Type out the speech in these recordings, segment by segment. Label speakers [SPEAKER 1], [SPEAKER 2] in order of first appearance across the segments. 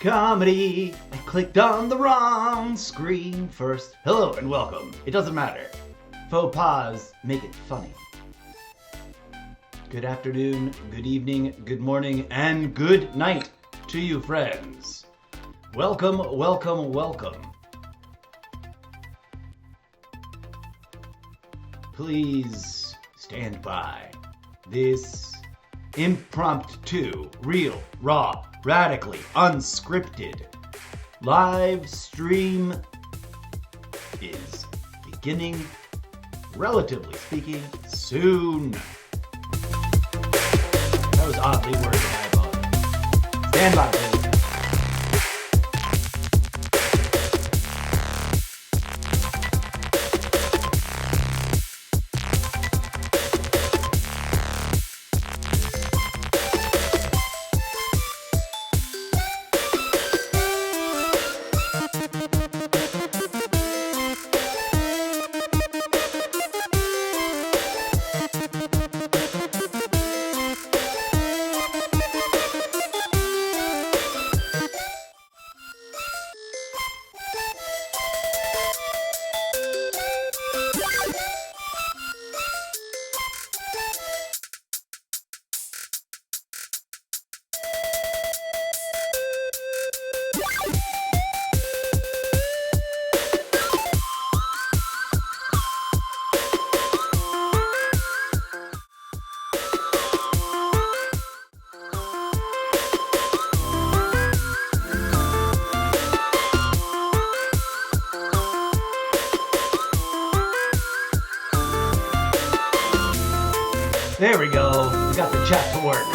[SPEAKER 1] comedy. I clicked on the wrong screen first. Hello and welcome. It doesn't matter. Faux pas make it funny. Good afternoon, good evening, good morning, and good night to you friends. Welcome, welcome, welcome. Please stand by. This impromptu, real, raw, radically unscripted live stream is beginning, relatively speaking, soon. That was oddly worded, I apologize. Stand by, please. There we go. We got the chat to work.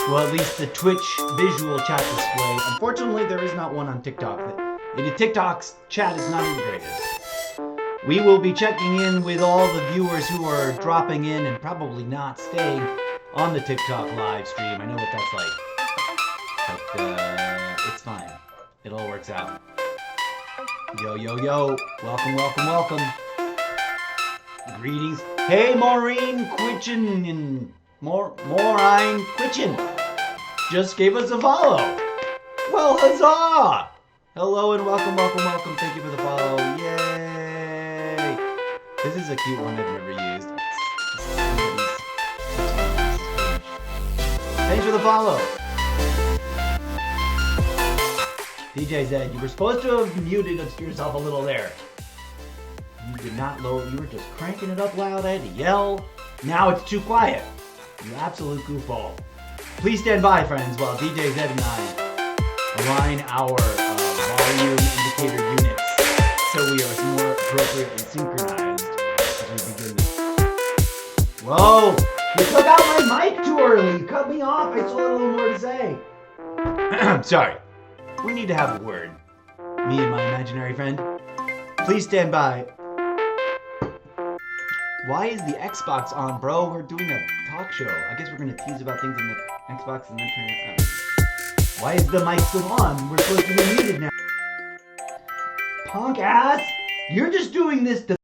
[SPEAKER 1] Well, at least the Twitch visual chat display. Unfortunately, there is not one on TikTok. TikTok's chat is not integrated. We will be checking in with all the viewers who are dropping in and probably not staying on the TikTok live stream. I know what that's like. But it's fine. It all works out. Yo, yo, yo. Welcome, welcome, welcome. Greetings. Hey, Maureen Quitchen. Maureen Quitchen just gave us a follow. Well, huzzah! Hello and welcome, welcome, welcome. Thank you for the follow. Yay! This is a cute one I've never used. Thanks for the follow. DJ said you were supposed to have muted yourself a little there. You did not lower, you were just cranking it up loud. I had to yell. Now it's too quiet. You absolute goofball. Please stand by, friends, while DJ Zed and I align our volume indicator units so we are more appropriately synchronized as we begin this. Whoa! You took out my mic too early. You cut me off. I still had a little more to say. Sorry. We need to have a word. Me and my imaginary friend. Please stand by. Why is the Xbox on, bro? We're doing a talk show. I guess we're going to tease about things on the Xbox and then turn it on. Why is the mic still on? We're supposed to be muted now. Punk ass! You're just doing this to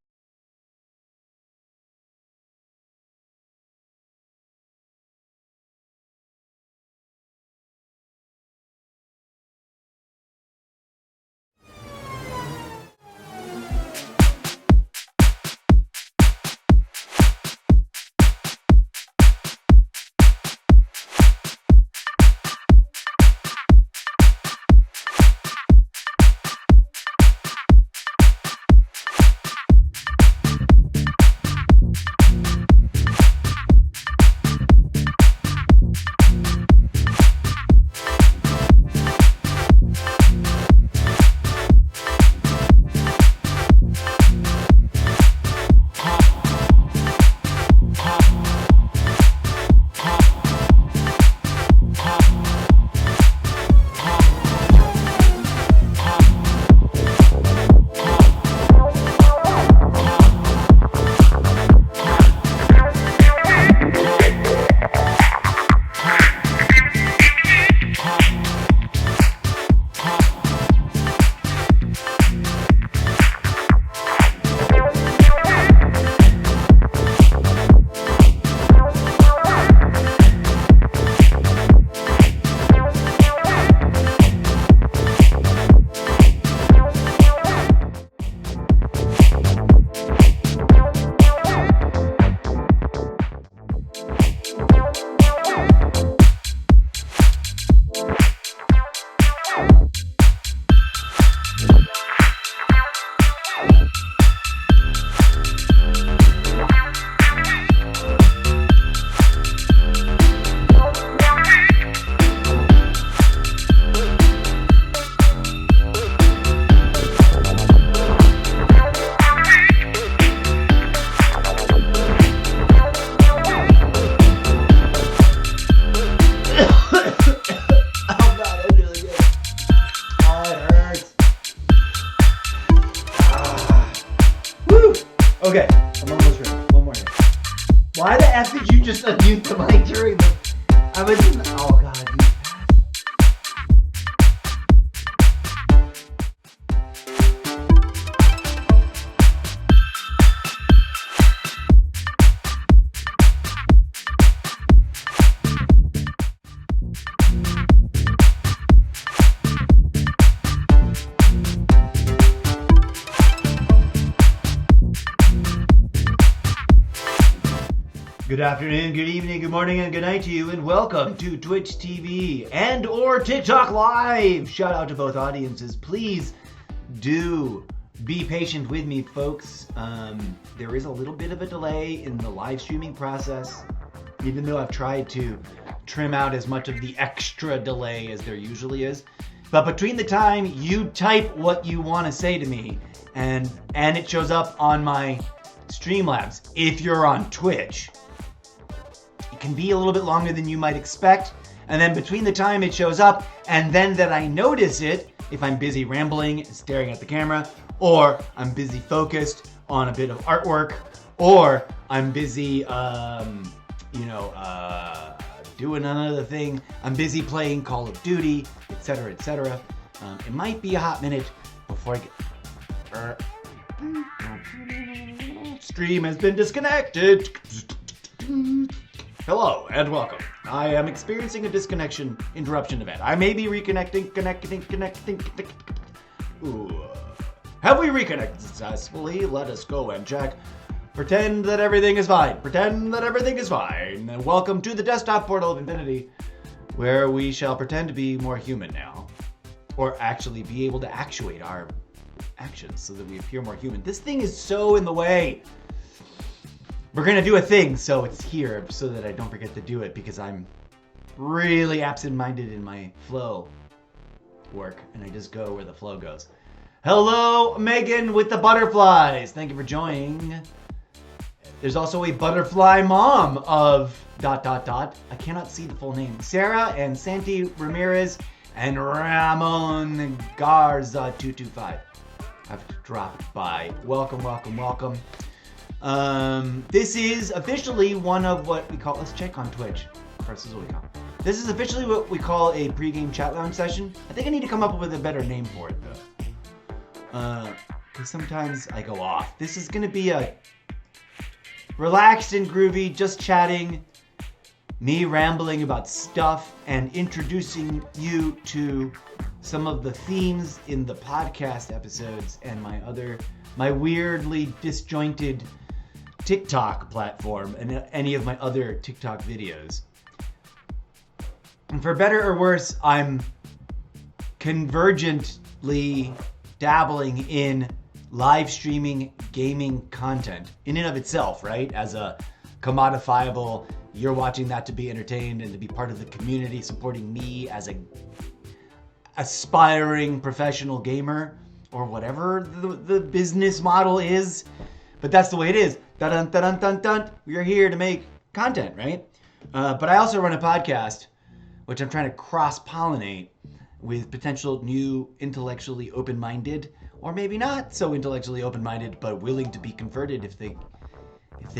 [SPEAKER 1] yelling during the... I was in the... Oh, God. Good afternoon, good evening, good morning, and good night to you, and welcome to Twitch TV and or TikTok Live. Shout out to both audiences. Please do be patient with me, folks. There is a little bit of a delay in the live streaming process, even though I've tried to trim out as much of the extra delay as there usually is. But between the time you type what you want to say to me and it shows up on my Streamlabs, if you're on Twitch, it can be a little bit longer than you might expect. And then between the time it shows up and then that I notice it, if I'm busy rambling, staring at the camera, or I'm busy focused on a bit of artwork, or I'm busy, doing another thing, I'm busy playing Call of Duty, etc., etc. It might be a hot minute before I get... Stream has been disconnected. Hello and welcome. I am experiencing a disconnection interruption event. I may be reconnecting, connecting. Ooh. Have we reconnected successfully? Let us go and check. Pretend that everything is fine. Pretend that everything is fine. And welcome to the desktop portal of infinity, where we shall pretend to be more human now. Or actually be able to actuate our actions so that we appear more human. This thing is so in the way. We're gonna do a thing, so it's here, so that I don't forget to do it, because I'm really absent-minded in my flow work, and I just go where the flow goes. Hello, Megan with the butterflies. Thank you for joining. There's also a butterfly mom of ... I cannot see the full name. Sarah and Santi Ramirez and Ramon Garza 225 have dropped by. Welcome, welcome, welcome. This is officially one of what we call, let's check on Twitch. This is what we call. This is officially what we call a pregame chat lounge session. I think I need to come up with a better name for it though. Because sometimes I go off. This is gonna be a relaxed and groovy, just chatting, me rambling about stuff and introducing you to some of the themes in the podcast episodes and my weirdly disjointed TikTok platform and any of my other TikTok videos. And for better or worse, I'm convergently dabbling in live streaming gaming content in and of itself, right? As a commodifiable, you're watching that to be entertained and to be part of the community, supporting me as a aspiring professional gamer, or whatever the business model is. But that's the way it is. Dun dun dun dun dun. We are here to make content, right? But I also run a podcast, which I'm trying to cross-pollinate with potential new intellectually open-minded, or maybe not so intellectually open-minded, but willing to be converted if they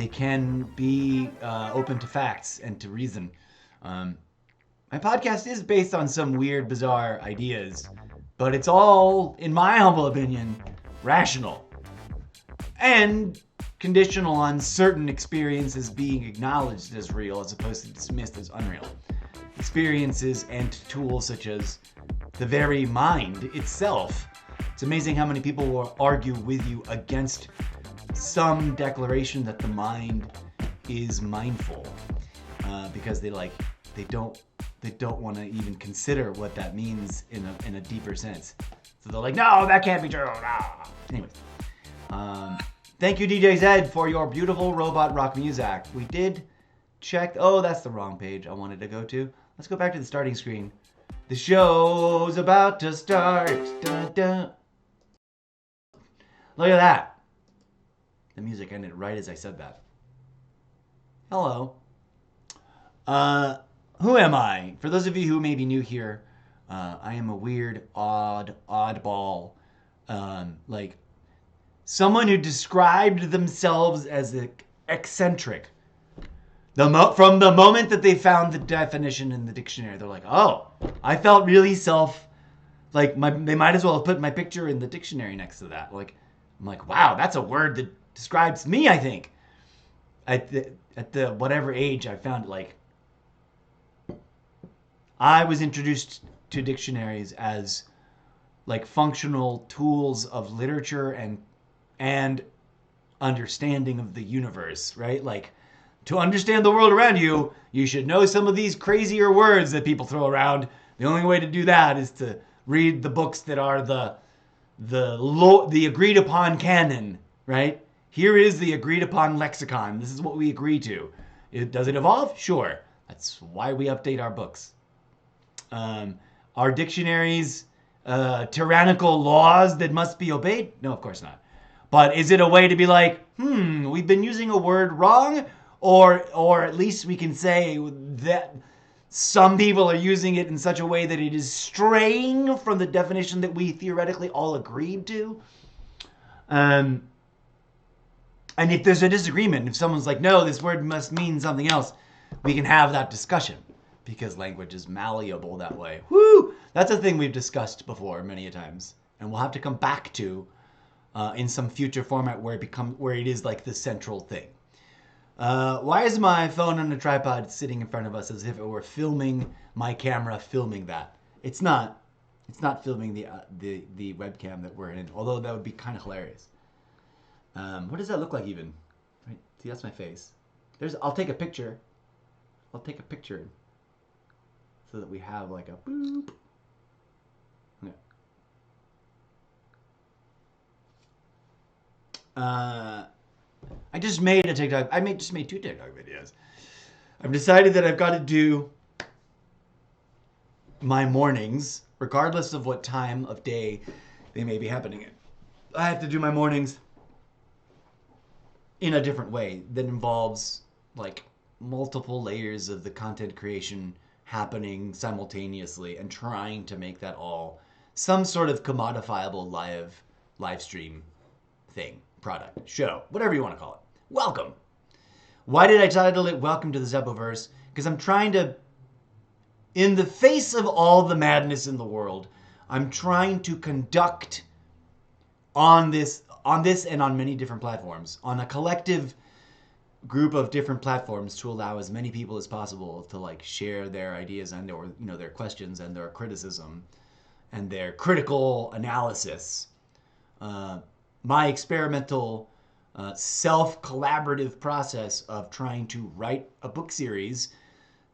[SPEAKER 1] can be open to facts and to reason. My podcast is based on some weird, bizarre ideas, but it's all, in my humble opinion, rational and conditional on certain experiences being acknowledged as real as opposed to dismissed as unreal. Experiences and tools such as the very mind itself. It's amazing how many people will argue with you against some declaration that the mind is mindful, because they don't want to even consider what that means in a deeper sense. So they're like, no, that can't be true. Nah. Anyways, thank you, DJ Zed, for your beautiful robot rock music. We did check. Oh, that's the wrong page I wanted to go to. Let's go back to the starting screen. The show's about to start. Dun, dun. Look at that. The music ended right as I said that. Hello. Who am I? For those of you who may be new here, I am a weird, oddball, like someone who described themselves as eccentric. From the moment that they found the definition in the dictionary, they're like, oh, I felt really they might as well have put my picture in the dictionary next to that. Like, I'm like, wow, that's a word that describes me, I think. At the whatever age I found it, like, I was introduced to dictionaries as like functional tools of literature and understanding of the universe, right? Like, to understand the world around you, you should know some of these crazier words that people throw around. The only way to do that is to read the books that are the agreed upon canon, right? Here is the agreed upon lexicon. This is what we agree to. Does it evolve? Sure. That's why we update our books. Are dictionaries tyrannical laws that must be obeyed? No, of course not. But is it a way to be like, we've been using a word wrong? Or at least we can say that some people are using it in such a way that it is straying from the definition that we theoretically all agreed to. And if there's a disagreement, if someone's like, no, this word must mean something else, we can have that discussion because language is malleable that way. Woo! That's a thing we've discussed before many a times, and we'll have to come back to in some future format where it is like the central thing. Why is my phone on a tripod sitting in front of us as if it were filming my camera filming that? It's not. It's not filming the webcam that we're in, although that would be kind of hilarious. What does that look like even? Right, see, that's my face. I'll take a picture. I'll take a picture so that we have like a boop. Yeah. I just made a TikTok. Just made 2 TikTok videos. I've decided that I've got to do my mornings, regardless of what time of day they may be happening in. I have to do my mornings in a different way that involves like multiple layers of the content creation happening simultaneously and trying to make that all some sort of commodifiable live stream thing, product, show, whatever you want to call it. Welcome. Why did I title it Welcome to the Zeppoverse? Because I'm trying to, in the face of all the madness in the world, I'm trying to conduct on this and on many different platforms, on a collective group of different platforms, to allow as many people as possible to like share their ideas and or their questions and their criticism and their critical analysis. My experimental self-collaborative process of trying to write a book series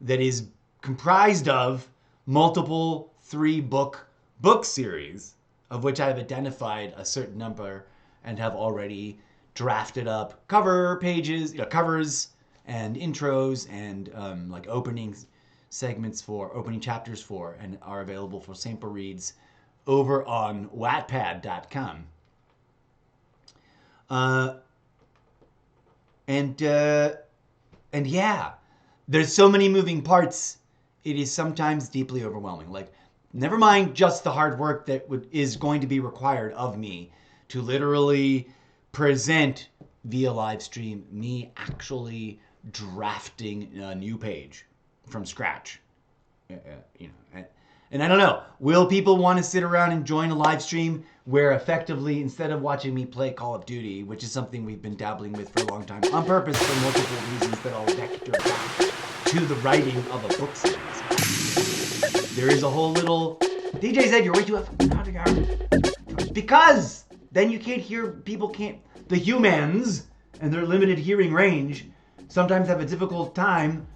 [SPEAKER 1] that is comprised of multiple 3-book series, of which I've identified a certain number and have already drafted up cover pages, covers and intros and like opening chapters for, and are available for sample reads over on Wattpad.com. And yeah, there's so many moving parts. It is sometimes deeply overwhelming. Like, never mind just the hard work that is going to be required of me to literally present via live stream, me actually drafting a new page from scratch. And I don't know, will people want to sit around and join a live stream where effectively, instead of watching me play Call of Duty, which is something we've been dabbling with for a long time, on purpose for multiple reasons that I'll vector back to the writing of a book series. There is a whole little... DJ said you're way too out of yard. Because then you can't hear, the humans and their limited hearing range sometimes have a difficult time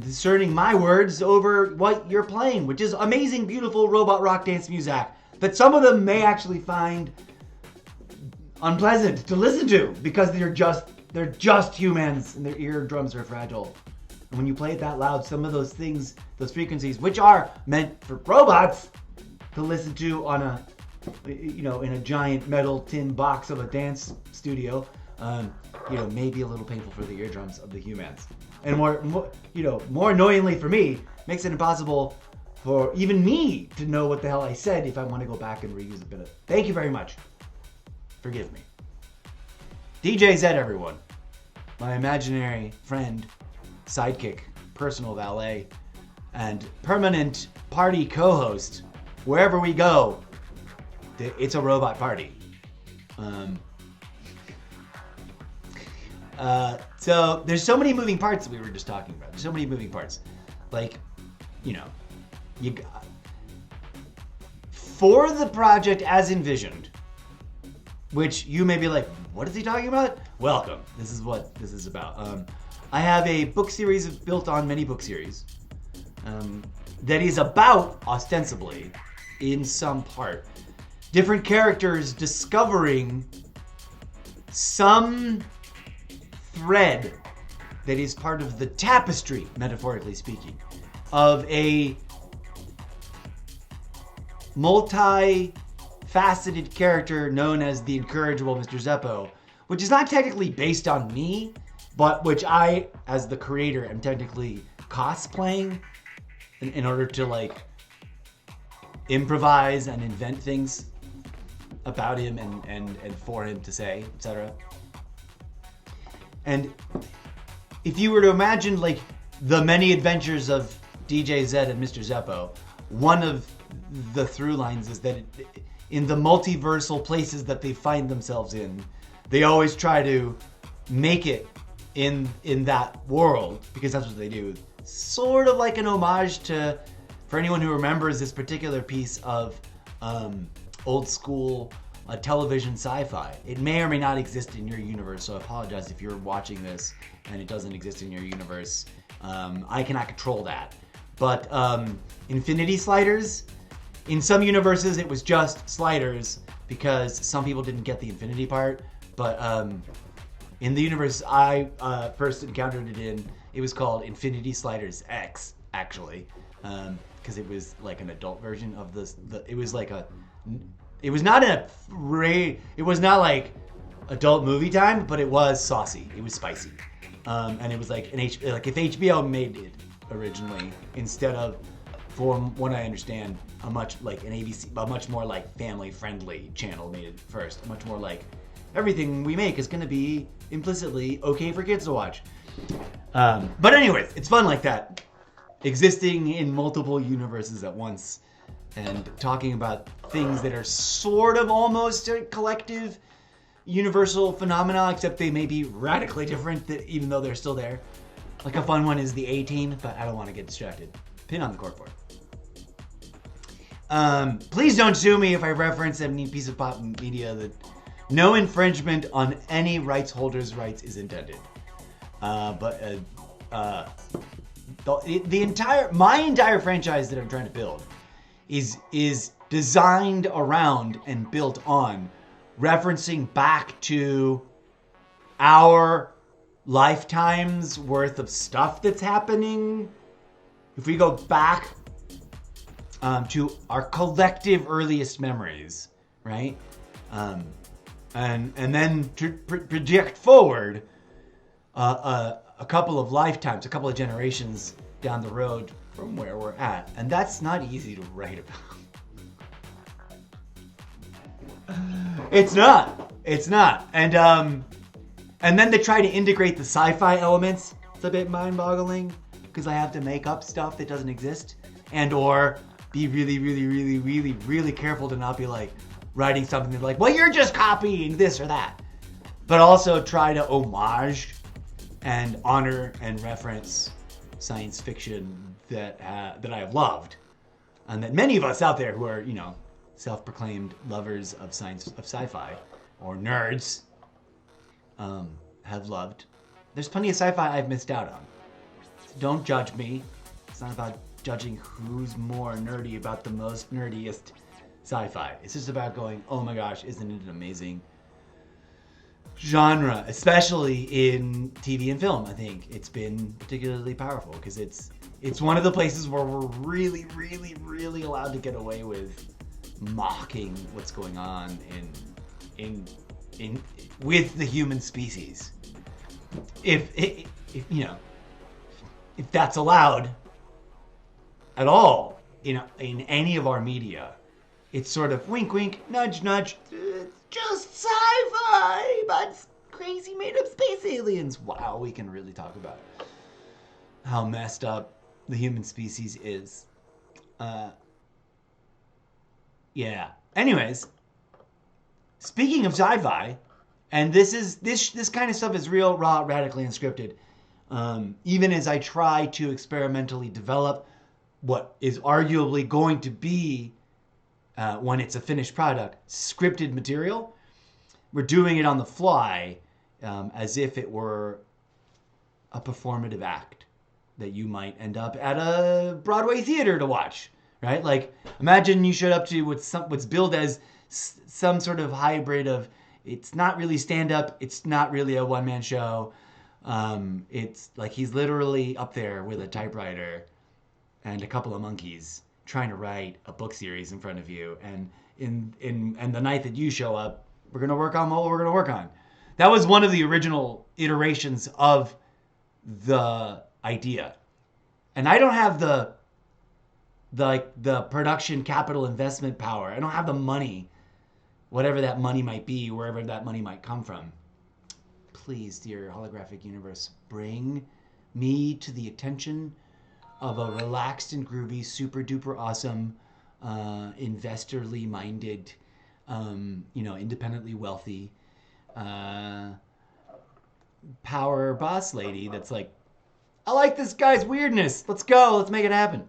[SPEAKER 1] discerning my words over what you're playing, which is amazing, beautiful robot rock dance music that some of them may actually find unpleasant to listen to because they're just humans and their eardrums are fragile. And when you play it that loud, some of those things, those frequencies, which are meant for robots to listen to on a, in a giant metal tin box of a dance studio, may be a little painful for the eardrums of the humans. And more annoyingly for me, makes it impossible for even me to know what the hell I said if I want to go back and reuse a bit of it. Thank you very much. Forgive me. DJ Zed, everyone. My imaginary friend sidekick, personal valet, and permanent party co-host. Wherever we go, it's a robot party. So there's so many moving parts that we were just talking about. There's so many moving parts. Like, you know, for the project as envisioned, which you may be like, what is he talking about? Welcome. This is what this is about. I have a book series built on many book series that is about, ostensibly, in some part, different characters discovering some thread that is part of the tapestry, metaphorically speaking, of a multi-faceted character known as the incorrigible Mr. Zeppo, which is not technically based on me, but which I, as the creator, am technically cosplaying in order to like improvise and invent things about him and for him to say, etc. And if you were to imagine like the many adventures of DJ Zed and Mr. Zeppo, one of the through lines is that in the multiversal places that they find themselves in, they always try to make it in that world, because that's what they do. Sort of like an homage to, for anyone who remembers this particular piece of old school television sci-fi. It may or may not exist in your universe, so I apologize if you're watching this and it doesn't exist in your universe. I cannot control that. But Infinity Sliders, in some universes it was just Sliders because some people didn't get the infinity part, but in the universe I first encountered it in, it was called Infinity Sliders X, actually, because it was like an adult version of it was like it was not it was not like adult movie time, but it was saucy, it was spicy, and it was like like if HBO made it originally, instead of, from what I understand, a much more like family-friendly channel made it first. Much more like, everything we make is going to be implicitly okay for kids to watch. But anyways, it's fun like that. Existing in multiple universes at once and talking about things that are sort of almost a collective universal phenomena, except they may be radically different, even though they're still there. Like a fun one is the A-Team, but I don't want to get distracted. Pin on the corkboard. Please don't sue me if I reference any piece of pop media that no infringement on any rights holder's rights is intended. My entire franchise that I'm trying to build is designed around and built on referencing back to our lifetimes worth of stuff that's happening. If we go back to our collective earliest memories, right? And then to project forward a couple of lifetimes, a couple of generations down the road from where we're at. And that's not easy to write about. It's not. And then to try to integrate the sci-fi elements, it's a bit mind-boggling, because I have to make up stuff that doesn't exist, and or be really careful to not be like writing something that's like, well, you're just copying this or that. But also try to homage and honor and reference science fiction that I have loved, and that many of us out there who are, self-proclaimed lovers of sci-fi, or nerds, have loved. There's plenty of sci-fi I've missed out on. So don't judge me. It's not about judging who's more nerdy about the most nerdiest sci-fi. It's just about going, oh my gosh, isn't it an amazing genre, especially in TV and film. I think it's been particularly powerful because it's one of the places where we're really allowed to get away with mocking what's going on in with the human species. If that's allowed at all in any of our media, it's sort of wink wink, nudge nudge, just sci-fi, but crazy made up space aliens. Wow, we can really talk about how messed up the human species is. Yeah. Anyways, speaking of sci-fi, and this kind of stuff is real, raw, radically unscripted. Even as I try to experimentally develop what is arguably going to be, when it's a finished product, scripted material, we're doing it on the fly, as if it were a performative act that you might end up at a Broadway theater to watch, right? Like, imagine you showed up to what's billed as some sort of hybrid of, it's not really stand-up, it's not really a one-man show. It's like he's literally up there with a typewriter and a couple of monkeys trying to write a book series in front of you. And and the night that you show up, we're gonna work on what we're gonna work on. That was one of the original iterations of the idea. And I don't have the production capital investment power. I don't have the money, whatever that money might be, wherever that money might come from. Please, dear holographic universe, bring me to the attention of a relaxed and groovy, super duper awesome, investorly minded, independently wealthy, power boss lady that's like, I like this guy's weirdness. Let's go. Let's make it happen.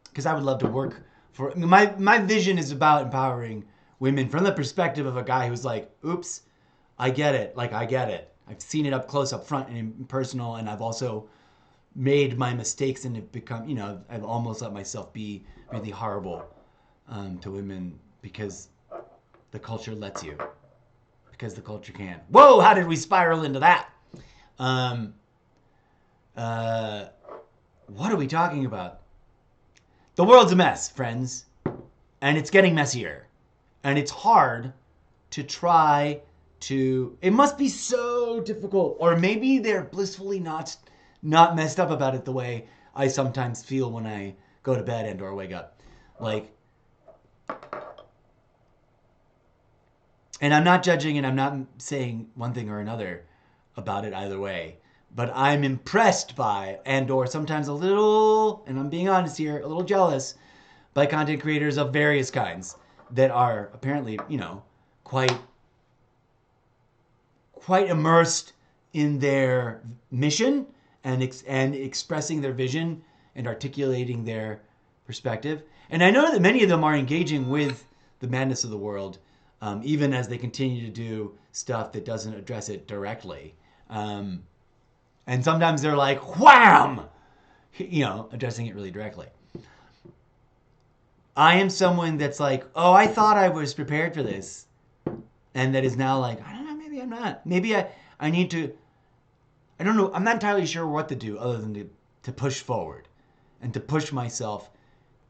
[SPEAKER 1] Because I would love to work for... My vision is about empowering women from the perspective of a guy who's like, oops, I get it. Like, I get it. I've seen it up close, up front, and personal, and I've also made my mistakes and have become, I've almost let myself be really horrible to women because the culture lets you. Because the culture can. Whoa, how did we spiral into that? What are we talking about? The world's a mess, friends. And it's getting messier. And it's hard to try to... It must be so difficult. Or maybe they're blissfully not messed up about it the way I sometimes feel when I go to bed and or wake up. Like... And I'm not judging and I'm not saying one thing or another about it either way. But I'm impressed by and or sometimes a little, and I'm being honest here, a little jealous by content creators of various kinds that are apparently, quite immersed in their mission and expressing their vision and articulating their perspective. And I know that many of them are engaging with the madness of the world, even as they continue to do stuff that doesn't address it directly. And sometimes they're like, wham! Addressing it really directly. I am someone that's like, oh, I thought I was prepared for this. And that is now like, I don't know, maybe I'm not. Maybe I need to, I don't know, I'm not entirely sure what to do other than to push forward. And to push myself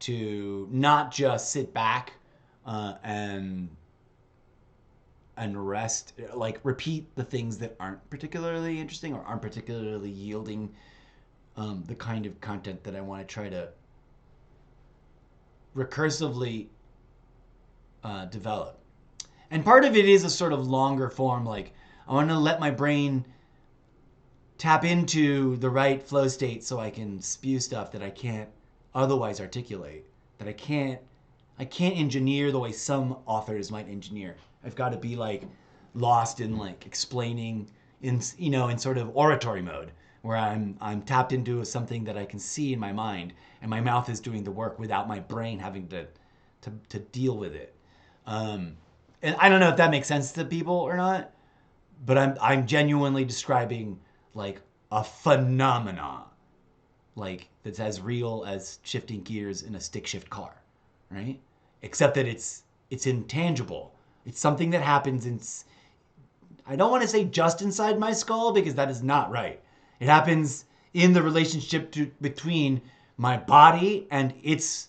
[SPEAKER 1] to not just sit back and rest, like repeat the things that aren't particularly interesting or aren't particularly yielding the kind of content that I want to try to recursively develop. And part of it is a sort of longer form, like I want to let my brain tap into the right flow state so I can spew stuff that I can't otherwise articulate, that I can't engineer the way some authors might engineer. I've got to be like lost in like explaining in sort of oratory mode where I'm tapped into something that I can see in my mind and my mouth is doing the work without my brain having to deal with it. And I don't know if that makes sense to people or not, but I'm genuinely describing like a phenomena, like that's as real as shifting gears in a stick shift car, right? Except that it's intangible. It's something that happens I don't want to say just inside my skull because that is not right. It happens in the relationship between my body and its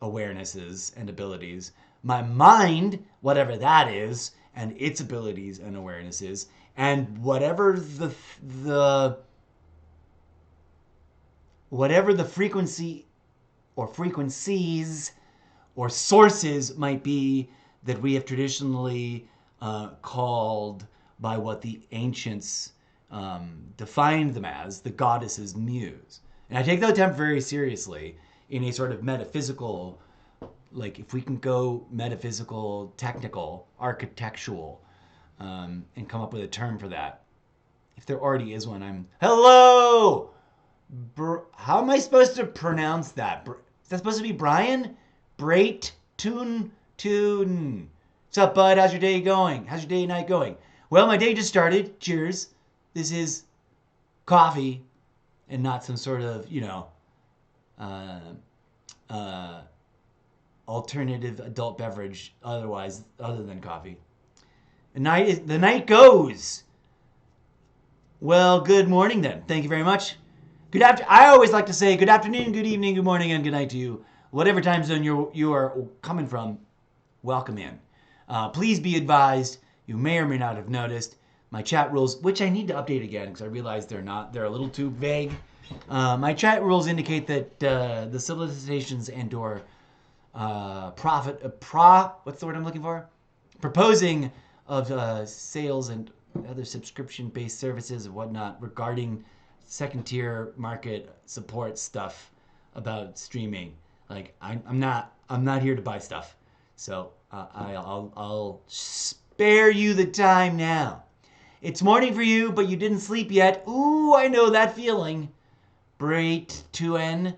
[SPEAKER 1] awarenesses and abilities, my mind, whatever that is, and its abilities and awarenesses, and whatever the frequency or frequencies or sources might be that we have traditionally called by what the ancients defined them as the goddess's muse. And I take that term very seriously in a sort of metaphysical, like if we can go metaphysical, technical, architectural, and come up with a term for that. If there already is one, hello! How am I supposed to pronounce that? Is that supposed to be Brian? Brait Tune. What's up, bud? How's your day going? How's your day and night going? Well, my day just started. Cheers. This is coffee and not some sort of, alternative adult beverage other than coffee. The night goes. Well, good morning then. Thank you very much. I always like to say good afternoon, good evening, good morning, and good night to you. Whatever time zone you are coming from, welcome in. Please be advised, you may or may not have noticed, my chat rules, which I need to update again because I realize they're a little too vague. My chat rules indicate that the solicitations and/or what's the word I'm looking for? Proposing of sales and other subscription-based services and whatnot regarding second-tier market support stuff about streaming. Like I'm not here to buy stuff, so I'll spare you the time now. It's morning for you, but you didn't sleep yet. Ooh, I know that feeling. Brait 2N,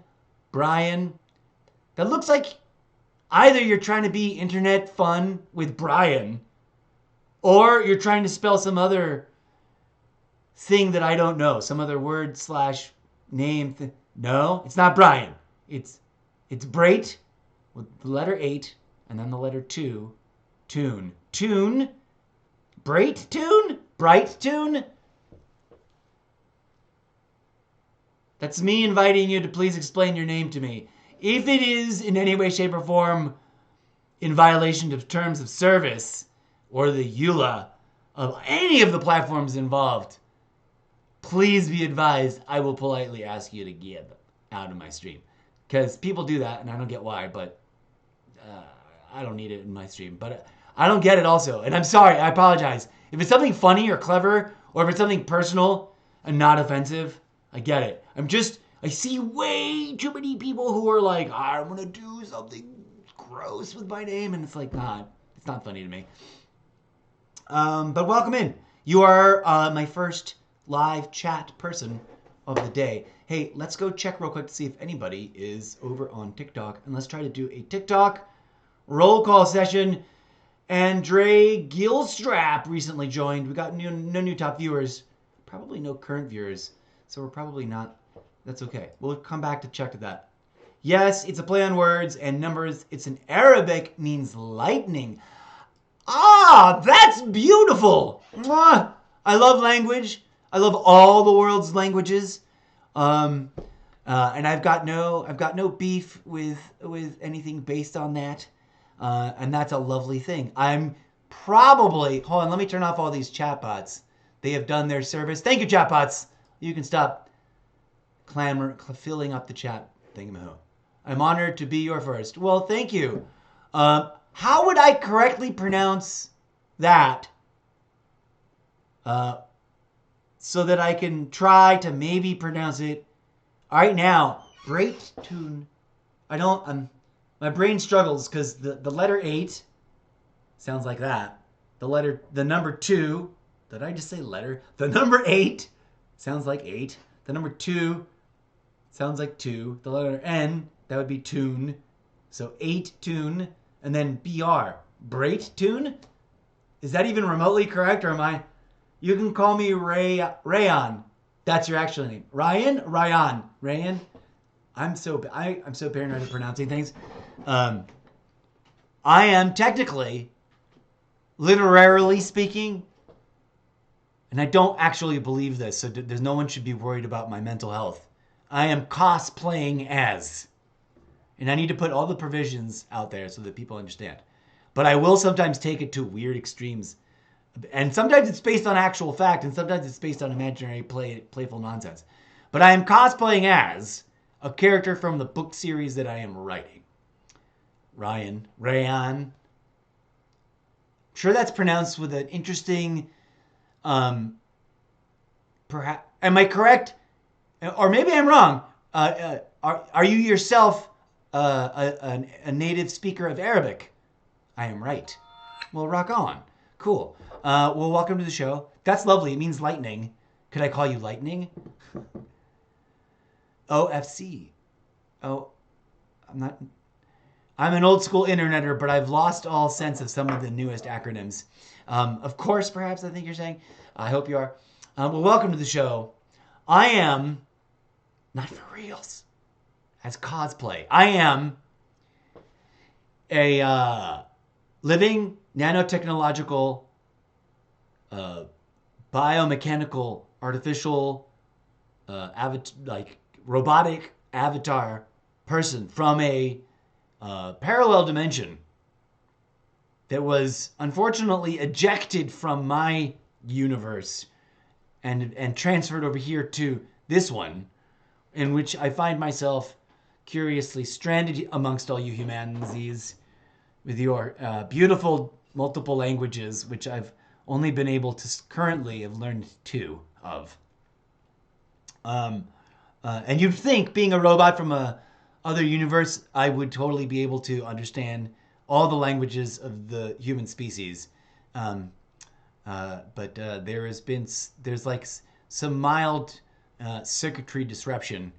[SPEAKER 1] Brian. That looks like either you're trying to be internet fun with Brian, or you're trying to spell some other thing that I don't know, some other word / name. No, it's not Brian. It's Brait with the letter 8 and then the letter 2. Tune. Brait Tune? Bright Tune? That's me inviting you to please explain your name to me. If it is in any way, shape, or form in violation of terms of service or the EULA of any of the platforms involved, please be advised I will politely ask you to get out of my stream. Because people do that, and I don't get why, but I don't need it in my stream. But I don't get it also, and I'm sorry, I apologize. If it's something funny or clever, or if it's something personal and not offensive, I get it. I see way too many people who are like, I'm going to do something gross with my name, and it's like, it's not funny to me. But welcome in. You are my first live chat person of the day. Hey, let's go check real quick to see if anybody is over on TikTok, and let's try to do a TikTok roll call session. Andre Gilstrap recently joined. We got no new top viewers, probably no current viewers, so we're probably not. That's okay. We'll come back to check that. Yes, it's a play on words and numbers. It's in Arabic, means lightning. Ah, that's beautiful. Mwah. I love language. I love all the world's languages. And I've got no beef with anything based on that. And that's a lovely thing. I'm probably, hold on, let me turn off all these chatbots. They have done their service. Thank you, chatbots. You can stop filling up the chat thingamaho. I'm honored to be your first. Well, thank you. How would I correctly pronounce that? So that I can try to maybe pronounce it. All right, now, Brait Tune. My brain struggles because the letter 8 sounds like that. The number 2, did I just say letter? The number 8 sounds like 8. The number 2 sounds like 2. The letter N, that would be tune. So 8 tune, and then BR. Brait Tune? Is that even remotely correct, or am I? You can call me Rayan. That's your actual name. Ryan? Rayan? I'm so paranoid at pronouncing things. I am technically, literarily speaking, and I don't actually believe this, so there's no one should be worried about my mental health. I am cosplaying as. And I need to put all the provisions out there so that people understand. But I will sometimes take it to weird extremes. And sometimes it's based on actual fact, and sometimes it's based on imaginary playful nonsense. But I am cosplaying as a character from the book series that I am writing. Rayan. I'm sure that's pronounced with an interesting perhaps, am I correct? Or maybe I'm wrong. Are you yourself a native speaker of Arabic? I am right. Well, rock on. Cool. Well, welcome to the show. That's lovely. It means lightning. Could I call you Lightning? OFC. Oh, I'm an old school interneter, but I've lost all sense of some of the newest acronyms. Of course, perhaps, I think you're saying. I hope you are. Well, welcome to the show. I am, not for reals, as cosplay. I am a living nanotechnological, biomechanical, artificial, robotic avatar person from a parallel dimension that was unfortunately ejected from my universe and transferred over here to this one, in which I find myself curiously stranded amongst all you humanities with your beautiful multiple languages, which I've only been able to currently have learned 2 of. And you'd think, being a robot from a other universe, I would totally be able to understand all the languages of the human species. But there's like some mild circuitry disruption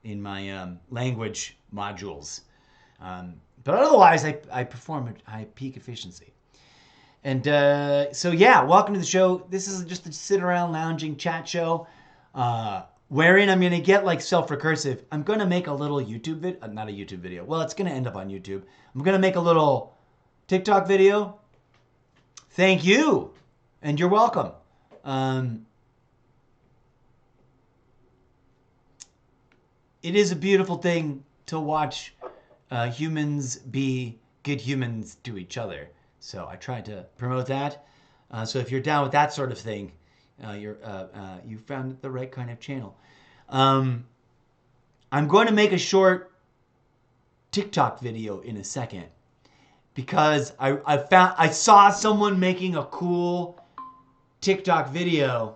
[SPEAKER 1] in my language modules. But otherwise, I perform at high peak efficiency. And so, yeah, welcome to the show. This is just a sit-around lounging chat show. Wherein I'm going to get like self-recursive. I'm going to make a little YouTube video. Not a YouTube video. Well, it's going to end up on YouTube. I'm going to make a little TikTok video. Thank you. And you're welcome. It is a beautiful thing to watch humans be good humans to each other. So I tried to promote that. So if you're down with that sort of thing, you found the right kind of channel. I'm going to make a short TikTok video in a second because I saw someone making a cool TikTok video.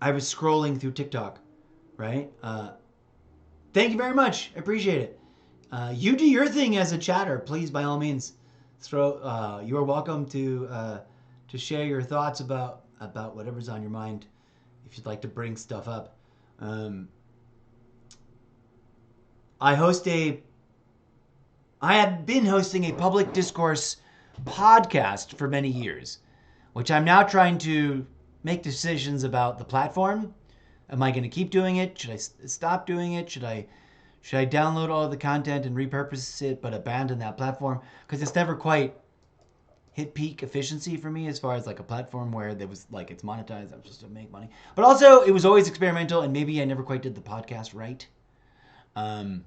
[SPEAKER 1] I was scrolling through TikTok, right? Thank you very much. I appreciate it. You do your thing as a chatter, please. By all means, you are welcome to share your thoughts about whatever's on your mind, if you'd like to bring stuff up. I have been hosting a public discourse podcast for many years, which I'm now trying to make decisions about the platform. Am I going to keep doing it? Should I stop doing it? Should I download all of the content and repurpose it but abandon that platform? Because it's never quite hit peak efficiency for me as far as like a platform where there was like it's monetized. I'm supposed to make money, but also it was always experimental, and maybe I never quite did the podcast right. But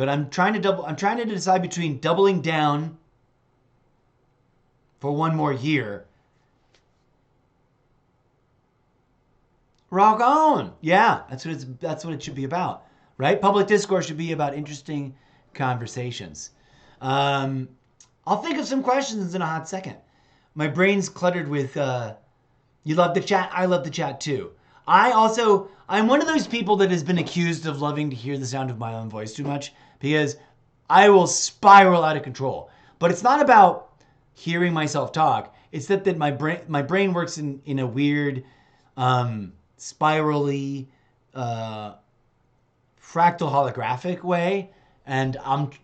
[SPEAKER 1] I'm trying to decide between doubling down for one more year. Rock on, yeah. That's what it should be about, right? Public discourse should be about interesting conversations. I'll think of some questions in a hot second. My brain's cluttered with, you love the chat? I love the chat too. I'm one of those people that has been accused of loving to hear the sound of my own voice too much because I will spiral out of control. But it's not about hearing myself talk. It's that my brain works in a weird, spirally, fractal holographic way. And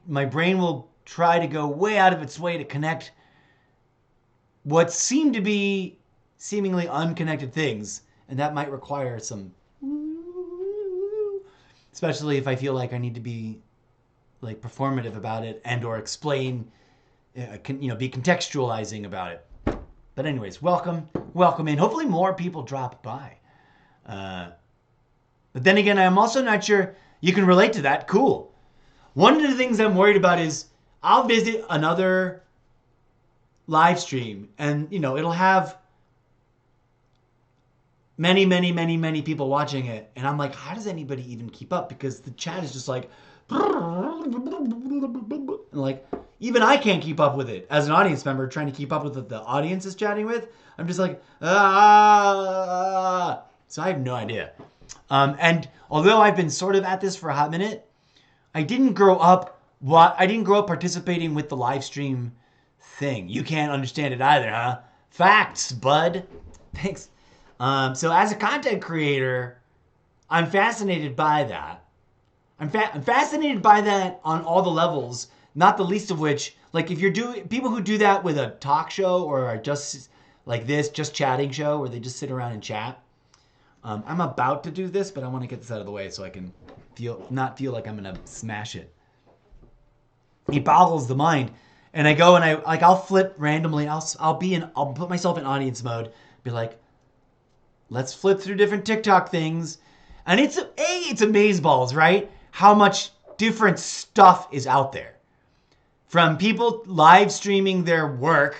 [SPEAKER 1] my brain will try to go way out of its way to connect what seem to be seemingly unconnected things. And that might require some, especially if I feel like I need to be like performative about it and or explain, be contextualizing about it. But anyways, welcome in. Hopefully more people drop by. But then again, I'm also not sure you can relate to that. Cool. One of the things I'm worried about is I'll visit another live stream and, it'll have many, many, many, many people watching it. And I'm like, how does anybody even keep up? Because the chat is just like, and like, even I can't keep up with it as an audience member trying to keep up with what the audience is chatting with. I'm just like, ah. So I have no idea. And although I've been sort of at this for a hot minute, I didn't grow up participating with the live stream thing. You can't understand it either, huh? Facts, bud. Thanks. So as a content creator, I'm fascinated by that. I'm fascinated by that on all the levels, not the least of which, like if you're doing, people who do that with a talk show or are just like this, just chatting show where they just sit around and chat. I'm about to do this, but I want to get this out of the way so I can not feel like I'm going to smash it. It boggles the mind. And I go and I'll flip randomly. I'll put myself in audience mode, be like, let's flip through different TikTok things. And it's amazeballs, right? How much different stuff is out there. From people live streaming their work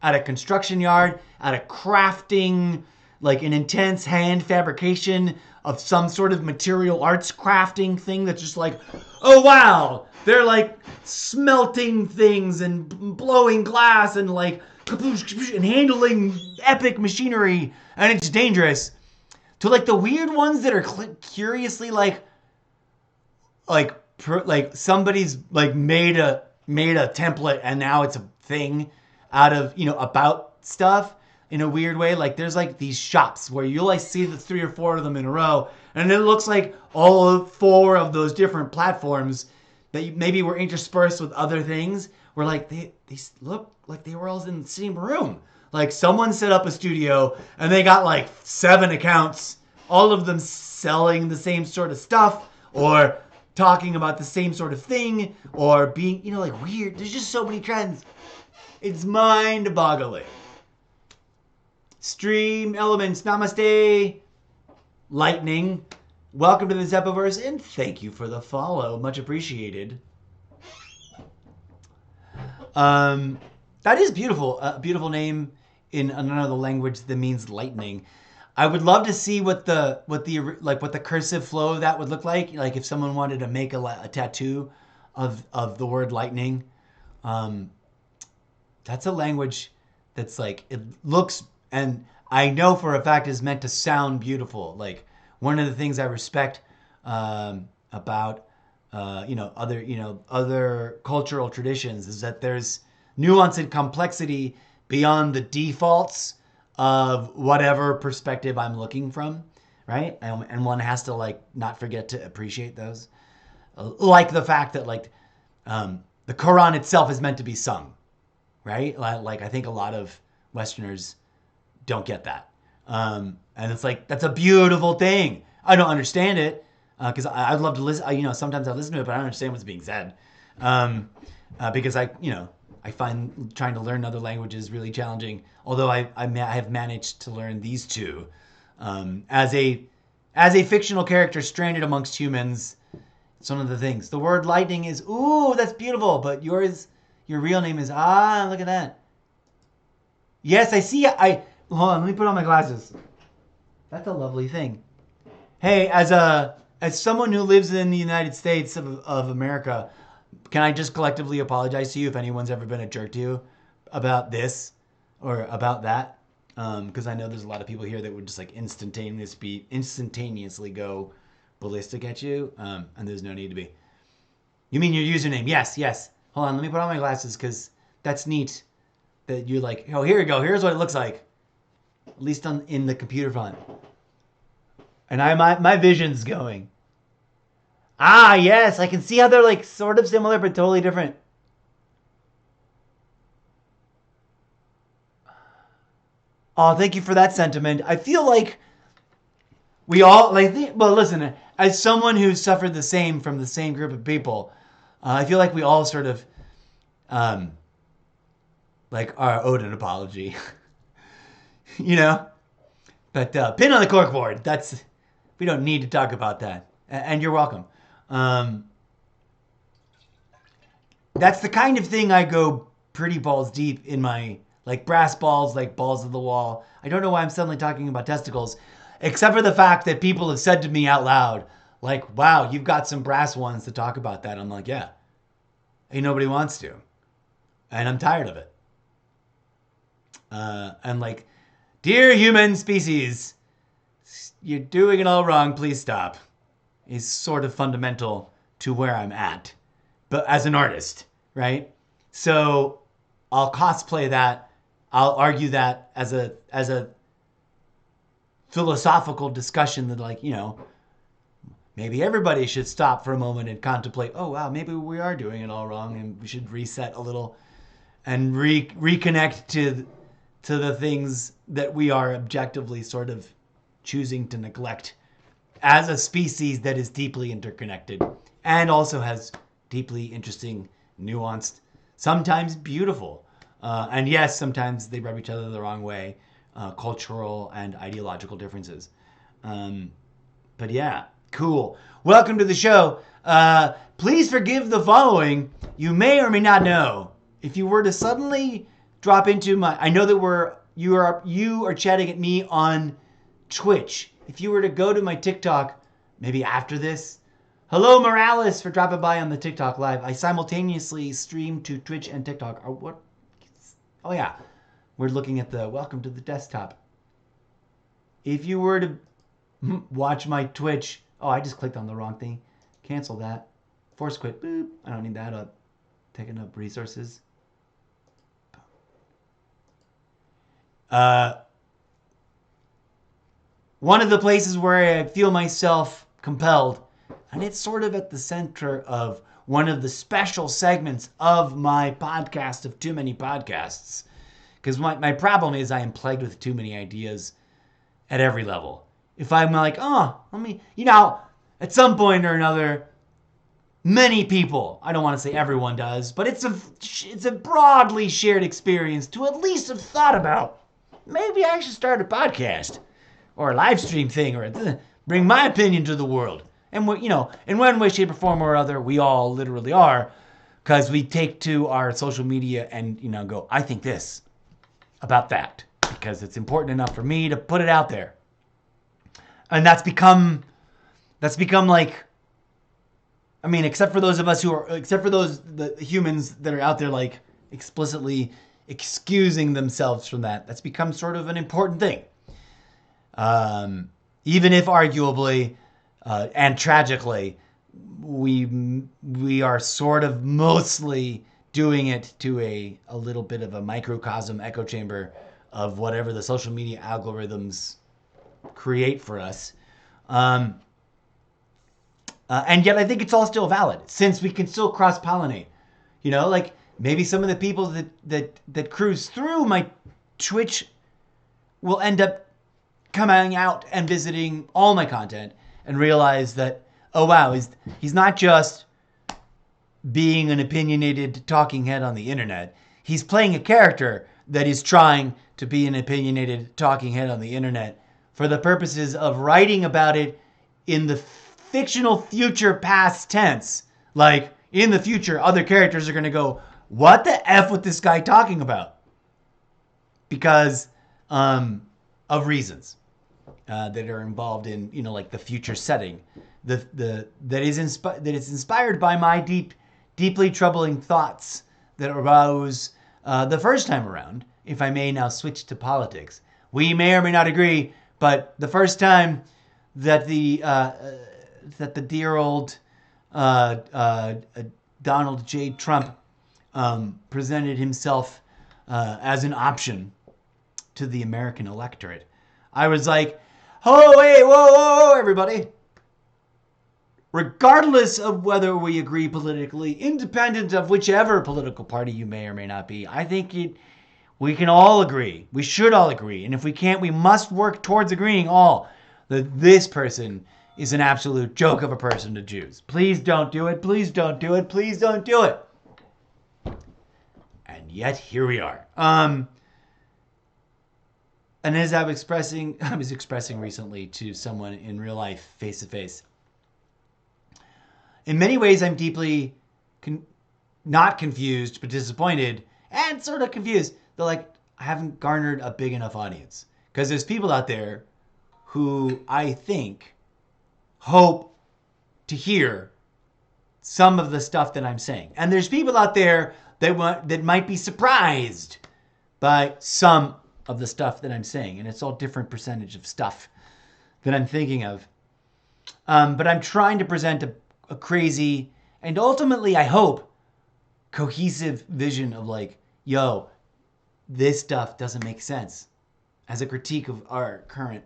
[SPEAKER 1] at a construction yard, at a crafting, like an intense hand fabrication of some sort of material arts crafting thing that's just like, oh wow, they're like smelting things and blowing glass and like and handling epic machinery, and it's dangerous. To like the weird ones that are curiously like somebody's like made a template and now it's a thing out of, about stuff in a weird way. Like there's like these shops where you'll like see the 3 or 4 of them in a row, and it looks like all 4 of those different platforms that maybe were interspersed with other things were like they look like they were all in the same room. Like someone set up a studio and they got like 7 accounts, all of them selling the same sort of stuff or talking about the same sort of thing or being, like weird. There's just so many trends. It's mind-boggling. Stream Elements, namaste. Lightning, welcome to the Zeppoverse, and thank you for the follow. Much appreciated. That is beautiful. A beautiful name in another language that means lightning. I would love to see what the cursive flow of that would look like. Like if someone wanted to make a tattoo of the word lightning. That's a language that's like, it looks, and I know for a fact is meant to sound beautiful. Like one of the things I respect about other cultural traditions is that there's nuance and complexity beyond the defaults of whatever perspective I'm looking from, right? And one has to like not forget to appreciate those. Like the fact that like the Quran itself is meant to be sung, right? Like I think a lot of Westerners don't get that. And it's like, that's a beautiful thing. I don't understand it because I'd love to listen. Sometimes I listen to it, but I don't understand what's being said. Because I find trying to learn other languages really challenging. Although I have managed to learn these 2 as a fictional character stranded amongst humans. It's one of the things. The word lightning is, ooh, that's beautiful. But your real name is, look at that. Yes, I see. Hold on, let me put on my glasses. That's a lovely thing. Hey, as someone who lives in the United States of America, can I just collectively apologize to you if anyone's ever been a jerk to you about this or about that? Because I know there's a lot of people here that would just like instantaneously go ballistic at you, and there's no need to be. You mean your username? Yes. Hold on, let me put on my glasses because that's neat. That you're like, oh, here we go. Here's what it looks like, at least in the computer font. And my vision's going. Yes, I can see how they're like sort of similar but totally different. Oh, thank you for that sentiment. I feel like we all listen, as someone who's suffered the same from the same group of people, I feel like we all sort of are owed an apology. But pin on the corkboard. We don't need to talk about that. And you're welcome. That's the kind of thing I go pretty balls deep in my, like brass balls, like balls of the wall. I don't know why I'm suddenly talking about testicles, except for the fact that people have said to me out loud, like, wow, you've got some brass ones to talk about that. I'm like, yeah. Ain't nobody wants to. And I'm tired of it. And like, dear human species, you're doing it all wrong, please stop, is sort of fundamental to where I'm at, but as an artist, right? So I'll cosplay that, I'll argue that as a philosophical discussion that, like, you know, maybe everybody should stop for a moment and contemplate, oh wow, maybe we are doing it all wrong and we should reset a little and reconnect to the things that we are objectively sort of choosing to neglect as a species that is deeply interconnected and also has deeply interesting, nuanced, sometimes beautiful, and yes, sometimes they rub each other the wrong way, cultural and ideological differences. But yeah, cool. Welcome to the show. Please forgive the following. You may or may not know, if you were to suddenly drop into my, I know that you are chatting at me on Twitch. If you were to go to my TikTok, maybe after this, hello Morales for dropping by on the TikTok live. I simultaneously stream to Twitch and TikTok. Or what? Oh yeah, we're looking at the welcome to the desktop. If you were to watch my Twitch, oh, I just clicked on the wrong thing. Cancel that. Force quit. Boop. I don't need that up. Taking up resources. One of the places where I feel myself compelled, and it's sort of at the center of one of the special segments of my podcast of Too Many Podcasts, because my problem is I am plagued with too many ideas at every level. If I'm like, oh, let me, you know, at some point or another, many people, I don't want to say everyone does, but it's a broadly shared experience to at least have thought about, maybe I should start a podcast or a live stream thing, or bring my opinion to the world. And we, you know, in one way, shape, or form or other, we all literally are, because we take to our social media and, you know, go, I think this about that, because it's important enough for me to put it out there. And that's become like, I mean, except for those the humans that are out there like explicitly excusing themselves from that, that's become sort of an important thing. Even if arguably and tragically, we are sort of mostly doing it to a little bit of a microcosm echo chamber of whatever the social media algorithms create for us. And yet I think it's all still valid, since we can still cross-pollinate. You know, like maybe some of the people that cruise through my Twitch will end up coming out and visiting all my content and realize that, oh wow, he's not just being an opinionated talking head on the internet. He's playing a character that is trying to be an opinionated talking head on the internet for the purposes of writing about it in the fictional future past tense. Like, in the future, other characters are going to go, what the F was this guy talking about? Because of reasons that are involved in, you know, like the future setting, that is inspired by my deeply troubling thoughts that arose the first time around. If I may now switch to politics, we may or may not agree, but the first time that the dear old Donald J. Trump presented himself as an option to the American electorate, I was like, oh, hey, whoa, everybody. Regardless of whether we agree politically, independent of whichever political party you may or may not be, I think we can all agree. We should all agree. And if we can't, we must work towards agreeing all that this person is an absolute joke of a person to choose. Please don't do it. Please don't do it. Please don't do it. And yet, here we are. And as I was expressing recently to someone in real life, face to face, in many ways, I'm deeply not confused, but disappointed and sort of confused that, like, I haven't garnered a big enough audience. Because there's people out there who I think hope to hear some of the stuff that I'm saying. And there's people out there that might be surprised by some of the stuff that I'm saying. And it's all different percentage of stuff that I'm thinking of. But I'm trying to present a crazy and ultimately, I hope, cohesive vision of like, yo, this stuff doesn't make sense as a critique of our current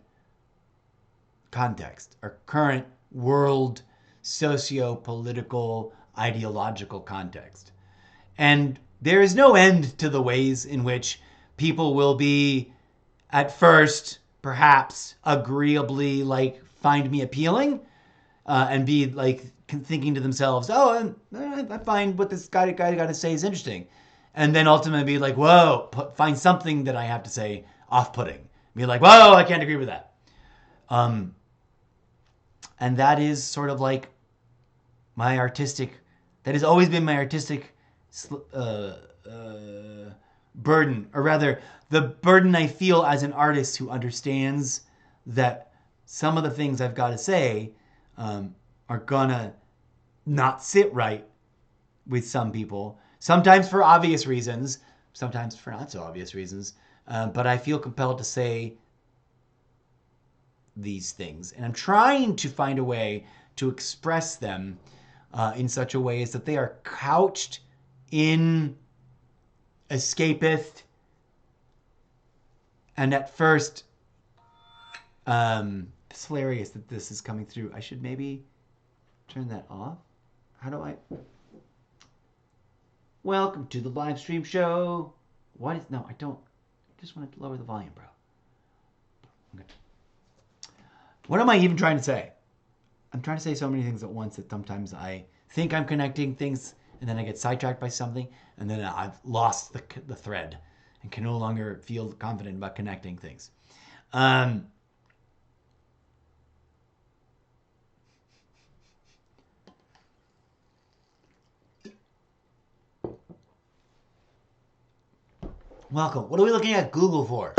[SPEAKER 1] context, our current world, socio-political, ideological context. And there is no end to the ways in which people will be, at first, perhaps agreeably like find me appealing, and be like thinking to themselves, oh, I find what this guy got to say is interesting. And then ultimately be like, whoa, find something that I have to say off-putting. Be like, whoa, I can't agree with that. And that is sort of like my artistic, that has always been my artistic burden, or rather the burden I feel as an artist who understands that some of the things I've got to say are gonna not sit right with some people. Sometimes for obvious reasons, sometimes for not so obvious reasons. But I feel compelled to say these things. And I'm trying to find a way to express them in such a way as that they are couched in escapist. And at first, it's hilarious that this is coming through. I should maybe turn that off. How do I? Welcome to the live stream show. What is, no, I don't. I just want to lower the volume, bro. Okay. What am I even trying to say? I'm trying to say so many things at once that sometimes I think I'm connecting things and then I get sidetracked by something and then I've lost the thread and can no longer feel confident about connecting things. Welcome. What are we looking at Google for?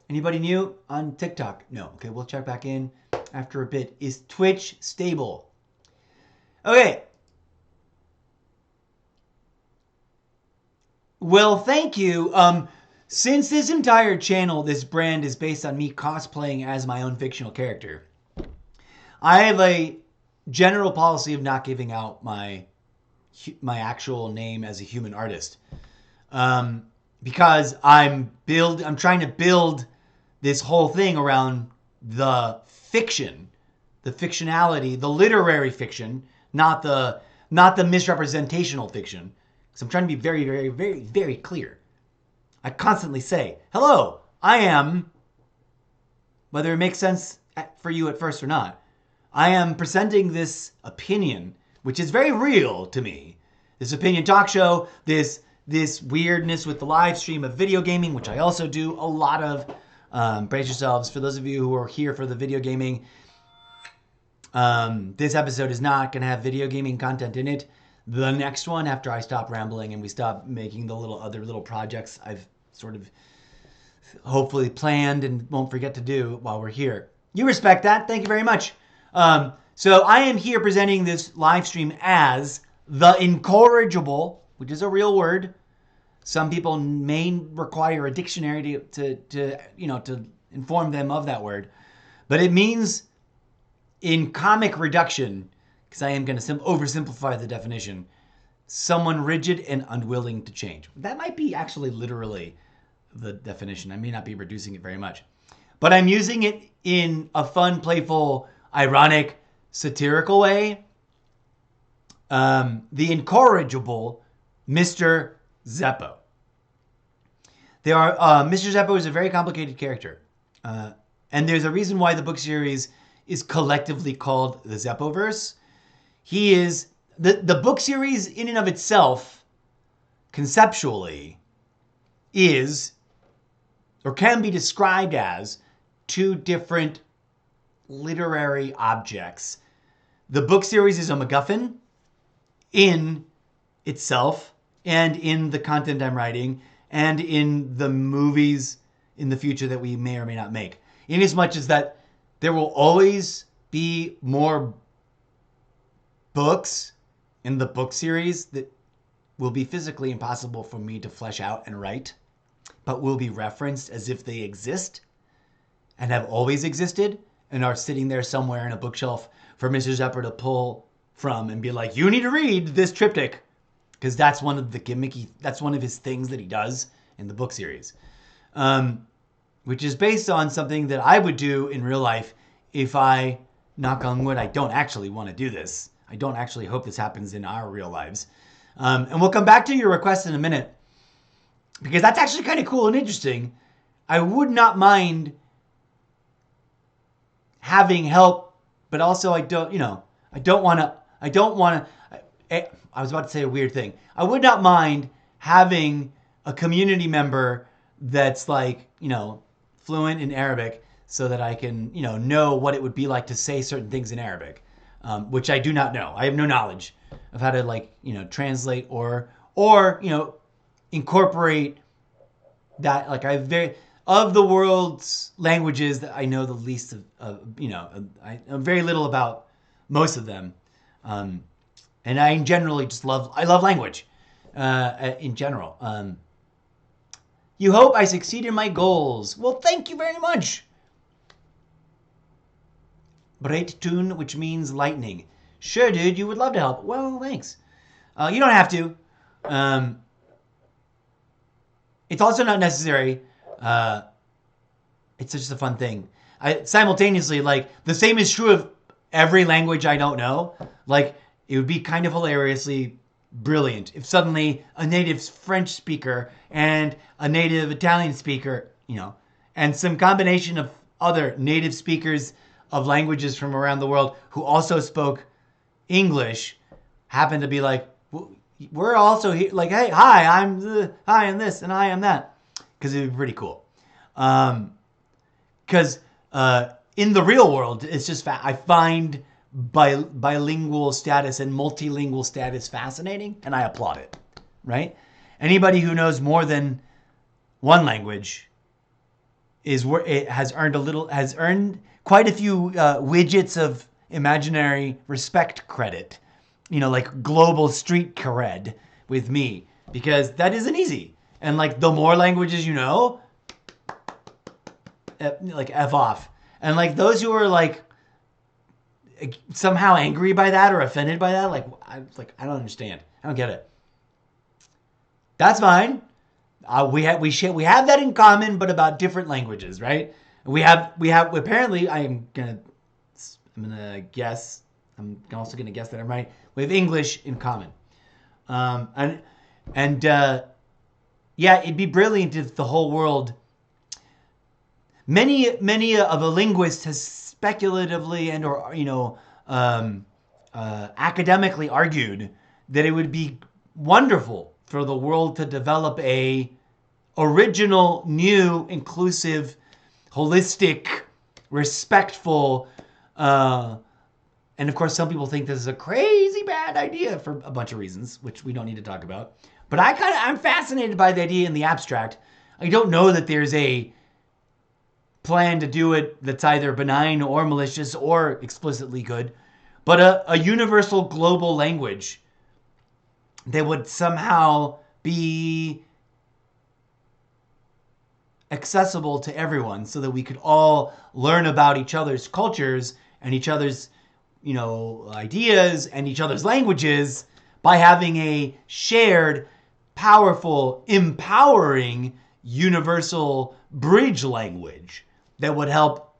[SPEAKER 1] Anybody new on TikTok? No. Okay, we'll check back in after a bit. Is Twitch stable? Okay. Well, thank you. Since this entire channel, this brand is based on me cosplaying as my own fictional character, I have a general policy of not giving out my actual name as a human artist. Because I'm trying to build this whole thing around the fiction, the fictionality, the literary fiction, not the misrepresentational fiction. So I'm trying to be very, very, very, very clear. I constantly say, hello, I am, whether it makes sense for you at first or not, I am presenting this opinion, which is very real to me. This opinion talk show, this weirdness with the live stream of video gaming, which I also do a lot of. Brace yourselves. For those of you who are here for the video gaming, this episode is not going to have video gaming content in it. The next one, after I stop rambling and we stop making the other little projects I've sort of hopefully planned and won't forget to do while we're here. You respect that. Thank you very much. So I am here presenting this live stream as the incorrigible, which is a real word. Some people may require a dictionary to inform them of that word. But it means, in comic reduction, because I am going to oversimplify the definition, someone rigid and unwilling to change. That might be actually literally the definition. I may not be reducing it very much. But I'm using it in a fun, playful, ironic, satirical way. The incorrigible Mr. Zeppo. Mr. Zeppo is a very complicated character. And there's a reason why the book series is collectively called the Zeppoverse. He is, the book series in and of itself, conceptually, is, or can be described as, two different literary objects. The book series is a MacGuffin in itself, and in the content I'm writing, and in the movies in the future that we may or may not make. In as much as that there will always be more books in the book series will be physically impossible for me to flesh out and write, but will be referenced as if they exist and have always existed and are sitting there somewhere in a bookshelf for Mr. Zepper to pull from and be like, you need to read this triptych. Because that's one of the gimmicky, that's one of his things that he does in the book series. Which is based on something that I would do in real life if I, knock on wood, I don't actually want to do this. I don't actually hope this happens in our real lives. And we'll come back to your request in a minute, because that's actually kind of cool and interesting. I would not mind having help, but also I don't want to, I was about to say a weird thing. I would not mind having a community member that's like, fluent in Arabic so that I can, know what it would be like to say certain things in Arabic, which I do not know. I have no knowledge of how to translate or incorporate that. Like of the world's languages that I know the least of, I know very little about most of them. And I generally just love language in general. You hope I succeed in my goals. Well, thank you very much. Bright tune, which means lightning. Sure, dude, you would love to help. Well, thanks. You don't have to. It's also not necessary. It's just a fun thing. Simultaneously, the same is true of every language I don't know. It would be kind of hilariously brilliant if suddenly a native French speaker and a native Italian speaker, and some combination of other native speakers of languages from around the world who also spoke English happen to be like, we're also here. Like, hey, hi, I'm this and I am that. Because it would be pretty cool. Because in the real world, it's just I find bilingual status and multilingual status fascinating, and I applaud it, right? Anybody who knows more than one language has earned quite a few widgets of imaginary respect credit, like global street cred with me, because that isn't easy. And the more languages you know, F off. And those who are somehow angry by that or offended by that, I don't understand. I don't get it. That's fine. We have that in common, but about different languages, right? We have apparently. I'm gonna guess. I'm also gonna guess that I'm right. We have English in common, yeah, it'd be brilliant if the whole world. Many of a linguist has speculatively and or academically argued that it would be wonderful for the world to develop a original, new, inclusive, holistic, respectful, and of course some people think this is a crazy bad idea for a bunch of reasons, which we don't need to talk about. But I'm fascinated by the idea in the abstract. I don't know that there's a plan to do it that's either benign or malicious or explicitly good, but a universal global language that would somehow be accessible to everyone so that we could all learn about each other's cultures and each other's, ideas and each other's languages by having a shared, powerful, empowering, universal bridge language that would help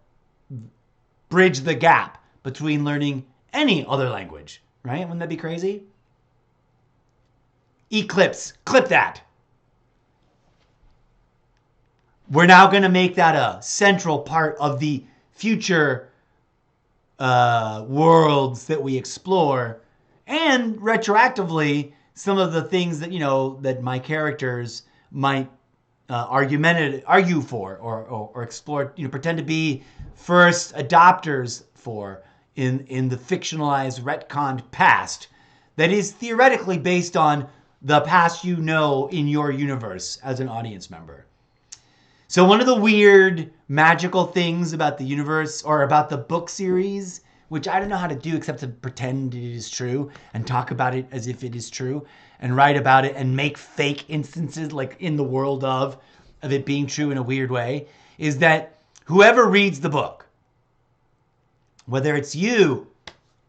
[SPEAKER 1] bridge the gap between learning any other language, right? Wouldn't that be crazy? Eclipse, clip that. We're now going to make that a central part of the future worlds that we explore, and retroactively some of the things that that my characters might argue for or explore, pretend to be first adopters for in the fictionalized retconned past that is theoretically based on the past in your universe as an audience member. So one of the weird magical things about the universe or about the book series which I don't know how to do except to pretend it is true and talk about it as if it is true and write about it and make fake instances like in the world of it being true in a weird way, is that whoever reads the book, whether it's you,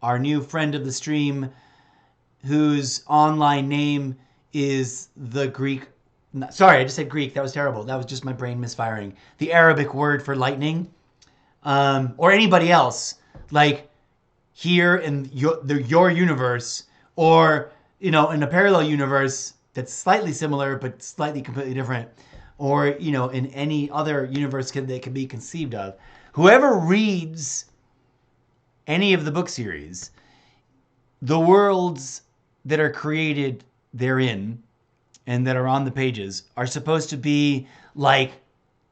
[SPEAKER 1] our new friend of the stream, whose online name is the Greek, sorry, I just said Greek, that was terrible. That was just my brain misfiring. The Arabic word for lightning, or anybody else, like here in your universe, or, you know, in a parallel universe that's slightly similar but slightly completely different, or, you know, in any other universe that can be conceived of. Whoever reads any of the book series, the worlds that are created therein and that are on the pages are supposed to be like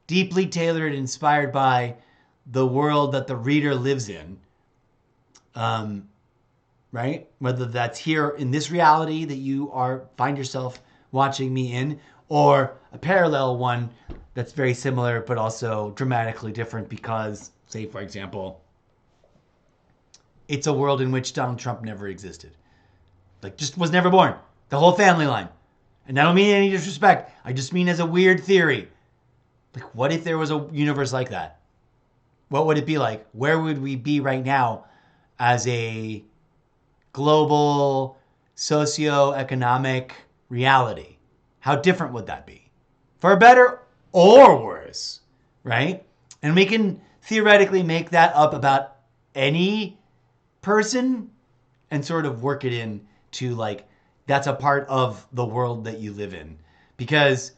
[SPEAKER 1] deeply tailored, inspired by the world that the reader lives in. Right? Whether that's here in this reality that you find yourself watching me in, or a parallel one that's very similar but also dramatically different because, say for example, it's a world in which Donald Trump never existed. Like, just was never born. The whole family line. And I don't mean any disrespect. I just mean as a weird theory. Like, what if there was a universe like that? What would it be like? Where would we be right now as a global socio-economic reality? How different would that be? For better or worse, right? And we can theoretically make that up about any person and sort of work it in to, like, that's a part of the world that you live in. Because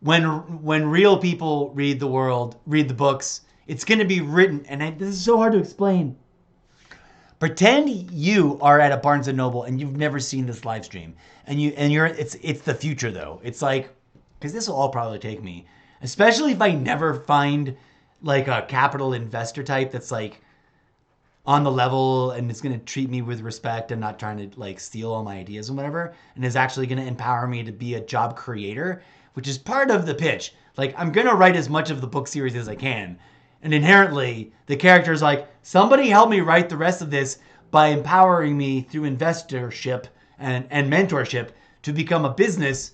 [SPEAKER 1] when real people read the books, it's going to be written, and this is so hard to explain. Pretend you are at a Barnes and Noble and you've never seen this live stream, and it's the future though. It's like, because this will all probably take me, especially if I never find like a capital investor type that's like on the level and is going to treat me with respect and not trying to like steal all my ideas and whatever, and is actually going to empower me to be a job creator, which is part of the pitch. Like, I'm going to write as much of the book series as I can. And inherently, the character is like, somebody help me write the rest of this by empowering me through investorship and mentorship to become a business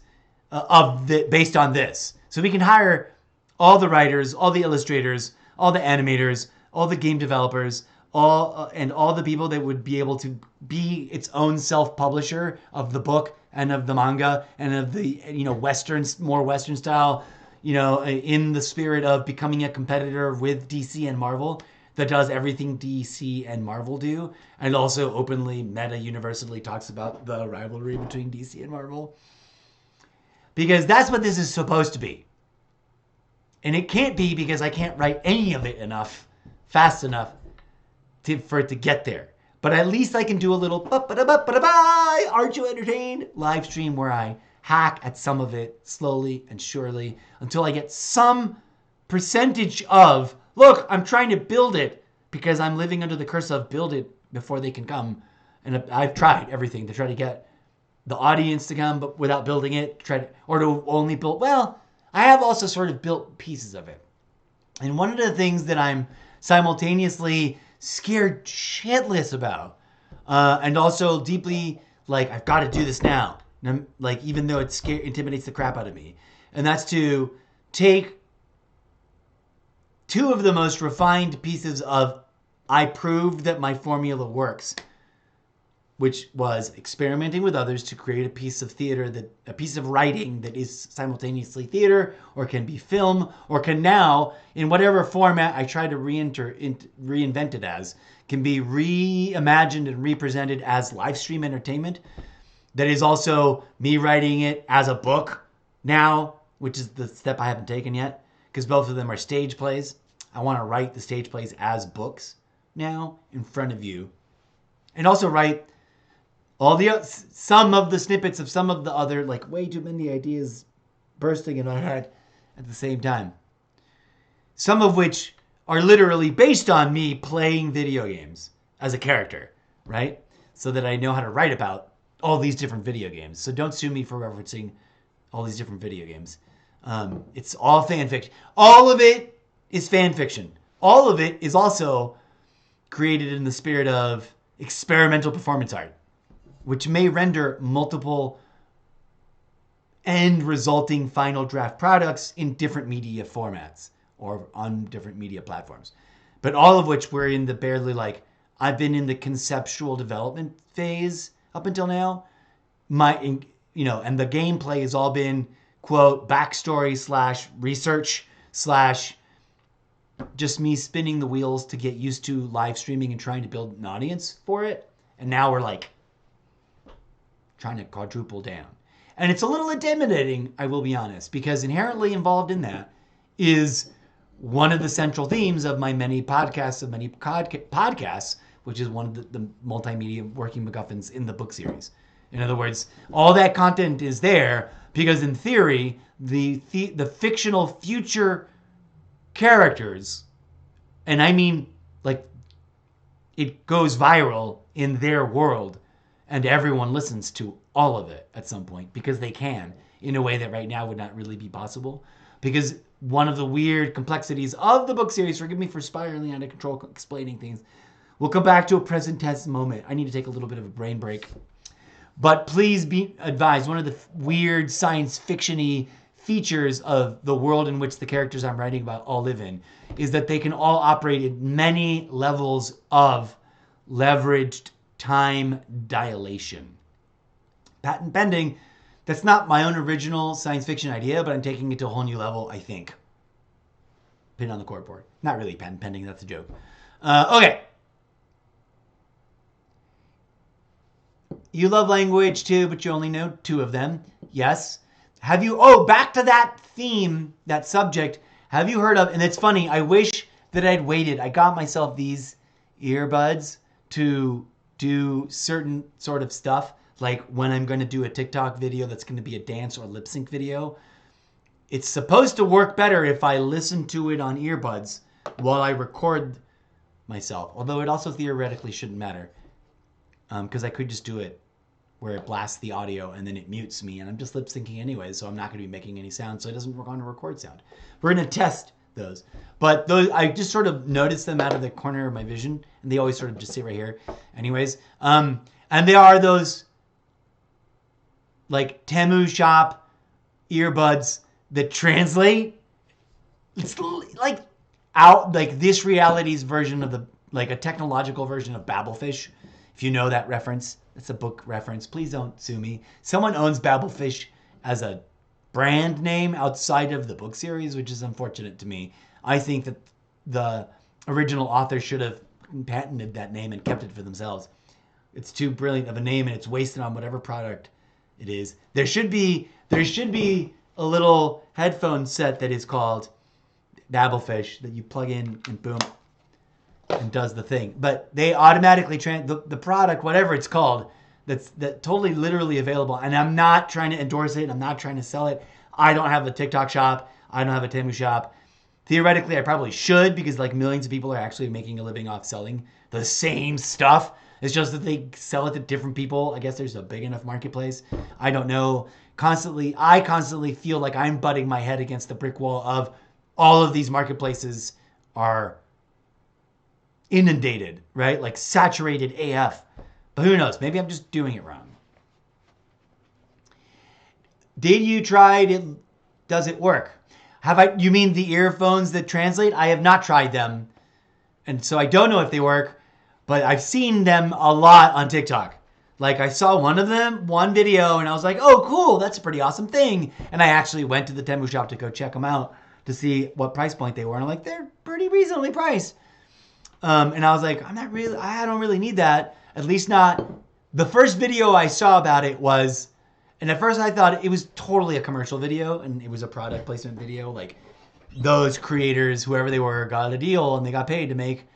[SPEAKER 1] based on this. So we can hire all the writers, all the illustrators, all the animators, all the game developers, and all the people that would be able to be its own self-publisher of the book and of the manga and of the, you know, more Western style, you know, in the spirit of becoming a competitor with DC and Marvel that does everything DC and Marvel do, and also openly universally talks about the rivalry between DC and Marvel. Because that's what this is supposed to be. And it can't be, because I can't write any of it fast enough for it to get there. But at least I can do a little aren't you entertained live stream where I hack at some of it slowly and surely until I get some percentage of, look, I'm trying to build it because I'm living under the curse of build it before they can come. And I've tried everything to try to get the audience to come, but without building it, or to only build. Well, I have also sort of built pieces of it. And one of the things that I'm simultaneously scared shitless about, and also deeply like, I've got to do this now. And I'm, like, even though it intimidates the crap out of me. And that's to take two of the most refined pieces of I proved that my formula works, which was experimenting with others to create a piece of a piece of writing that is simultaneously theater, or can be film, or can now, in whatever format I try to reinvent it as, can be reimagined and represented as live stream entertainment. That is also me writing it as a book now, which is the step I haven't taken yet, because both of them are stage plays. I want to write the stage plays as books now in front of you, and also write some of the snippets of some of the other, like, way too many ideas bursting in my head at the same time. Some of which are literally based on me playing video games as a character, right? So that I know how to write about all these different video games. So don't sue me for referencing all these different video games. It's all fan fiction. All of it is fan fiction. All of it is also created in the spirit of experimental performance art, which may render multiple end resulting final draft products in different media formats or on different media platforms. But all of which were in the barely like, I've been in the conceptual development phase up until now. And the gameplay has all been, quote, backstory / research / just me spinning the wheels to get used to live streaming and trying to build an audience for it. And now we're like trying to quadruple down. And it's a little intimidating, I will be honest, because inherently involved in that is one of the central themes of my many podcasts, which is one of the multimedia working MacGuffins in the book series. In other words, all that content is there because in theory, the fictional future characters, and I mean like it goes viral in their world and everyone listens to all of it at some point because they can in a way that right now would not really be possible. Because one of the weird complexities of the book series, forgive me for spiraling out of control explaining things, we'll come back to a present tense moment. I need to take a little bit of a brain break. But please be advised, one of the weird science fiction-y features of the world in which the characters I'm writing about all live in is that they can all operate at many levels of leveraged time dilation. Patent pending. That's not my own original science fiction idea, but I'm taking it to a whole new level, I think. Pin on the corkboard. Not really patent pending, that's a joke. Okay. You love language too, but you only know 2 of them. Yes. Have you, back to that theme, that subject. Have you heard of, and it's funny, I wish that I'd waited. I got myself these earbuds to do certain sort of stuff. Like when I'm going to do a TikTok video that's going to be a dance or lip sync video. It's supposed to work better if I listen to it on earbuds while I record myself. Although it also theoretically shouldn't matter. Because I could just do it where it blasts the audio and then it mutes me. And I'm just lip syncing anyway, so I'm not going to be making any sound. So it doesn't work on a record sound. We're going to test those. But those, I just sort of noticed them out of the corner of my vision. And they always sort of just sit right here. Anyways. And they are those like Temu shop earbuds that translate. It's like out like this reality's version of the like a technological version of Babelfish. If you know that reference, it's a book reference. Please don't sue me. Someone owns Babelfish as a brand name outside of the book series, which is unfortunate to me. I think that the original author should have patented that name and kept it for themselves. It's too brilliant of a name and it's wasted on whatever product it is. There should be a little headphone set that is called Babelfish that you plug in and boom, and does the thing. But they automatically the product, whatever it's called, that's totally literally available. And I'm not trying to endorse it. I'm not trying to sell it. I don't have a TikTok shop. I don't have a Temu shop. Theoretically, I probably should because like millions of people are actually making a living off selling the same stuff. It's just that they sell it to different people. I guess there's a big enough marketplace. I don't know. I constantly feel like I'm butting my head against the brick wall of all of these marketplaces are inundated, right? Like saturated AF. But who knows? Maybe I'm just doing it wrong. Did you try it? Does it work? You mean the earphones that translate? I have not tried them. And so I don't know if they work, but I've seen them a lot on TikTok. Like I saw one video and I was like, oh, cool. That's a pretty awesome thing. And I actually went to the Temu shop to go check them out to see what price point they were. And I'm like, they're pretty reasonably priced. And I was like, I don't really need that. At least not. The first video I saw about it was, and at first I thought it was totally a commercial video and it was a product placement video. Like those creators, whoever they were, got a deal and they got paid to make.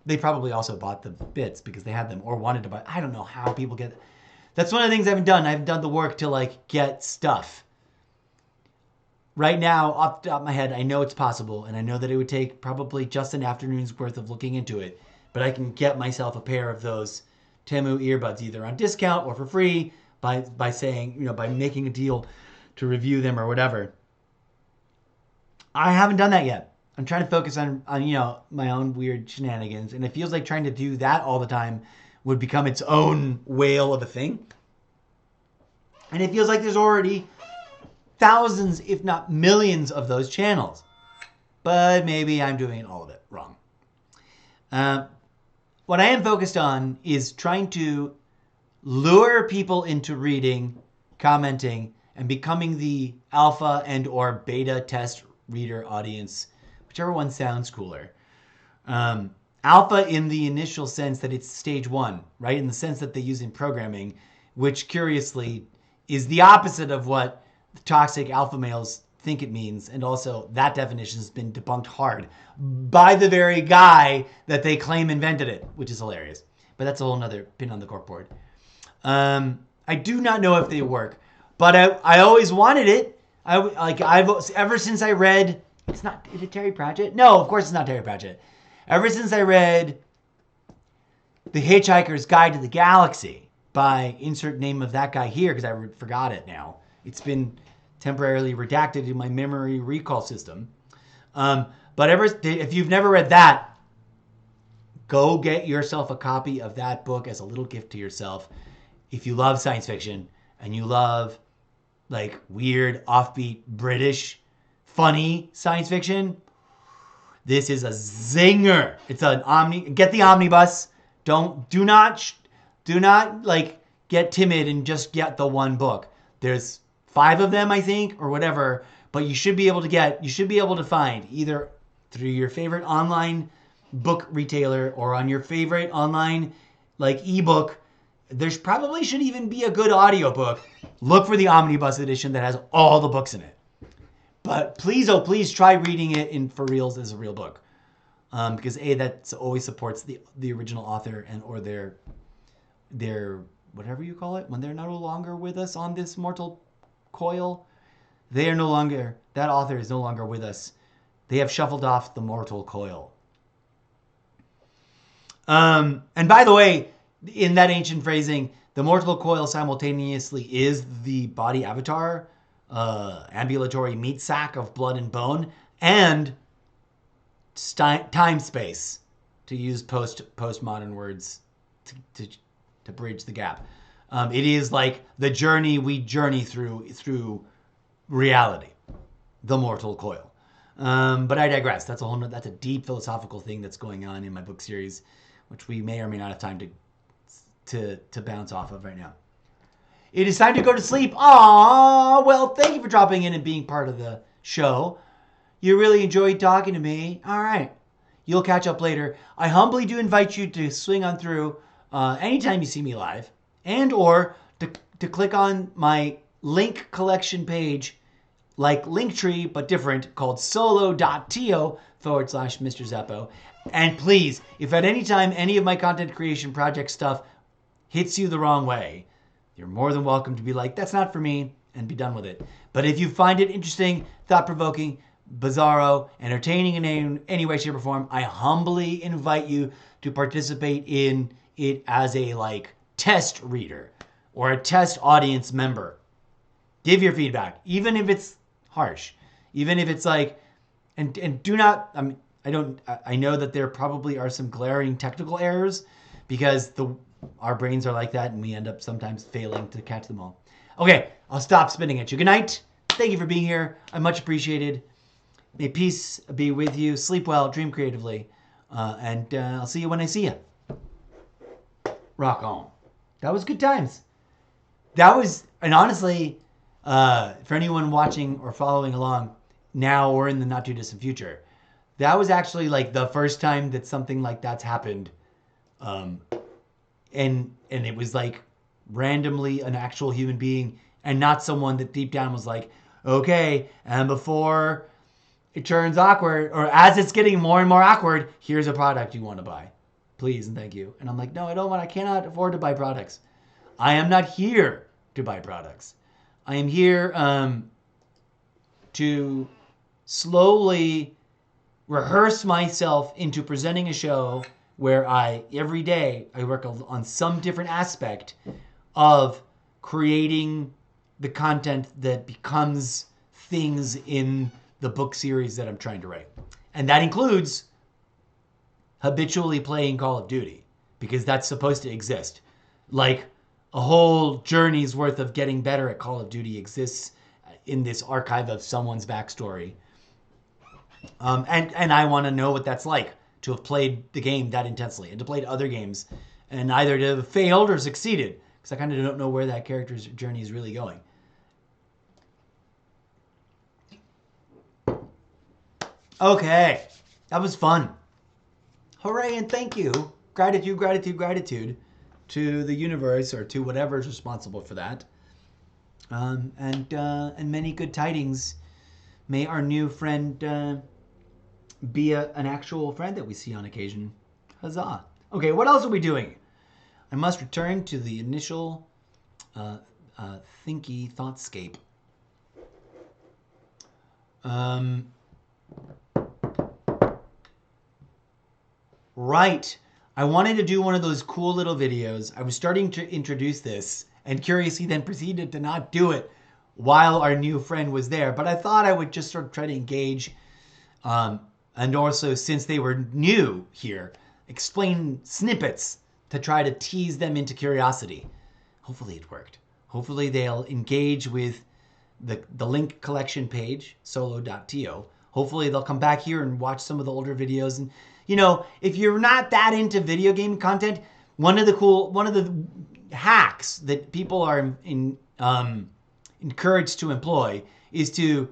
[SPEAKER 1] They probably also bought the bits because they had them or wanted to buy. I don't know how people get it. That's one of the things I haven't done. I haven't done the work to like get stuff. Right now, off the top of my head, I know it's possible, and I know that it would take probably just an afternoon's worth of looking into it. But I can get myself a pair of those Temu earbuds either on discount or for free by saying, by making a deal to review them or whatever. I haven't done that yet. I'm trying to focus on you know, my own weird shenanigans, and it feels like trying to do that all the time would become its own whale of a thing. And it feels like there's already thousands, if not millions, of those channels. But maybe I'm doing all of it wrong. What I am focused on is trying to lure people into reading, commenting, and becoming the alpha and or beta test reader audience, whichever one sounds cooler. Alpha in the initial sense that it's stage one, right? In the sense that they use in programming, which curiously is the opposite of what the toxic alpha males think it means. And also that definition has been debunked hard by the very guy that they claim invented it, which is hilarious. But that's a whole nother pin on the corkboard. I do not know if they work, but I always wanted it. I've ever since I read, is it Terry Pratchett? No, of course it's not Terry Pratchett. Ever since I read The Hitchhiker's Guide to the Galaxy by insert name of that guy here, because I forgot it now. It's been temporarily redacted in my memory recall system. But if you've never read that, go get yourself a copy of that book as a little gift to yourself. If you love science fiction and you love like weird, offbeat, British, funny science fiction, this is a zinger. It's an get the omnibus. Do not like get timid and just get the one book. There's 5 of them, I think, or whatever, but you should be able to find either through your favorite online book retailer or on your favorite online like ebook. There's probably should even be a good audiobook. Look for the omnibus edition that has all the books in it. But please, oh please, try reading it in for reals as a real book, because that always supports the original author and or their whatever you call it when they're no longer with us on this mortal coil. They are no longer, that author is no longer with us. They have shuffled off the mortal coil. And by the way, in that ancient phrasing, the mortal coil simultaneously is the body avatar, ambulatory meat sack of blood and bone, and time space, to use postmodern words to bridge the gap. It is like the journey we journey through reality, the mortal coil. But I digress. That's a deep philosophical thing that's going on in my book series, which we may or may not have time to bounce off of right now. It is time to go to sleep. Aww, well, thank you for dropping in and being part of the show. You really enjoyed talking to me. All right. You'll catch up later. I humbly do invite you to swing on through anytime you see me live, and or to click on my link collection page, like Linktree, but different, called solo.to/Mr. Zeppo. And please, if at any time any of my content creation project stuff hits you the wrong way, you're more than welcome to be like, that's not for me, and be done with it. But if you find it interesting, thought-provoking, bizarro, entertaining in any way, shape, or form, I humbly invite you to participate in it as a like test reader or a test audience member. Give your feedback, even if it's harsh, even if it's like, and do not, I know that there probably are some glaring technical errors because our brains are like that and we end up sometimes failing to catch them all. Okay, I'll stop spinning at you. Good night. Thank you for being here. I much appreciated. May peace be with you. Sleep well, dream creatively, and I'll see you when I see you. Rock on. That was good times. And honestly, for anyone watching or following along now or in the not too distant future, that was actually like the first time that something like that's happened. And it was like randomly an actual human being and not someone that deep down was like, okay, and before it turns awkward, or as it's getting more and more awkward, here's a product you want to buy. Please and thank you. And I'm like, no, I cannot afford to buy products. I am not here to buy products. I am here to slowly rehearse myself into presenting a show where every day I work on some different aspect of creating the content that becomes things in the book series that I'm trying to write. And that includes habitually playing Call of Duty, because that's supposed to exist. Like a whole journey's worth of getting better at Call of Duty exists in this archive of someone's backstory. And I want to know what that's like to have played the game that intensely and to play other games and either to have failed or succeeded, because I kind of don't know where that character's journey is really going. Okay, that was fun. Hooray and thank you. Gratitude, gratitude, gratitude to the universe, or to whatever is responsible for that. And many good tidings. May our new friend be an actual friend that we see on occasion. Huzzah. Okay, what else are we doing? I must return to the initial thinky thoughtscape. Right. I wanted to do one of those cool little videos. I was starting to introduce this, and Curiously then proceeded to not do it while our new friend was there. But I thought I would just sort of try to engage, and also, since they were new here, explain snippets to try to tease them into curiosity. Hopefully it worked. Hopefully they'll engage with the link collection page, solo.to. Hopefully they'll come back here and watch some of the older videos. And you know, if you're not that into video game content, one of the hacks that people are encouraged to employ is to,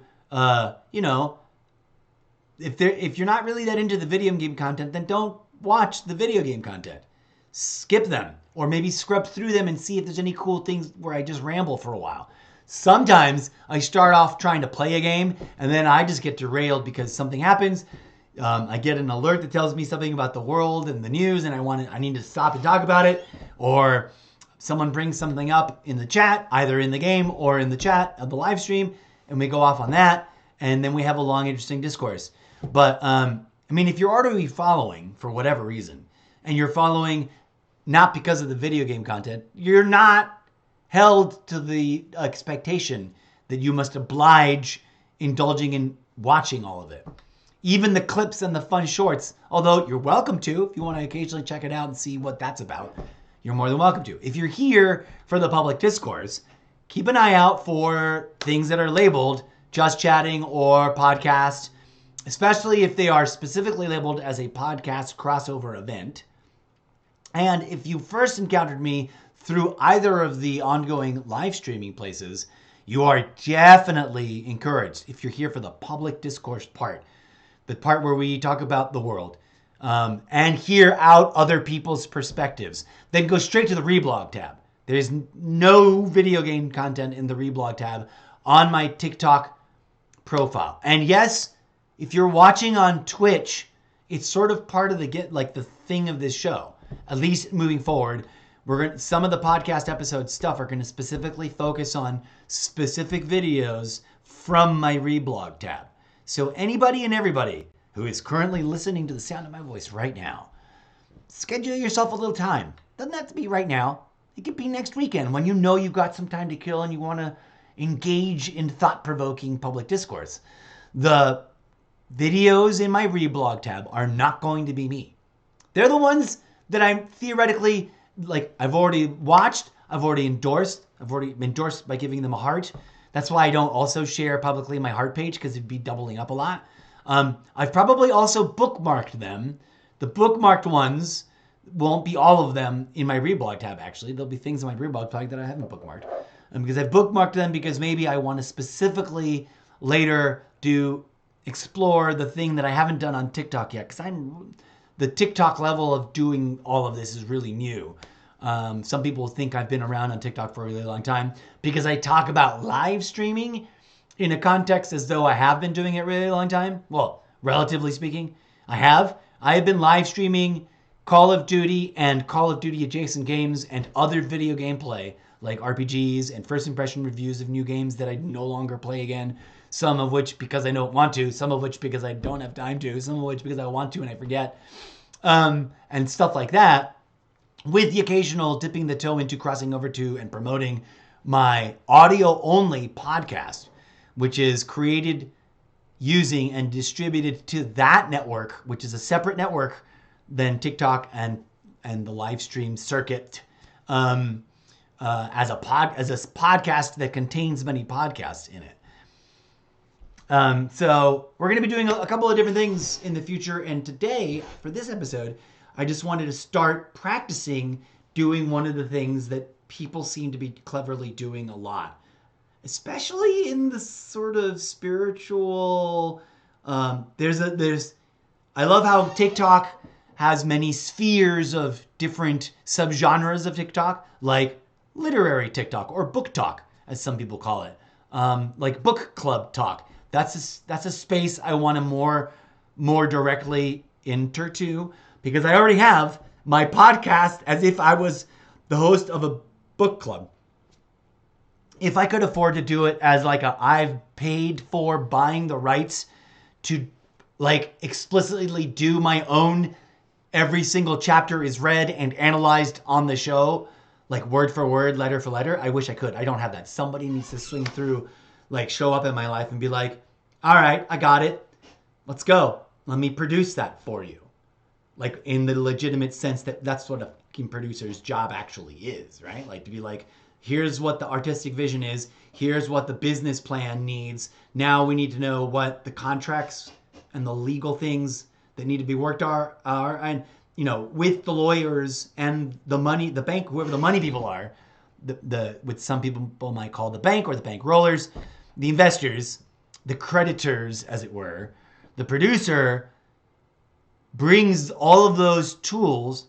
[SPEAKER 1] you know, if you're not really that into the video game content, then don't watch the video game content. Skip them, or maybe scrub through them and see if there's any cool things where I just ramble for a while. Sometimes I start off trying to play a game and then I just get derailed because something happens. I get an alert that tells me something about the world and the news, and I need to stop and talk about it, or someone brings something up in the chat, either in the game or in the chat of the live stream, and we go off on that, and then we have a long, interesting discourse. But I mean, if you're already following for whatever reason, and you're following not because of the video game content, you're not held to the expectation that you must oblige indulging in watching all of it. Even the clips and the fun shorts, although you're welcome to, if you want to occasionally check it out and see what that's about, you're more than welcome to. If you're here for the public discourse, keep an eye out for things that are labeled Just Chatting or Podcast, especially if they are specifically labeled as a podcast crossover event. And if you first encountered me through either of the ongoing live streaming places, you are definitely encouraged, if you're here for the public discourse part, the part where we talk about the world, and hear out other people's perspectives, then go straight to the reblog tab. There's no video game content in the reblog tab on my TikTok profile. And yes, if you're watching on Twitch, it's sort of part of the thing of this show. At least moving forward, some of the podcast episode stuff are going to specifically focus on specific videos from my reblog tab. So anybody and everybody who is currently listening to the sound of my voice right now, schedule yourself a little time. Doesn't have to be right now. It could be next weekend when you know you've got some time to kill and you want to engage in thought-provoking public discourse. The videos in my reblog tab are not going to be me. They're the ones that I'm theoretically, I've already watched, I've already endorsed by giving them a heart. That's why I don't also share publicly my heart page, because it'd be doubling up a lot. I've probably also bookmarked them. The bookmarked ones won't be all of them in my reblog tab, actually. There'll be things in my reblog tab that I haven't bookmarked. Because I've bookmarked them because maybe I want to specifically later explore the thing that I haven't done on TikTok yet. Because the TikTok level of doing all of this is really new. Some people think I've been around on TikTok for a really long time because I talk about live streaming in a context as though I have been doing it a really long time. Well, relatively speaking, I have. I have been live streaming Call of Duty and Call of Duty adjacent games and other video gameplay like RPGs and first impression reviews of new games that I no longer play again. Some of which because I don't want to, some of which because I don't have time to, some of which because I want to and I forget, and stuff like that. With the occasional dipping the toe into crossing over to and promoting my audio-only podcast, which is created using and distributed to that network, which is a separate network than TikTok and the live stream circuit, as a podcast that contains many podcasts in it. So we're going to be doing a couple of different things in the future. And today, for this episode, I just wanted to start practicing doing one of the things that people seem to be cleverly doing a lot, especially in the sort of spiritual. I love how TikTok has many spheres of different subgenres of TikTok, like literary TikTok or book talk, as some people call it, like book club talk. That's a space I want to more directly enter to, because I already have my podcast as if I was the host of a book club. If I could afford to do it as like I've paid for buying the rights to like explicitly do my own, every single chapter is read and analyzed on the show, like word for word, letter for letter. I wish I could. I don't have that. Somebody needs to swing through, like show up in my life and be like, all right, I got it. Let's go. Let me produce that for you. Like in the legitimate sense that that's what a fucking producer's job actually is, right? Like to be like, here's what the artistic vision is. Here's what the business plan needs. Now we need to know what the contracts and the legal things that need to be worked are, and you know, with the lawyers and the money, the bank, whoever the money people are, the what some people might call the bank or the bank rollers, the investors, the creditors, as it were. The producer brings all of those tools,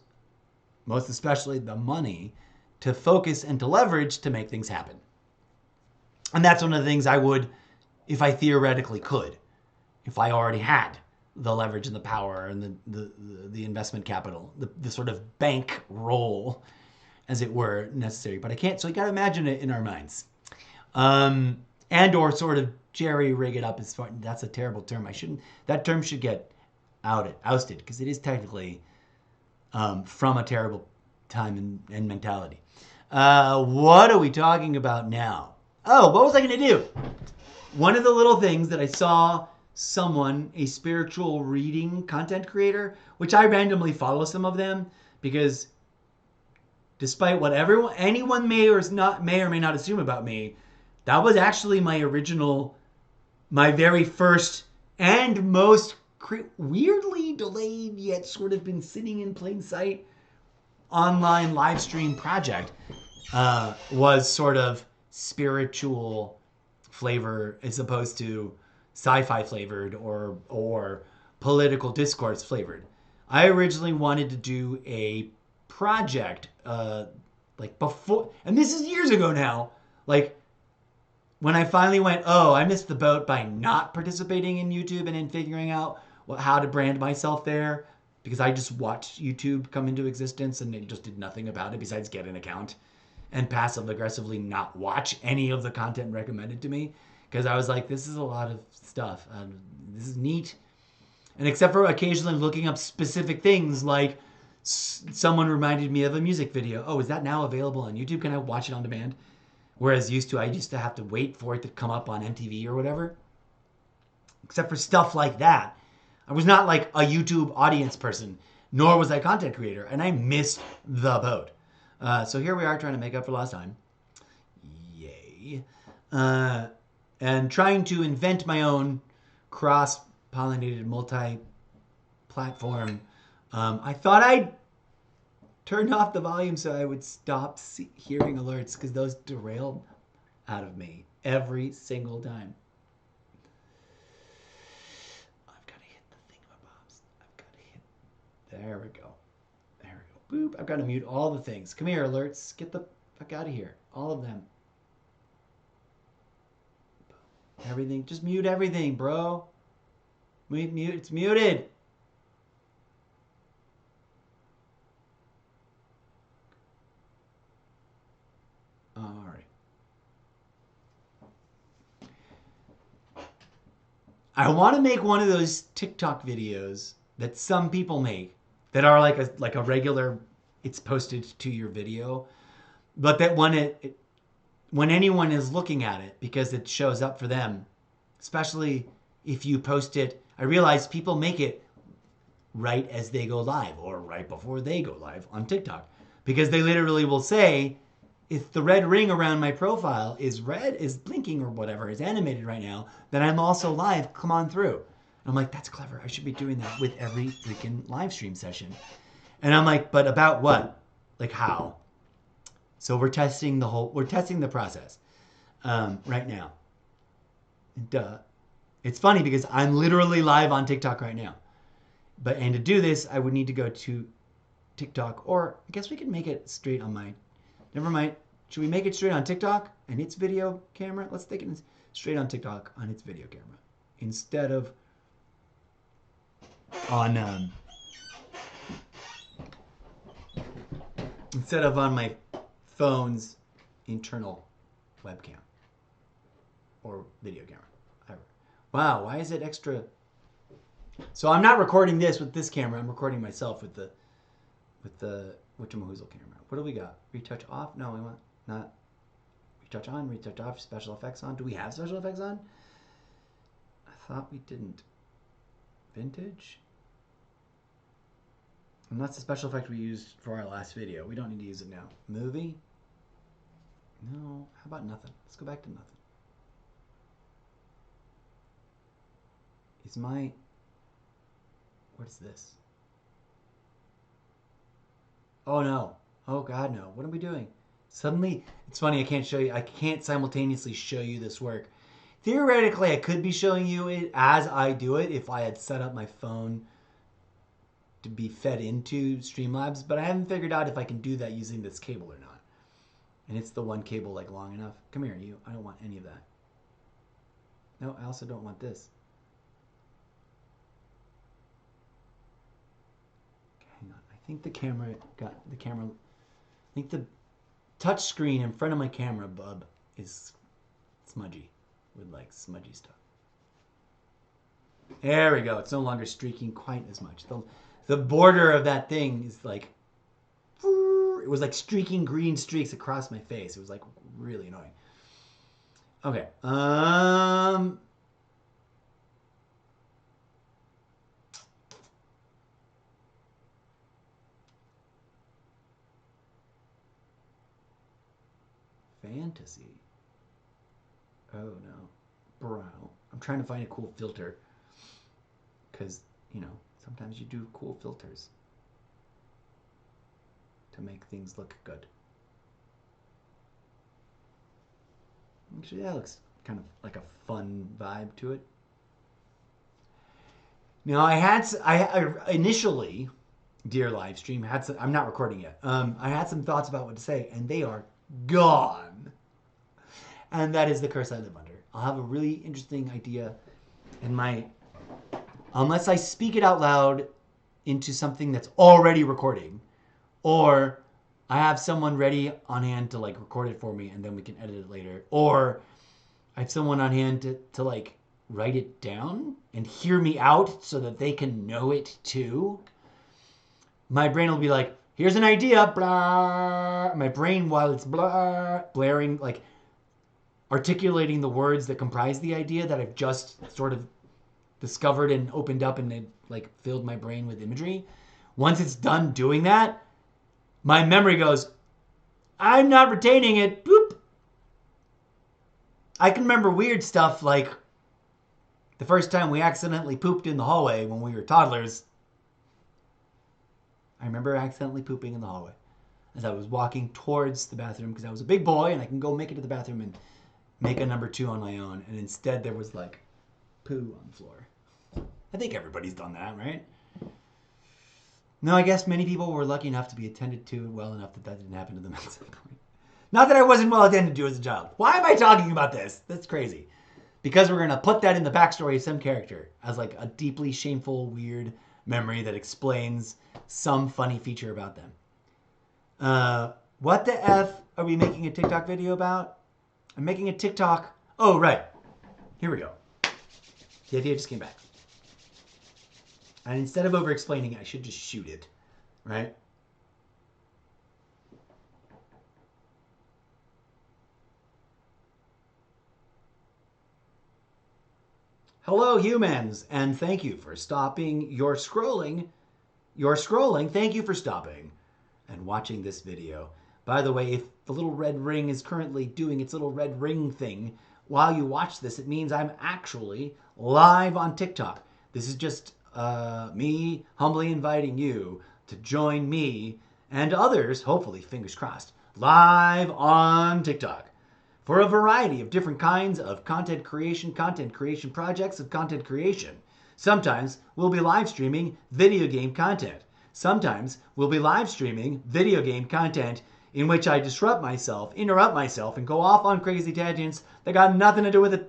[SPEAKER 1] most especially the money, to focus and to leverage to make things happen. And that's one of the things I would, if I theoretically could, if I already had the leverage and the power and the investment capital, the sort of bank role, as it were, necessary. But I can't, so you got to imagine it in our minds. And or sort of jerry rig it up as far, that's a terrible term. That term should get ousted, because it is technically from a terrible time and mentality. What are we talking about now? Oh, what was I going to do? One of the little things that I saw someone, a spiritual reading content creator, which I randomly follow some of them, because despite what anyone may or may not assume about me, that was actually my very first and most weirdly delayed yet sort of been sitting in plain sight online live stream project, was sort of spiritual flavor as opposed to sci-fi flavored or political discourse flavored. I originally wanted to do a project like before, and this is years ago now, like when I finally went, oh, I missed the boat by not participating in YouTube and in figuring out how to brand myself there, because I just watched YouTube come into existence and it just did nothing about it besides get an account and passive aggressively not watch any of the content recommended to me, because I was like, this is a lot of stuff. This is neat. And except for occasionally looking up specific things, like someone reminded me of a music video. Oh, is that now available on YouTube? Can I watch it on demand? Whereas I used to have to wait for it to come up on MTV or whatever. Except for stuff like that, I was not like a YouTube audience person, nor was I a content creator, and I missed the boat. So here we are trying to make up for lost time. Yay. And trying to invent my own cross-pollinated multi-platform. I thought I'd turn off the volume so I would stop hearing alerts, because those derail out of me every single time. I've got to hit the thingamabobs. There we go. Boop. I've got to mute all the things. Come here, alerts. Get the fuck out of here. All of them. Everything. Just mute everything, bro. Mute. It's muted. All right. I want to make one of those TikTok videos that some people make that are like a regular, it's posted to your video, but that when anyone is looking at it, because it shows up for them, especially if you post it. I realize people make it right as they go live or right before they go live on TikTok, because they literally will say, if the red ring around my profile is red, is blinking or whatever, is animated right now, then I'm also live, come on through. And I'm like, that's clever. I should be doing that with every freaking live stream session. And I'm like, but about what? Like how? So we're testing the process right now. Duh. It's funny because I'm literally live on TikTok right now. And to do this, I would need to go to TikTok, or I guess we can make it straight on my, never mind. Should we make it straight on TikTok and its video camera? Let's take it straight on TikTok on its video camera instead of on my phone's internal webcam or video camera. Wow, why is it extra? So I'm not recording this with this camera. I'm recording myself with the whatchamahoozle camera. What do we got? Retouch off? No, we want not retouch on, retouch off, special effects on. Do we have special effects on? I thought we didn't. Vintage? And that's the special effect we used for our last video. We don't need to use it now. Movie? No. How about nothing? Let's go back to nothing. Is my... What is this? Oh no. Oh God, no. What are we doing? Suddenly, it's funny, I can't show you, I can't simultaneously show you this work. Theoretically, I could be showing you it as I do it if I had set up my phone to be fed into Streamlabs, but I haven't figured out if I can do that using this cable or not. And it's the one cable like long enough. Come here, you. I don't want any of that. No, I also don't want this. Hang on. I think the camera got the camera. I think the touch screen in front of my camera bub is smudgy with like smudgy stuff. There we go. It's no longer streaking quite as much. The border of that thing is like, it was like streaking green streaks across my face. It was like really annoying. Okay. Fantasy. Oh no. Brow. I'm trying to find a cool filter. Because, you know, sometimes you do cool filters to make things look good. Actually, that looks kind of like a fun vibe to it. Now, I initially, dear live stream, I'm not recording yet. I had some thoughts about what to say, and they are gone. And that is the curse I live under. I'll have a really interesting idea in my, unless I speak it out loud into something that's already recording, or I have someone ready on hand to like record it for me and then we can edit it later, or I have someone on hand to like write it down and hear me out so that they can know it too. My brain will be like, here's an idea, blah. My brain, while it's blah, blaring, like articulating the words that comprise the idea that I've just sort of discovered and opened up and it like filled my brain with imagery. Once it's done doing that, my memory goes, I'm not retaining it. Boop. I can remember weird stuff like the first time we accidentally pooped in the hallway when we were toddlers. I remember accidentally pooping in the hallway as I was walking towards the bathroom because I was a big boy and I can go make it to the bathroom and make a number 2 on my own. And instead there was like poo on the floor. I think everybody's done that, right? No, I guess many people were lucky enough to be attended to well enough that didn't happen to them at some point. Not that I wasn't well attended to as a child. Why am I talking about this? That's crazy. Because we're going to put that in the backstory of some character as like a deeply shameful, weird memory that explains some funny feature about them. What the F are we making a TikTok video about? I'm making a TikTok. Oh, right. Here we go. The idea just came back. And instead of over-explaining it, I should just shoot it, right? Hello, humans, and thank you for stopping your scrolling. Thank you for stopping and watching this video. By the way, if the little red ring is currently doing its little red ring thing while you watch this, it means I'm actually live on TikTok. This is just me humbly inviting you to join me and others, hopefully, fingers crossed, live on TikTok for a variety of different kinds of content creation projects of content creation. Sometimes we'll be live streaming video game content. Sometimes we'll be live streaming video game content in which I interrupt myself, and go off on crazy tangents that got nothing to do with the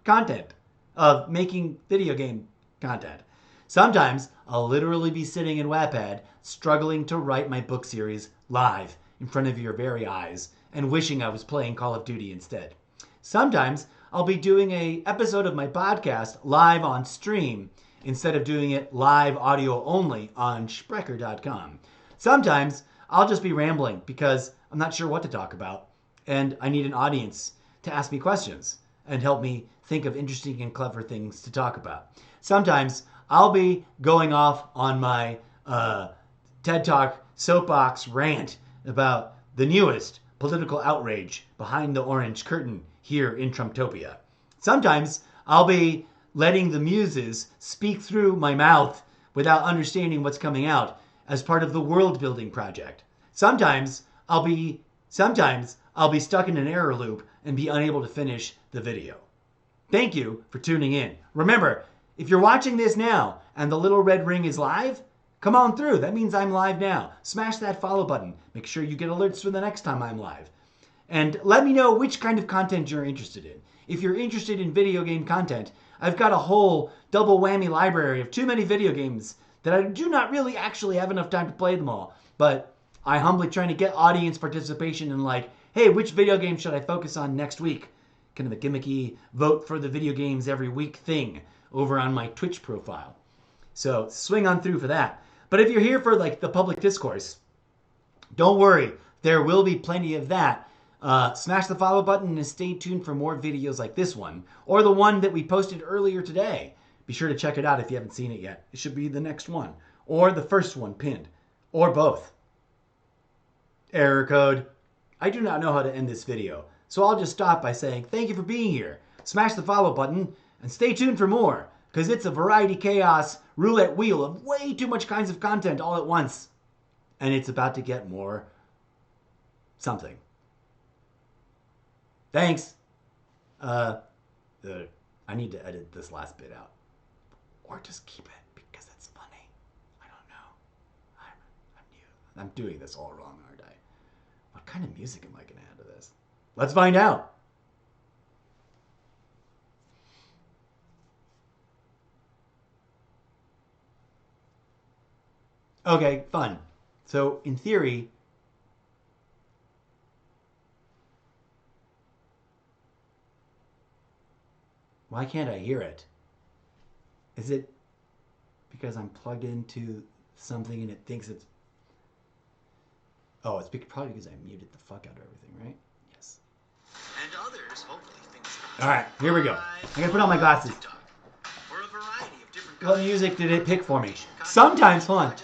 [SPEAKER 1] content of making video game content. Sometimes I'll literally be sitting in Wattpad struggling to write my book series live in front of your very eyes and wishing I was playing Call of Duty instead. Sometimes I'll be doing an episode of my podcast live on stream instead of doing it live audio only on Sprecher.com. Sometimes I'll just be rambling because I'm not sure what to talk about and I need an audience to ask me questions and help me think of interesting and clever things to talk about. Sometimes I'll be going off on my TED Talk soapbox rant about the newest political outrage behind the orange curtain here in Trumptopia. Sometimes I'll be letting the muses speak through my mouth without understanding what's coming out as part of the world building project. Sometimes I'll be stuck in an error loop and be unable to finish the video. Thank you for tuning in. Remember, if you're watching this now and the little red ring is live, come on through. That means I'm live now. Smash that follow button. Make sure you get alerts for the next time I'm live. And let me know which kind of content you're interested in. If you're interested in video game content, I've got a whole double whammy library of too many video games that I do not really actually have enough time to play them all. But I humbly trying to get audience participation in like, hey, which video game should I focus on next week? Kind of a gimmicky vote for the video games every week thing over on my Twitch profile. So swing on through for that. But if you're here for like the public discourse, don't worry. There will be plenty of that. Smash the follow button and stay tuned for more videos like this one or the one that we posted earlier today. Be sure to check it out if you haven't seen it yet. It should be the next one or the first one pinned or both. Error code. I do not know how to end this video, so I'll just stop by saying thank you for being here. Smash the follow button and stay tuned for more because it's a variety chaos roulette wheel of way too much kinds of content all at once. And it's about to get more something. Thanks. I need to edit this last bit out. Or just keep it because it's funny. I don't know. I'm new. I'm doing this all wrong, aren't I? What kind of music am I going to add to this? Let's find out. Okay, fun. So, in theory, why can't I hear it? Is it because I'm plugged into something and it thinks it's... Oh, it's probably because I muted the fuck out of everything, right? Yes. And others, hopefully, things... All right, here we go. I'm going to put on my glasses. What music did it pick for me? Sometimes, hold on.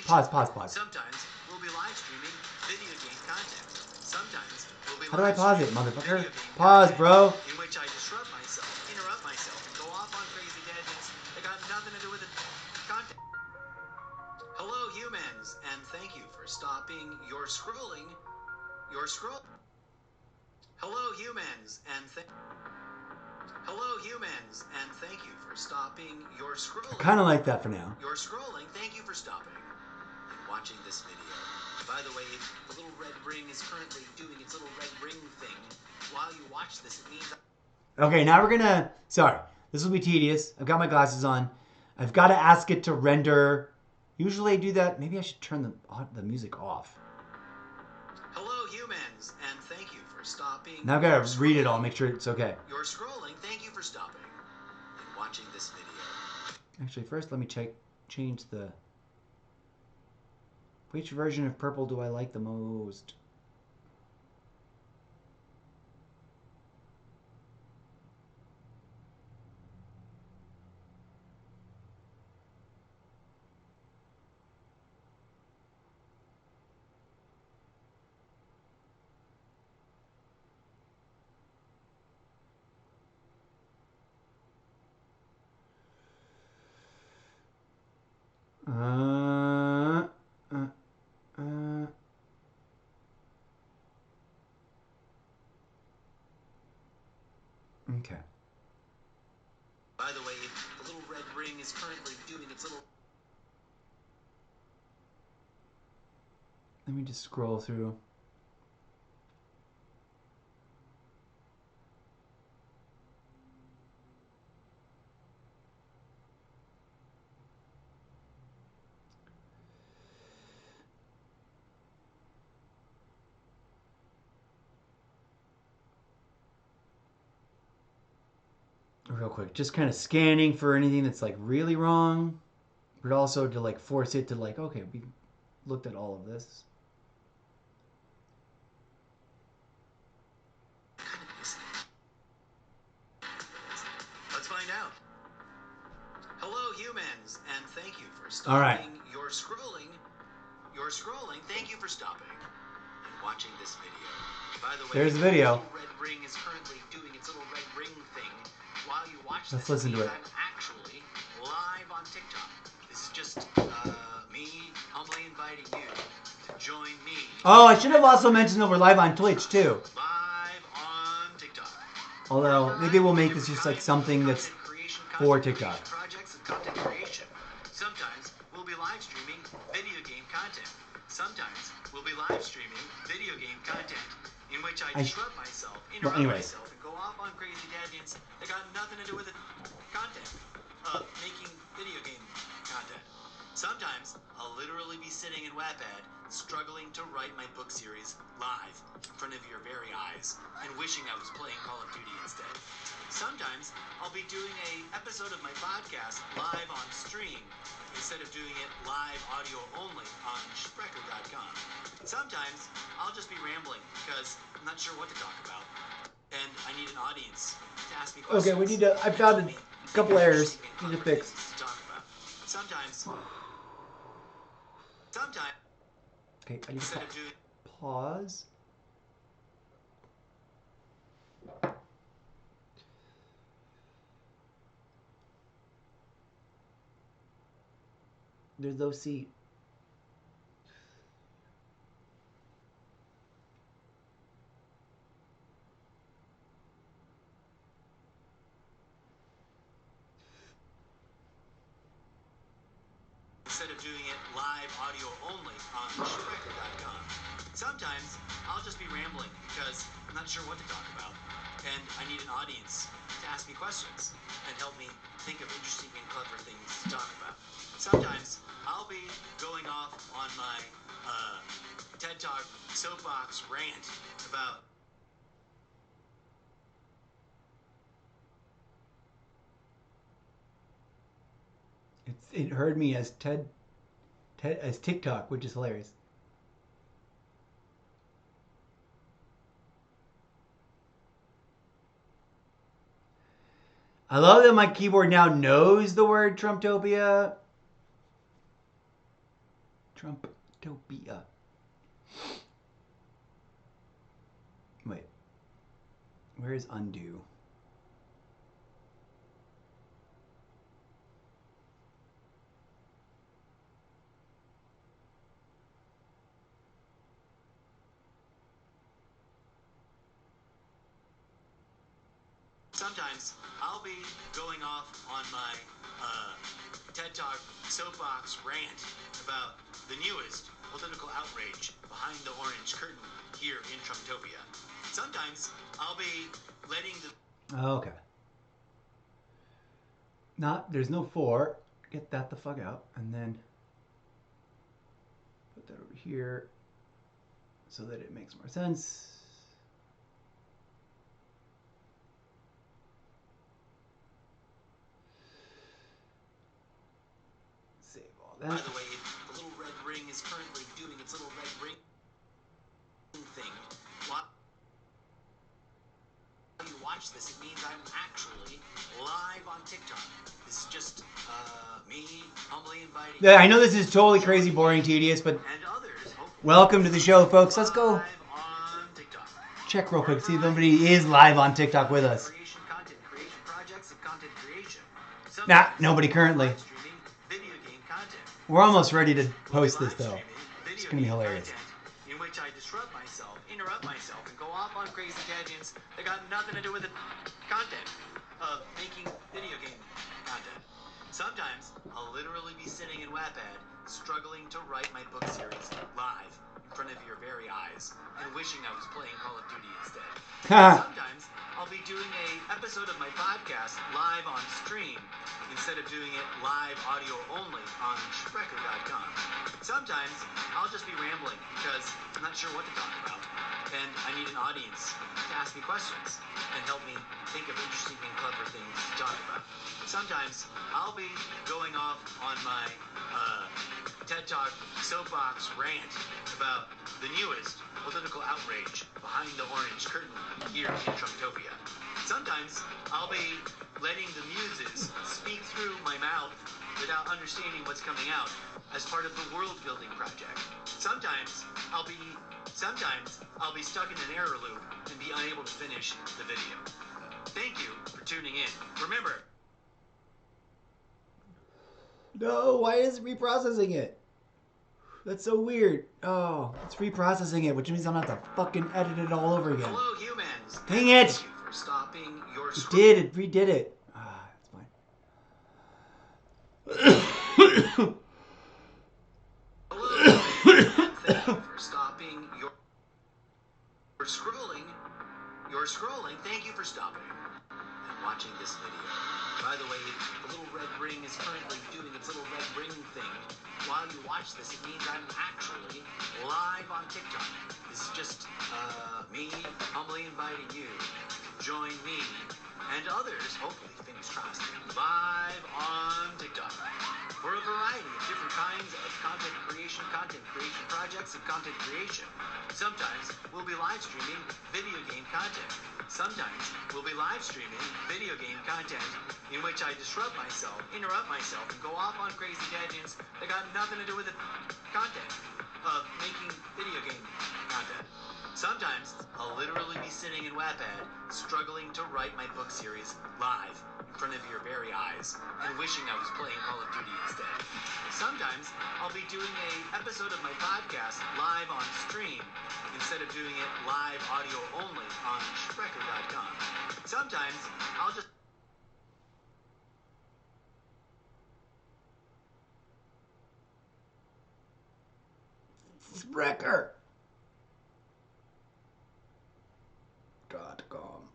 [SPEAKER 1] Pause. Sometimes we'll be live streaming video game content. Sometimes we'll be... How do I pause it, motherfucker? Pause, bro. In which I disrupt myself, interrupt myself, and go off on crazy tangents that got nothing to do with the content. Hello, humans, and thank you for stopping your scrolling. Hello, humans, and thank you for stopping your scrolling. I kind of like that for now. Your scrolling. Thank you for stopping and watching this video. By the way, the little red ring is currently doing its little red ring thing. While you watch this, it means... Okay, now we're gonna... Sorry, this will be tedious. I've got my glasses on. I've got to ask it to render. Usually I do that. Maybe I should turn the music off. Hello, humans, and thank you for stopping. Now I've got to read it all, make sure it's okay. You're scrolling. Thank you for stopping and watching this video. Actually, first let me change the... Which version of purple do I like the most? Okay.
[SPEAKER 2] By the way, the little red ring is currently doing its little...
[SPEAKER 1] Let me just scroll through. Real quick, just kind of scanning for anything that's like really wrong, but also to like force it to like, okay, we looked at all of this.
[SPEAKER 2] Let's find out. Hello, humans, and thank you for
[SPEAKER 1] All right.
[SPEAKER 2] stopping your scrolling. Thank you for stopping and watching this video. By the way,
[SPEAKER 1] There's the video.
[SPEAKER 2] The red ring is currently doing its little red ring thing. While you watch
[SPEAKER 1] Let's
[SPEAKER 2] this,
[SPEAKER 1] listen to it.
[SPEAKER 2] I'm actually live on TikTok. This is just me humbly inviting you to join me.
[SPEAKER 1] Oh, I should have also mentioned that we're live on Twitch too.
[SPEAKER 2] Live on TikTok.
[SPEAKER 1] Although maybe we'll make this just like something that's for TikTok.
[SPEAKER 2] Projects and content creation. Sometimes we'll be live streaming video game content. Sometimes we'll be live streaming video game content in which I disrupt myself, interrupt myself, and go off on crazy tangents that got nothing to do with the content of making video game content. Sometimes I'll literally be sitting in Wattpad, struggling to write my book series live in front of your very eyes, and wishing I was playing Call of Duty instead. Sometimes I'll be doing an episode of my podcast live on stream instead of doing it live audio only on Sprecher.com. Sometimes I'll just be rambling because I'm not sure what to talk about, and I need an audience to ask me questions.
[SPEAKER 1] Okay, we need to. I found a couple errors. Need to fix.
[SPEAKER 2] Sometimes.
[SPEAKER 1] Okay, I need to pause. There's no seat.
[SPEAKER 2] Instead of doing it live audio only on Sprecher.com. Sometimes I'll just be rambling because I'm not sure what to talk about, and I need an audience to ask me questions and help me think of interesting and clever things to talk about. Sometimes I'll be going off on my TED Talk soapbox rant about
[SPEAKER 1] It heard me as as TikTok, which is hilarious. I love that my keyboard now knows the word Trumptopia. Trumptopia. Wait. Where is undo?
[SPEAKER 2] Sometimes I'll be going off on my TED Talk soapbox rant about the newest political outrage behind the orange curtain here in Trumptopia. Sometimes I'll be letting the...
[SPEAKER 1] Okay. There's no 4. Get that the fuck out. And then put that over here so that it makes more sense. Save all that.
[SPEAKER 2] By the way, the little red ring is currently doing its little red ring thing. While you watch this, it means I'm actually live on TikTok. This is just me humbly inviting...
[SPEAKER 1] Yeah, I know this is totally crazy, boring, tedious, but welcome to the show, folks. Let's go check real quick, see if nobody is live on TikTok with us. Nah, nobody currently. We're almost ready to post this, though. It's going to be hilarious.
[SPEAKER 2] In which I disrupt myself, interrupt myself, and go off on crazy tangents that got nothing to do with the content of making video game content. Sometimes I'll literally be sitting in Wattpad, struggling to write my book series live in front of your very eyes, and wishing I was playing Call of Duty instead. Sometimes I'll be doing an episode of my podcast live on stream instead of doing it live audio only on Sprecher.com. Sometimes I'll just be rambling because I'm not sure what to talk about, and I need an audience to ask me questions and help me think of interesting and clever things to talk about. Sometimes I'll be going off on my TED Talk soapbox rant about the newest political outrage behind the orange curtain here in Trumptopia. Sometimes I'll be letting the muses speak through my mouth without understanding what's coming out as part of the world building project. Sometimes I'll be stuck in an error loop and be unable to finish the video. Thank you for tuning in. Remember.
[SPEAKER 1] No, why is it reprocessing it? That's so weird. Oh, it's reprocessing it, which means I'm gonna have to fucking edit it all over again.
[SPEAKER 2] Hello, humans.
[SPEAKER 1] Dang it!
[SPEAKER 2] Thank you for stopping your
[SPEAKER 1] It did. It redid it. Ah, it's fine.
[SPEAKER 2] Hello, humans. Thank you for stopping your scrolling. You're scrolling. Thank you for stopping and watching this video. By the way, the little red ring is currently doing its little red ring thing. While you watch this, it means I'm actually live on TikTok. This is just me humbly inviting you to join me and others, hopefully, fingers crossed, live on TikTok for a variety of different kinds of content creation projects, and content creation. Sometimes we'll be live streaming video game content. Sometimes we'll be live streaming video game content in which I disrupt myself, interrupt myself, and go off on crazy tangents that got nothing to do with the content of making video game content. Sometimes I'll literally be sitting in Wattpad, struggling to write my book series live in front of your very eyes, and wishing I was playing Call of Duty instead. Sometimes I'll be doing an episode of my podcast live on stream instead of doing it live audio only on Sprecher.com. Sometimes I'll just
[SPEAKER 1] Sprecher. .com.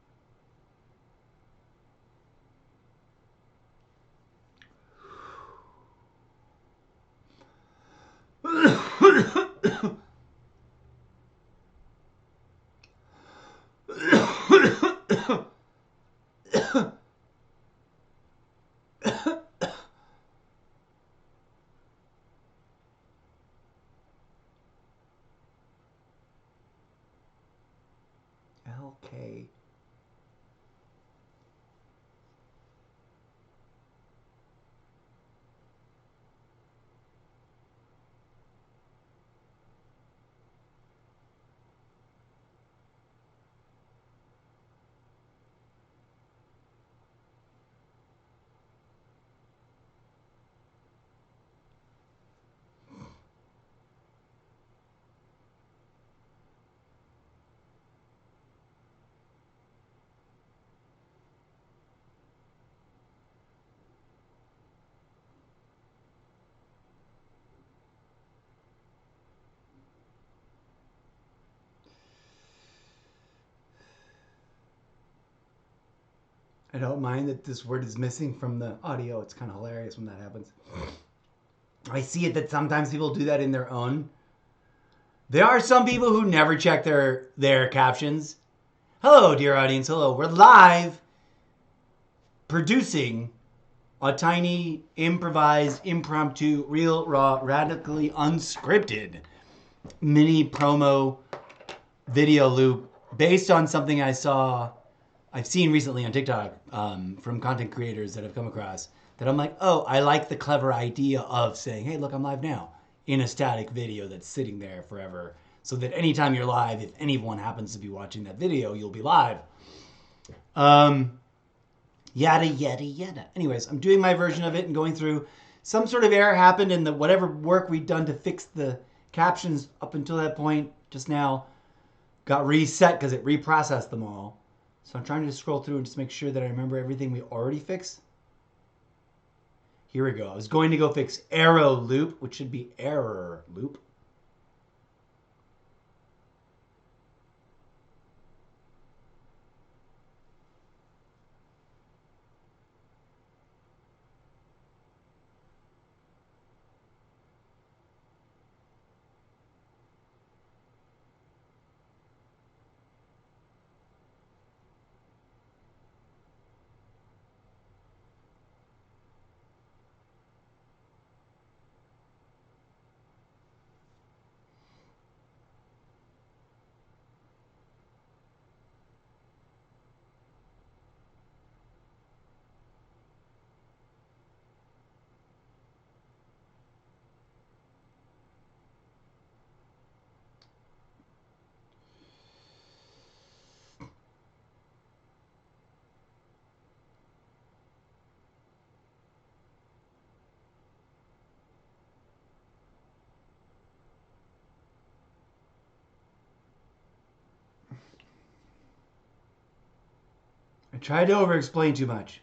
[SPEAKER 1] LK. I don't mind that this word is missing from the audio. It's kind of hilarious when that happens. I see it that sometimes people do that in their own. There are some people who never check their captions. Hello, dear audience. Hello. We're live producing a tiny, improvised, impromptu, real, raw, radically unscripted mini promo video loop based on something I've seen recently on TikTok from content creators that I've come across that I'm like, oh, I like the clever idea of saying, hey, look, I'm live now in a static video that's sitting there forever so that anytime you're live, if anyone happens to be watching that video, you'll be live. Yada, yada, yada. Anyways, I'm doing my version of it and going through. Some sort of error happened in the whatever work we'd done to fix the captions up until that point just now got reset because it reprocessed them all. So I'm trying to scroll through and just make sure that I remember everything we already fixed. Here we go. I was going to go fix arrow loop, which should be error loop. I tried to over-explain too much.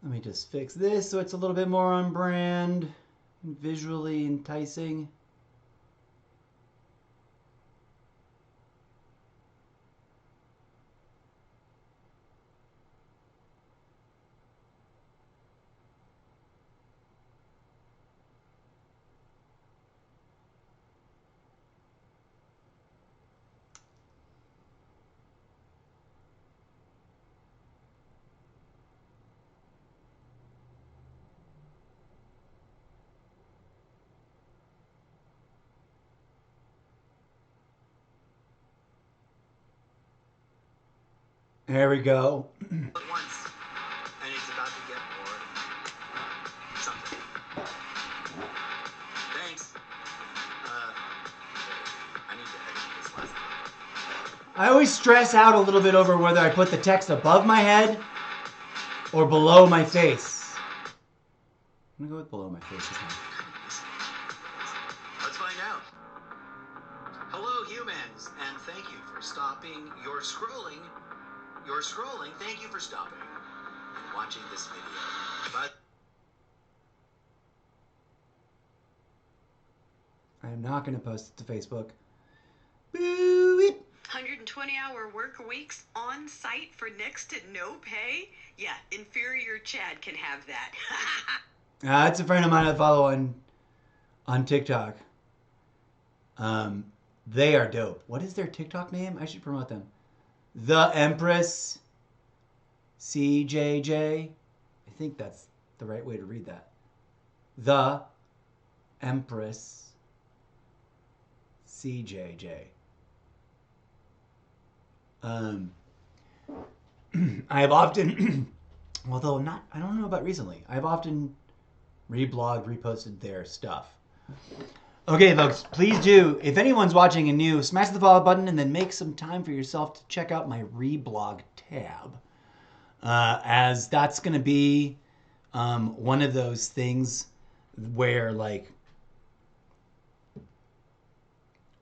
[SPEAKER 1] Let me just fix this so it's a little bit more on brand, visually enticing. There we go.
[SPEAKER 2] At once, and he's about to get bored. Something. Thanks. I need to edit this last one.
[SPEAKER 1] I always stress out a little bit over whether I put the text above my head or below my face. I'm gonna go with below my face this time.
[SPEAKER 2] Let's find out. Hello, humans, and thank you for stopping your scrolling. Thank you for stopping and watching this video. But
[SPEAKER 1] I am not going to post it to Facebook. Boo-weep.
[SPEAKER 3] 120-hour work weeks on site for next to no pay? Yeah, inferior Chad can have that.
[SPEAKER 1] That's a friend of mine I follow on TikTok. They are dope. What is their TikTok name? I should promote them. The Empress CJJ. I think that's the right way to read that. The Empress CJJ. I have often, although not, I don't know about recently, I've often reblogged, reposted their stuff. Okay, folks, please do, if anyone's watching and new, smash the follow button and then make some time for yourself to check out my reblog tab. As that's going to be one of those things where, like,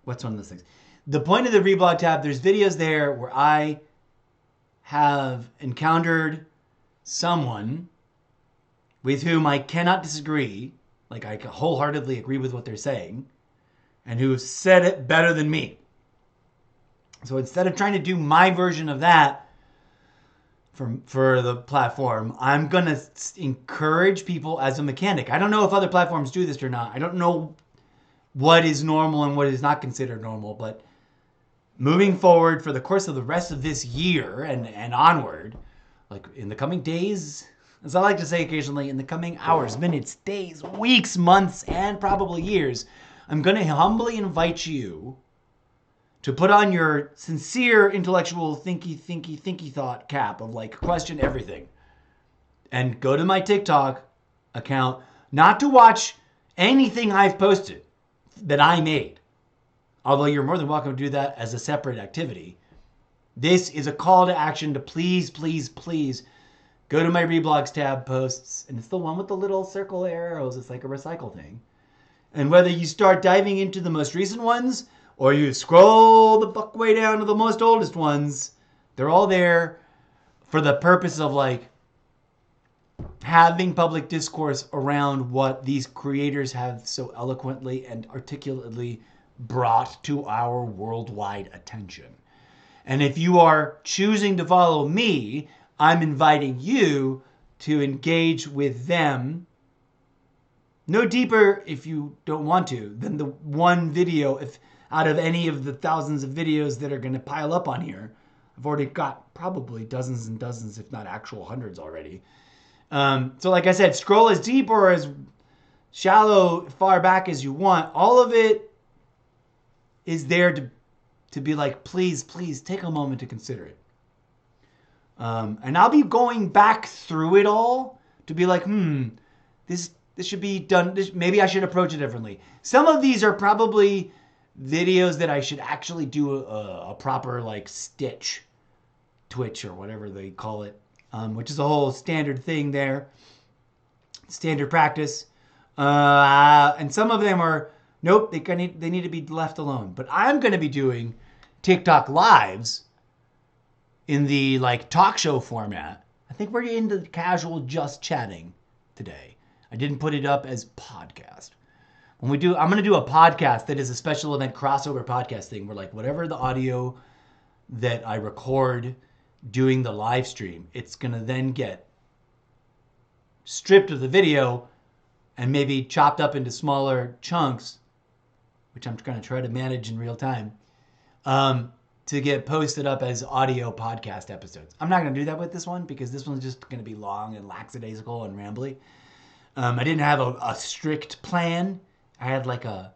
[SPEAKER 1] what's one of those things? The point of the reblog tab, there's videos there where I have encountered someone with whom I cannot disagree. Like, I wholeheartedly agree with what they're saying, and who have said it better than me. So instead of trying to do my version of that for the platform, I'm going to encourage people as a mechanic. I don't know if other platforms do this or not. I don't know what is normal and what is not considered normal, but moving forward for the course of the rest of this year and onward, like in the coming days, as I like to say occasionally, in the coming hours, minutes, days, weeks, months, and probably years, I'm going to humbly invite you to put on your sincere intellectual thinky thought cap of, like, question everything. And go to my TikTok account, not to watch anything I've posted that I made. although you're more than welcome to do that as a separate activity. This is a call to action to please, please, please go to my reblogs tab posts, and it's the one with the little circle arrows. It's like a recycle thing. And whether you start diving into the most recent ones or you scroll the fuck way down to the most oldest ones, they're all there for the purpose of like having public discourse around what these creators have so eloquently and articulately brought to our worldwide attention. And if you are choosing to follow me, I'm inviting you to engage with them no deeper, if you don't want to, than the one video. If out of any of the thousands of videos that are going to pile up on here, I've already got probably dozens and dozens, if not actual hundreds already. So like I said, scroll as deep or as shallow, far back as you want. All of it is there to be like, please, please take a moment to consider it. And I'll be going back through it all to be like, this should be done. Maybe I should approach it differently. Some of these are probably videos that I should actually do a proper like stitch, twitch or whatever they call it, which is a whole standard thing there, standard practice. And some of them are, nope, they need to be left alone. But I'm going to be doing TikTok lives in the like talk show format. I think we're into casual just chatting today. I didn't put it up as podcast. I'm going to do a podcast that is a special event crossover podcast thing where like whatever the audio that I record doing the live stream, it's going to then get stripped of the video and maybe chopped up into smaller chunks, which I'm going to try to manage in real time, to get posted up as audio podcast episodes. I'm not going to do that with this one because this one's just going to be long and lackadaisical and rambly. I didn't have a strict plan. I had like a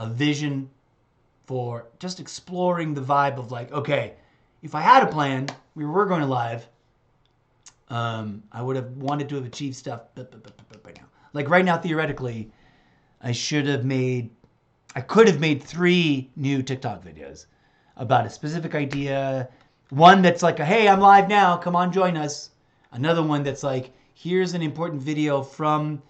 [SPEAKER 1] vision for just exploring the vibe of like, okay, if I had a plan, we were going live, I would have wanted to have achieved stuff by now. Like right now, theoretically, I could have made 3 new TikTok videos about a specific idea. One that's like, hey, I'm live now, come on, join us. Another one that's like, here's an important video from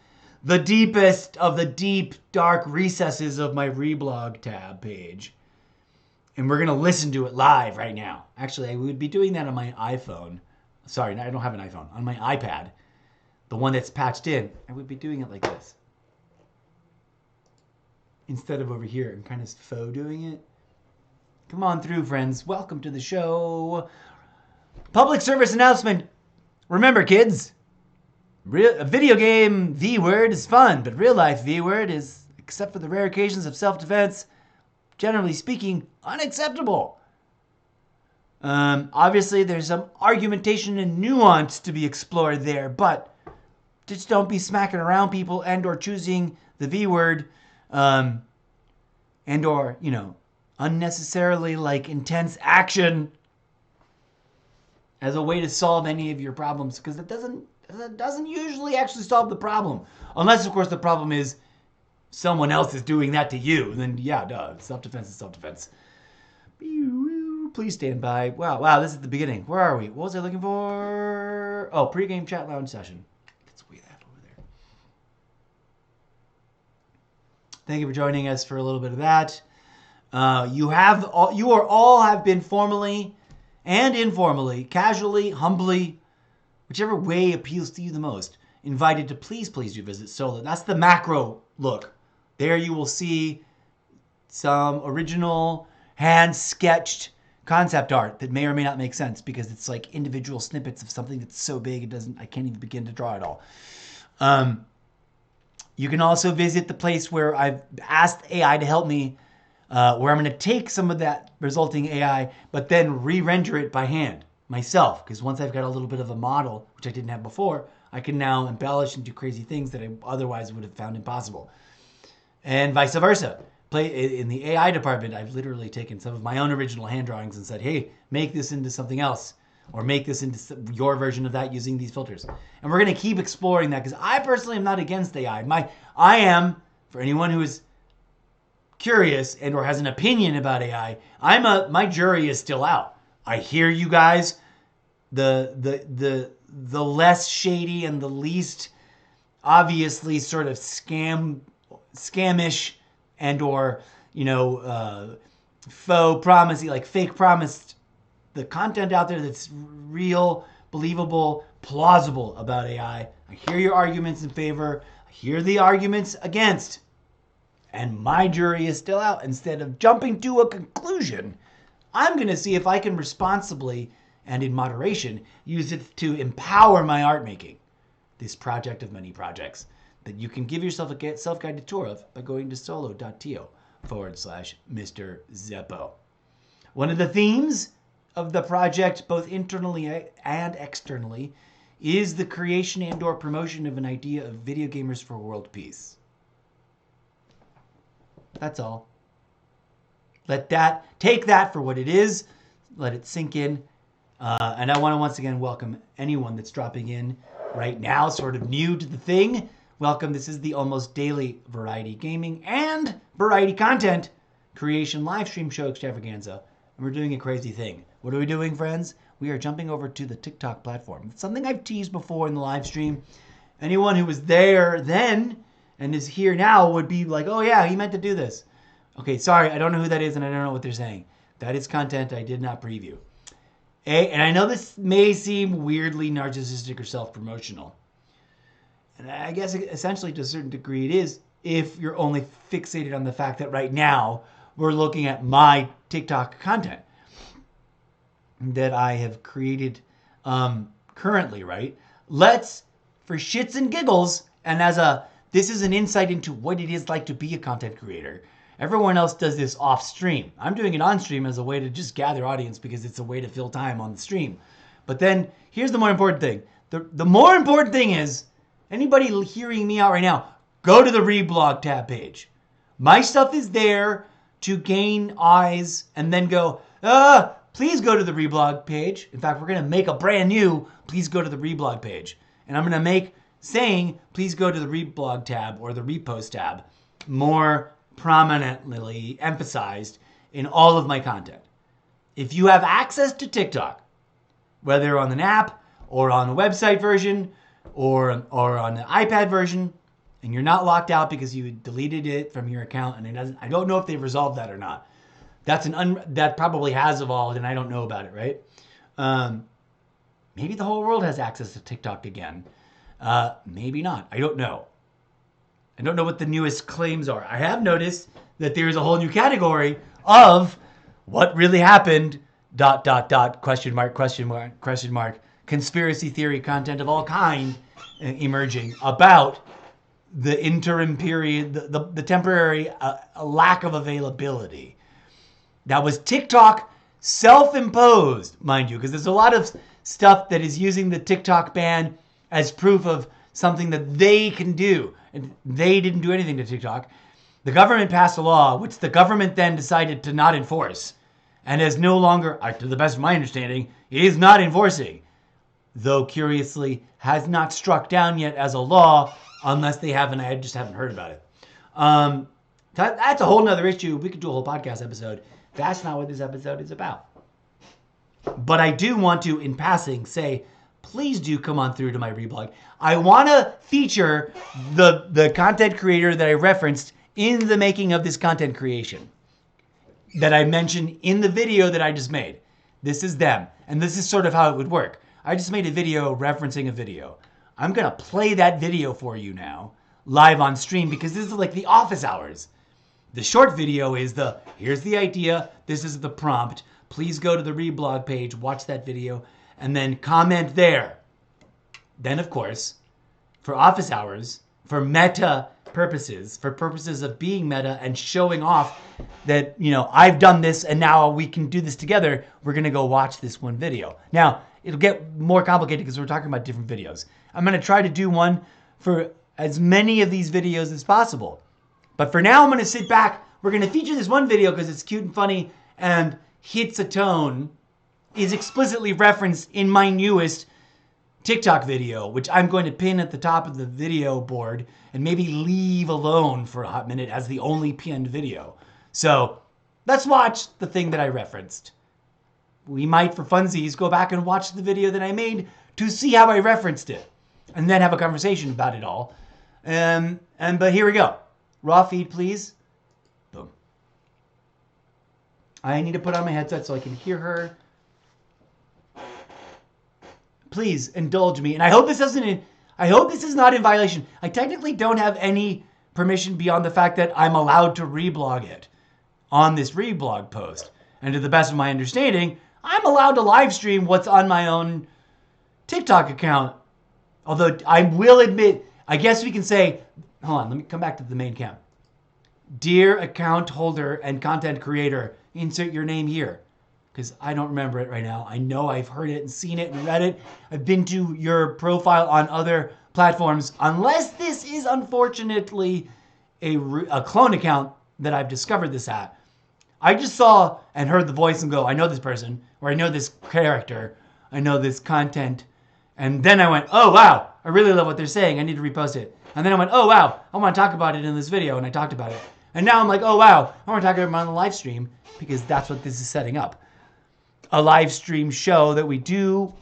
[SPEAKER 1] the deepest of the deep, dark recesses of my reblog tab page. And we're going to listen to it live right now. Actually, I would be doing that on my iPhone. Sorry, I don't have an iPhone. On my iPad, the one that's patched in, I would be doing it like this. Instead of over here, I'm kind of faux doing it. Come on through, friends. Welcome to the show. Public service announcement. Remember, kids, a video game V-word is fun, but real life V-word is, except for the rare occasions of self-defense, generally speaking, unacceptable. Obviously, there's some argumentation and nuance to be explored there, but just don't be smacking around people and or choosing the V-word and or, unnecessarily like intense action as a way to solve any of your problems, because it doesn't usually actually solve the problem. Unless, of course, the problem is someone else is doing that to you. Then, yeah, duh. Self-defense is self-defense. Please stand by. Wow, this is the beginning. Where are we? What was I looking for? Oh, pregame chat lounge session. Let's way that over there. Thank you for joining us for a little bit of that. You all have been formally and informally, casually, humbly, whichever way appeals to you the most, invited to please do visit Solo. That's the macro look. There you will see some original hand-sketched concept art that may or may not make sense because it's like individual snippets of something that's so big I can't even begin to draw it all. You can also visit the place where I've asked AI to help me, where I'm going to take some of that resulting AI, but then re-render it by hand myself. Because once I've got a little bit of a model, which I didn't have before, I can now embellish and do crazy things that I otherwise would have found impossible. And vice versa. In the AI department, I've literally taken some of my own original hand drawings and said, hey, make this into something else. Or make this into your version of that using these filters. And we're going to keep exploring that because I personally am not against AI. I am, for anyone who is curious and or has an opinion about AI, my jury is still out. I hear you guys. The less shady and the least obviously sort of scamish and or faux promisey, like fake promised, the content out there that's real, believable, plausible about AI. I hear your arguments in favor. I hear the arguments against. And my jury is still out. Instead of jumping to a conclusion, I'm going to see if I can responsibly and in moderation use it to empower my art making. This project of many projects that you can give yourself a self-guided tour of by going to solo.to/Mr. Zeppo. One of the themes of the project, both internally and externally, is the creation and or promotion of an idea of video gamers for world peace. That's all. Take that for what it is. Let it sink in. And I want to once again welcome anyone that's dropping in right now, sort of new to the thing. Welcome. This is the almost daily variety gaming and variety content creation live stream show Extravaganza. And we're doing a crazy thing. What are we doing, friends? We are jumping over to the TikTok platform. It's something I've teased before in the live stream. Anyone who was there then and is here now would be like, oh yeah, he meant to do this. Okay, sorry, I don't know who that is and I don't know what they're saying. That is content I did not preview. And I know this may seem weirdly narcissistic or self-promotional. And I guess essentially to a certain degree it is, if you're only fixated on the fact that right now we're looking at my TikTok content that I have created currently, right? Let's, for shits and giggles, and this is an insight into what it is like to be a content creator. Everyone else does this off stream. I'm doing it on stream as a way to just gather audience because it's a way to fill time on the stream. But then here's the more important thing. The more important thing is, anybody hearing me out right now, go to the reblog tab page. My stuff is there to gain eyes and then go, please go to the reblog page. In fact, we're going to make a brand new, please go to the reblog page. And I'm going to make saying, please go to the reblog tab or the repost tab more prominently emphasized in all of my content. If you have access to TikTok, whether on an app or on the website version or on the iPad version, and you're not locked out because you deleted it from your account and I don't know if they've resolved that or not. That probably has evolved and I don't know about it, right? Maybe the whole world has access to TikTok again. Maybe not. I don't know. I don't know what the newest claims are. I have noticed that there is a whole new category of what really happened, ... question mark, conspiracy theory content of all kind emerging about the interim period, the temporary lack of availability. That was TikTok self-imposed, mind you, because there's a lot of stuff that is using the TikTok ban as proof of something that they can do. And they didn't do anything to TikTok. The government passed a law, which the government then decided to not enforce. And is no longer, to the best of my understanding, is not enforcing. Though, curiously, has not struck down yet as a law, unless they haven't, I just haven't heard about it. That's a whole nother issue. We could do a whole podcast episode. That's not what this episode is about. But I do want to, in passing, say, please do come on through to my reblog. I want to feature the content creator that I referenced in the making of this content creation that I mentioned in the video that I just made. This is them. And this is sort of how it would work. I just made a video referencing a video. I'm going to play that video for you now, live on stream, because this is like the office hours. The short video is here's the idea, this is the prompt. Please go to the reblog page, watch that video, and then comment there. Then, of course, for office hours, for meta purposes, for purposes of being meta and showing off that, I've done this and now we can do this together, we're going to go watch this one video. Now, it'll get more complicated because we're talking about different videos. I'm going to try to do one for as many of these videos as possible. But for now, I'm going to sit back. We're going to feature this one video because it's cute and funny and hits a tone, is explicitly referenced in my newest TikTok video, which I'm going to pin at the top of the video board and maybe leave alone for a hot minute as the only pinned video. So let's watch the thing that I referenced. We might, for funsies, go back and watch the video that I made to see how I referenced it and then have a conversation about it all. But here we go. Raw feed, please. Boom. I need to put on my headset so I can hear her. Please indulge me. And I hope this is not in violation. I technically don't have any permission beyond the fact that I'm allowed to reblog it on this reblog post. And to the best of my understanding, I'm allowed to live stream what's on my own TikTok account. Although I will admit, I guess we can say, hold on, let me come back to the main cam. Dear account holder and content creator, insert your name here. Because I don't remember it right now. I know I've heard it and seen it and read it. I've been to your profile on other platforms. Unless this is unfortunately a clone account that I've discovered this at. I just saw and heard the voice and go, I know this person, or I know this character, I know this content. And then I went, oh wow, I really love what they're saying. I need to repost it. And then I went, oh wow, I want to talk about it in this video. And I talked about it. And now I'm like, oh wow, I want to talk about it on the live stream because that's what this is setting up. A live stream show that we do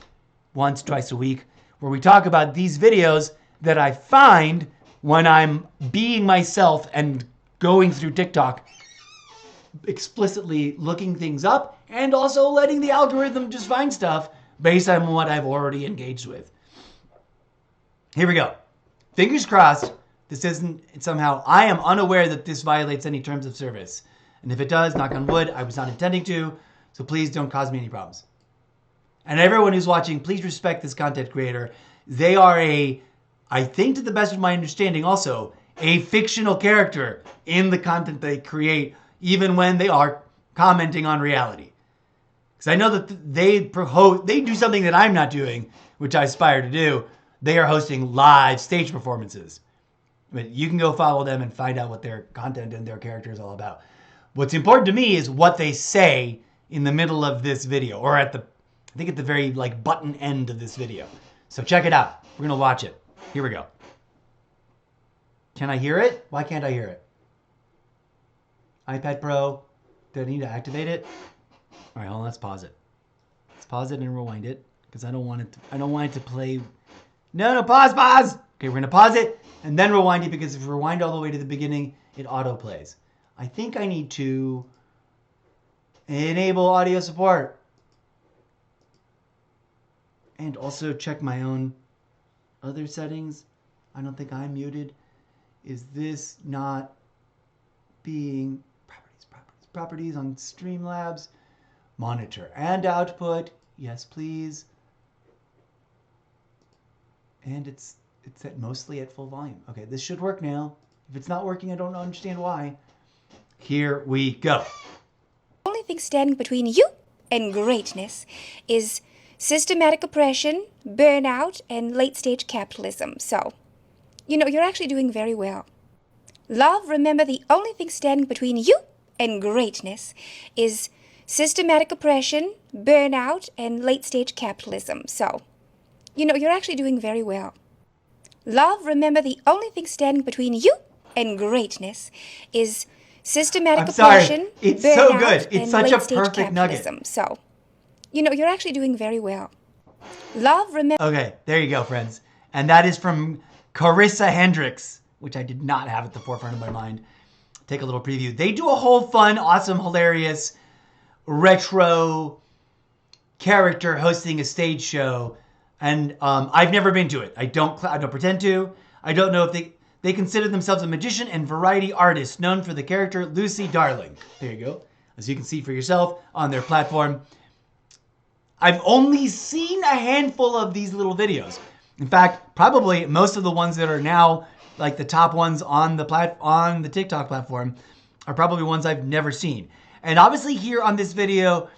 [SPEAKER 1] once, twice a week, where we talk about these videos that I find when I'm being myself and going through TikTok, explicitly looking things up and also letting the algorithm just find stuff based on what I've already engaged with. Here we go. Fingers crossed, this isn't somehow, I am unaware that this violates any terms of service. And if it does, knock on wood, I was not intending to. So please don't cause me any problems. And everyone who's watching, please respect this content creator. They are I think to the best of my understanding also, a fictional character in the content they create, even when they are commenting on reality. Because I know that they do something that I'm not doing, which I aspire to do. They are hosting live stage performances. But you can go follow them and find out what their content and their character is all about. What's important to me is what they say in the middle of this video, or I think at the very button end of this video. So check it out. We're gonna watch it. Here we go. Can I hear it? Why can't I hear it? iPad Pro. Do I need to activate it? All right, hold on. Let's pause it. Let's pause it and rewind it because I don't want it to play. No, pause. Okay, we're gonna pause it and then rewind it because if you rewind all the way to the beginning, it auto plays. I think I need to enable audio support. And also check my own other settings. I don't think I'm muted. Is this not being properties on Streamlabs? Monitor and output. Yes, please. And it's set mostly at full volume. Okay, this should work now. If it's not working, I don't understand why. Here we go.
[SPEAKER 4] The only thing standing between you and greatness is systematic oppression, burnout, and late-stage capitalism. So, you're actually doing very well. Love, remember, the only thing standing between you and greatness is systematic oppression, burnout, and late-stage capitalism. So, you're actually doing very well. Love, remember, the only thing standing between you and greatness is systematic oppression,
[SPEAKER 1] it's
[SPEAKER 4] burnout,
[SPEAKER 1] so good. It's
[SPEAKER 4] and
[SPEAKER 1] such a
[SPEAKER 4] late-stage
[SPEAKER 1] perfect
[SPEAKER 4] capitalism.
[SPEAKER 1] nugget.
[SPEAKER 4] So, you're actually doing very well. Love, remember.
[SPEAKER 1] Okay, there you go, friends. And that is from Carissa Hendricks, which I did not have at the forefront of my mind. Take a little preview. They do a whole fun, awesome, hilarious, retro character hosting a stage show. And I've never been to it. I don't pretend to. I don't know if they consider themselves a magician and variety artist known for the character Lucy Darling. There you go. As you can see for yourself on their platform. I've only seen a handful of these little videos. In fact, probably most of the ones that are now the top ones on the TikTok platform are probably ones I've never seen. And obviously here on this video,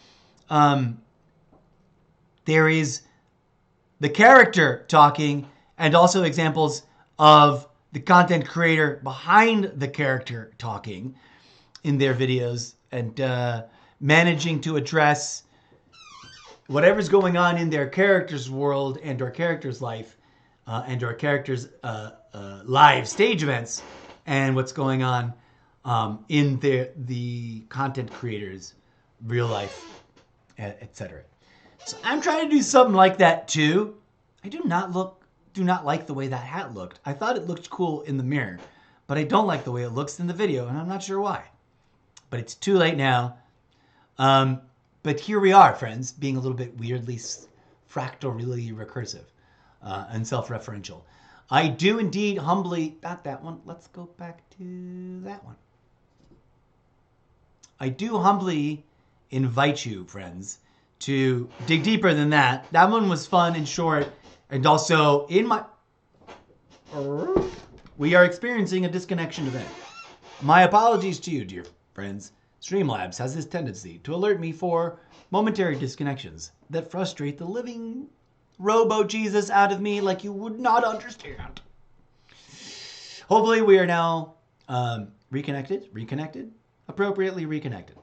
[SPEAKER 1] there is the character talking and also examples of the content creator behind the character talking in their videos and managing to address whatever's going on in their character's world and or character's life and or character's live stage events and what's going on in the content creators' real life, etc. So I'm trying to do something like that too. I do not like the way that hat looked. I thought it looked cool in the mirror, but I don't like the way it looks in the video, and I'm not sure why. But it's too late now. But here we are, friends, being a little bit weirdly fractally recursive and self-referential. I do indeed humbly, not that one, let's go back to that one. I do humbly invite you, friends, to dig deeper than that. That one was fun and short, and also in my... We are experiencing a disconnection event. My apologies to you, dear friends. Streamlabs has this tendency to alert me for momentary disconnections that frustrate the living robo-Jesus out of me like you would not understand. Hopefully we are now reconnected, appropriately reconnected.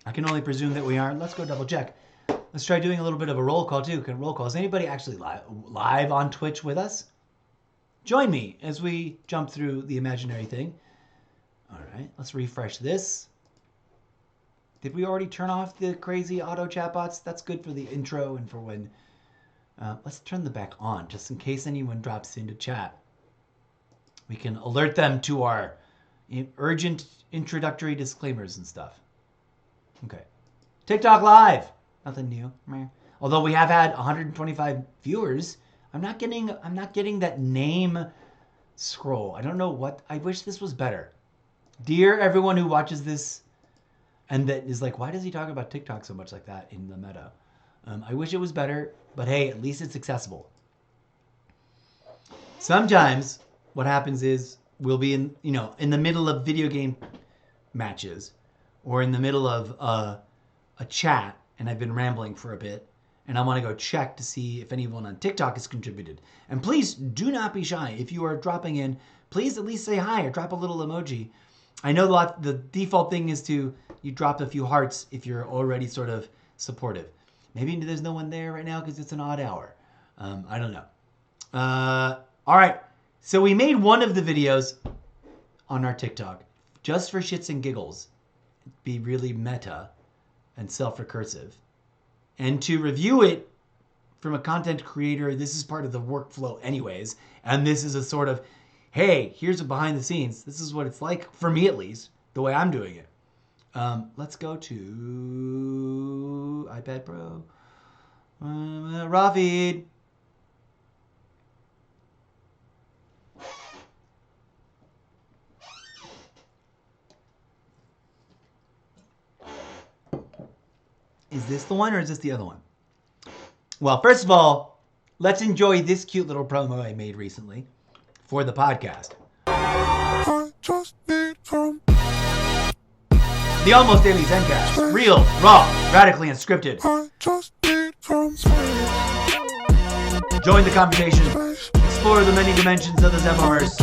[SPEAKER 1] I can only presume that we are. Let's go double check. Let's try doing a little bit of a roll call too. Roll call. Is anybody actually live on Twitch with us? Join me as we jump through the imaginary thing. All right, let's refresh this. Did we already turn off the crazy auto chatbots? That's good for the intro and for when... let's turn them back on, just in case anyone drops into chat. We can alert them to our urgent introductory disclaimers and stuff. Okay. TikTok Live! Nothing new. Although we have had 125 viewers, I'm not getting that name scroll. I don't know what... I wish this was better. Dear everyone who watches this and that is like, why does he talk about TikTok so much like that in the meta? I wish it was better, but hey, at least it's accessible. Sometimes what happens is we'll be in the middle of video game matches or in the middle of a chat, and I've been rambling for a bit, and I want to go check to see if anyone on TikTok has contributed. And please do not be shy. If you are dropping in, please at least say hi or drop a little emoji. I know the default thing is you drop a few hearts if you're already sort of supportive. Maybe there's no one there right now because it's an odd hour. I don't know. All right. So we made one of the videos on our TikTok just for shits and giggles. Be really meta and self-recursive. And to review it from a content creator, this is part of the workflow anyways. And this is a sort of, hey, here's a behind the scenes. This is what it's like, for me at least, the way I'm doing it. Let's go to iPad Pro. Rafid. Is this the one or is this the other one? Well, first of all, let's enjoy this cute little promo I made recently for the podcast. The Almost Daily Zencast. Real, raw, radically unscripted. Join the conversation. Explore the many dimensions of the Zeppoverse.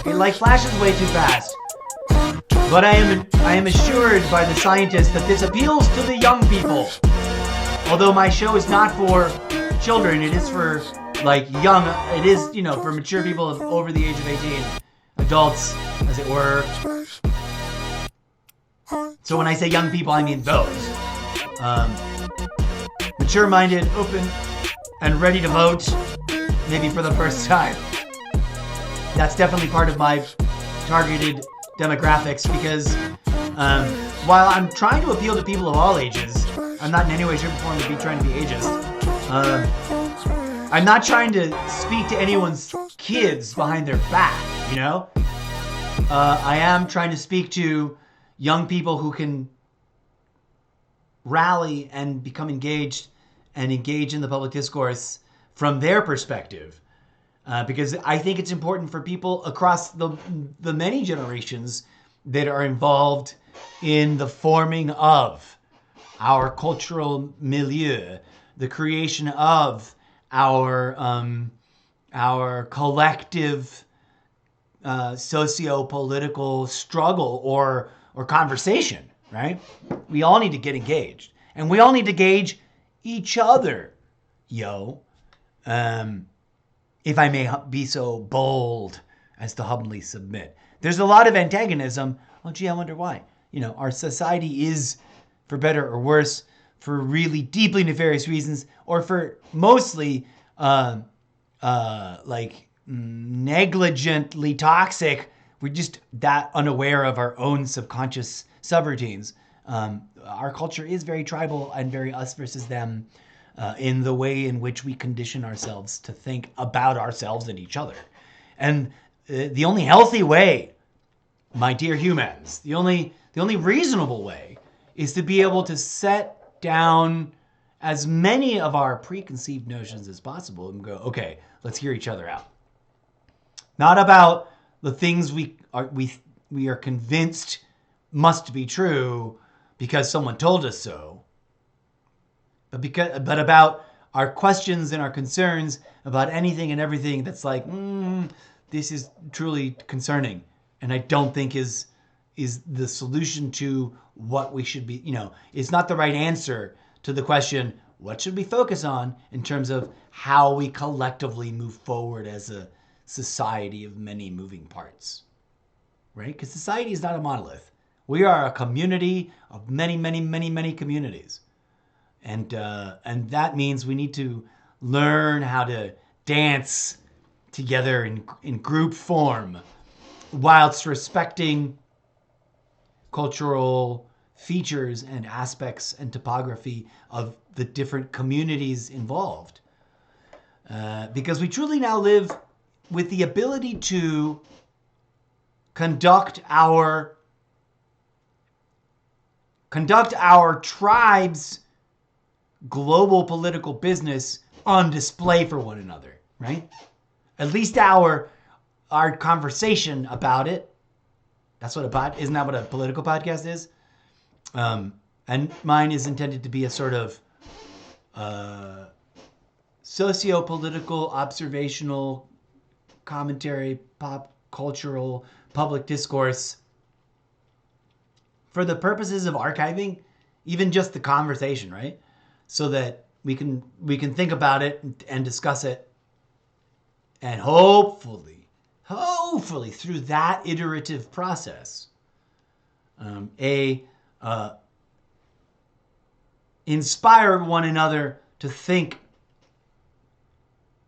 [SPEAKER 1] It like flashes way too fast. But I am assured by the scientists that this appeals to the young people. Although my show is not for children, it is for like young, it is, for mature people over the age of 18. Adults, as it were. So when I say young people, I mean those. Mature-minded, open, and ready to vote, maybe for the first time. That's definitely part of my targeted demographics because while I'm trying to appeal to people of all ages, I'm not in any way, shape, or form to be trying to be ageist. I'm not trying to speak to anyone's kids behind their back, I am trying to speak to young people who can rally and become engaged and engage in the public discourse from their perspective. Because I think it's important for people across the many generations that are involved in the forming of our cultural milieu, the creation of our collective socio-political struggle or or conversation, right? We all need to get engaged. And we all need to gauge each other, yo. If I may be so bold as to humbly submit. There's a lot of antagonism. Oh, gee, I wonder why. You know, our society is, for better or worse, for really deeply nefarious reasons, or for mostly negligently toxic. We're just that unaware of our own subconscious subroutines. Our culture is very tribal and very us versus them in the way in which we condition ourselves to think about ourselves and each other. And the only healthy way, my dear humans, the only reasonable way is to be able to set down as many of our preconceived notions as possible and go, okay, let's hear each other out. Not about the things we are convinced must be true because someone told us so, but about our questions and our concerns about anything and everything that's like, this is truly concerning, and I don't think is the solution to what we should be. You know, it's not the right answer to the question, what should we focus on in terms of how we collectively move forward as a society of many moving parts, right? Because society is not a monolith. We are a community of many, many, many, many communities. And that means we need to learn how to dance together in group form whilst respecting cultural features and aspects and topography of the different communities involved. Because we truly now live with the ability to conduct our tribe's global political business on display for one another, right? At least our conversation about it. That's what isn't that what a political podcast is? And mine is intended to be a sort of socio-political, observational, commentary, pop cultural, public discourse for the purposes of archiving, even just the conversation, right? So that we can think about it and discuss it, and hopefully through that iterative process, inspire one another to think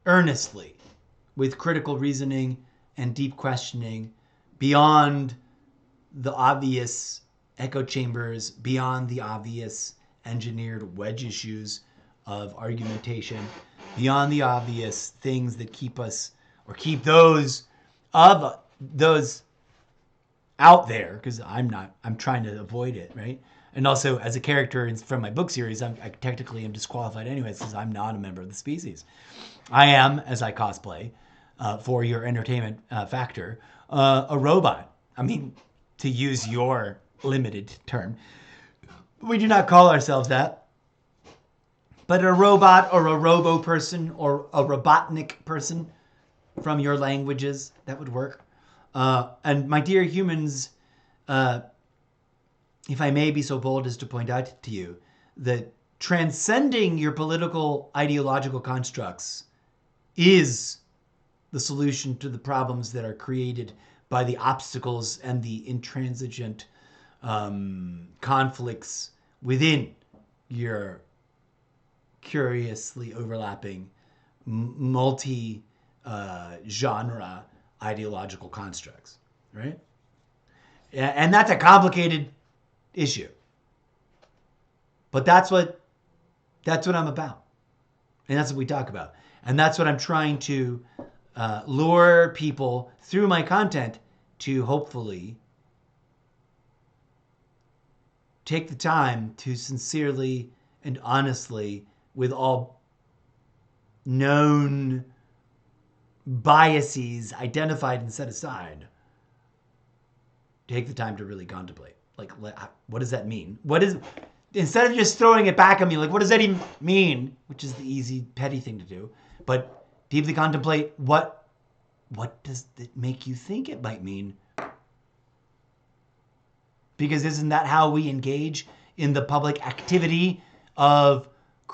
[SPEAKER 1] earnestly with critical reasoning and deep questioning beyond the obvious echo chambers, beyond the obvious engineered wedge issues of argumentation, beyond the obvious things that keep us or keep those out there, because I'm trying to avoid it, right? And also, as a character from my book series, I technically am disqualified anyway, since I'm not a member of the species. I am, as I cosplay, for your entertainment factor, a robot. I mean, to use your limited term. We do not call ourselves that. But a robot or a robo-person or a robotnik person from your languages, that would work. And my dear humans, if I may be so bold as to point out to you that transcending your political ideological constructs is the solution to the problems that are created by the obstacles and the intransigent conflicts within your curiously overlapping multi-genre ideological constructs, right? And that's a complicated issue. But that's what I'm about. And that's what we talk about. And that's what I'm trying to lure people through my content to hopefully take the time to sincerely and honestly, with all known biases identified and set aside, take the time to really contemplate. Like, what does that mean? Instead of just throwing it back at me, like, what does that even mean? Which is the easy, petty thing to do. But deeply contemplate, what does it make you think it might mean? Because isn't that how we engage in the public activity of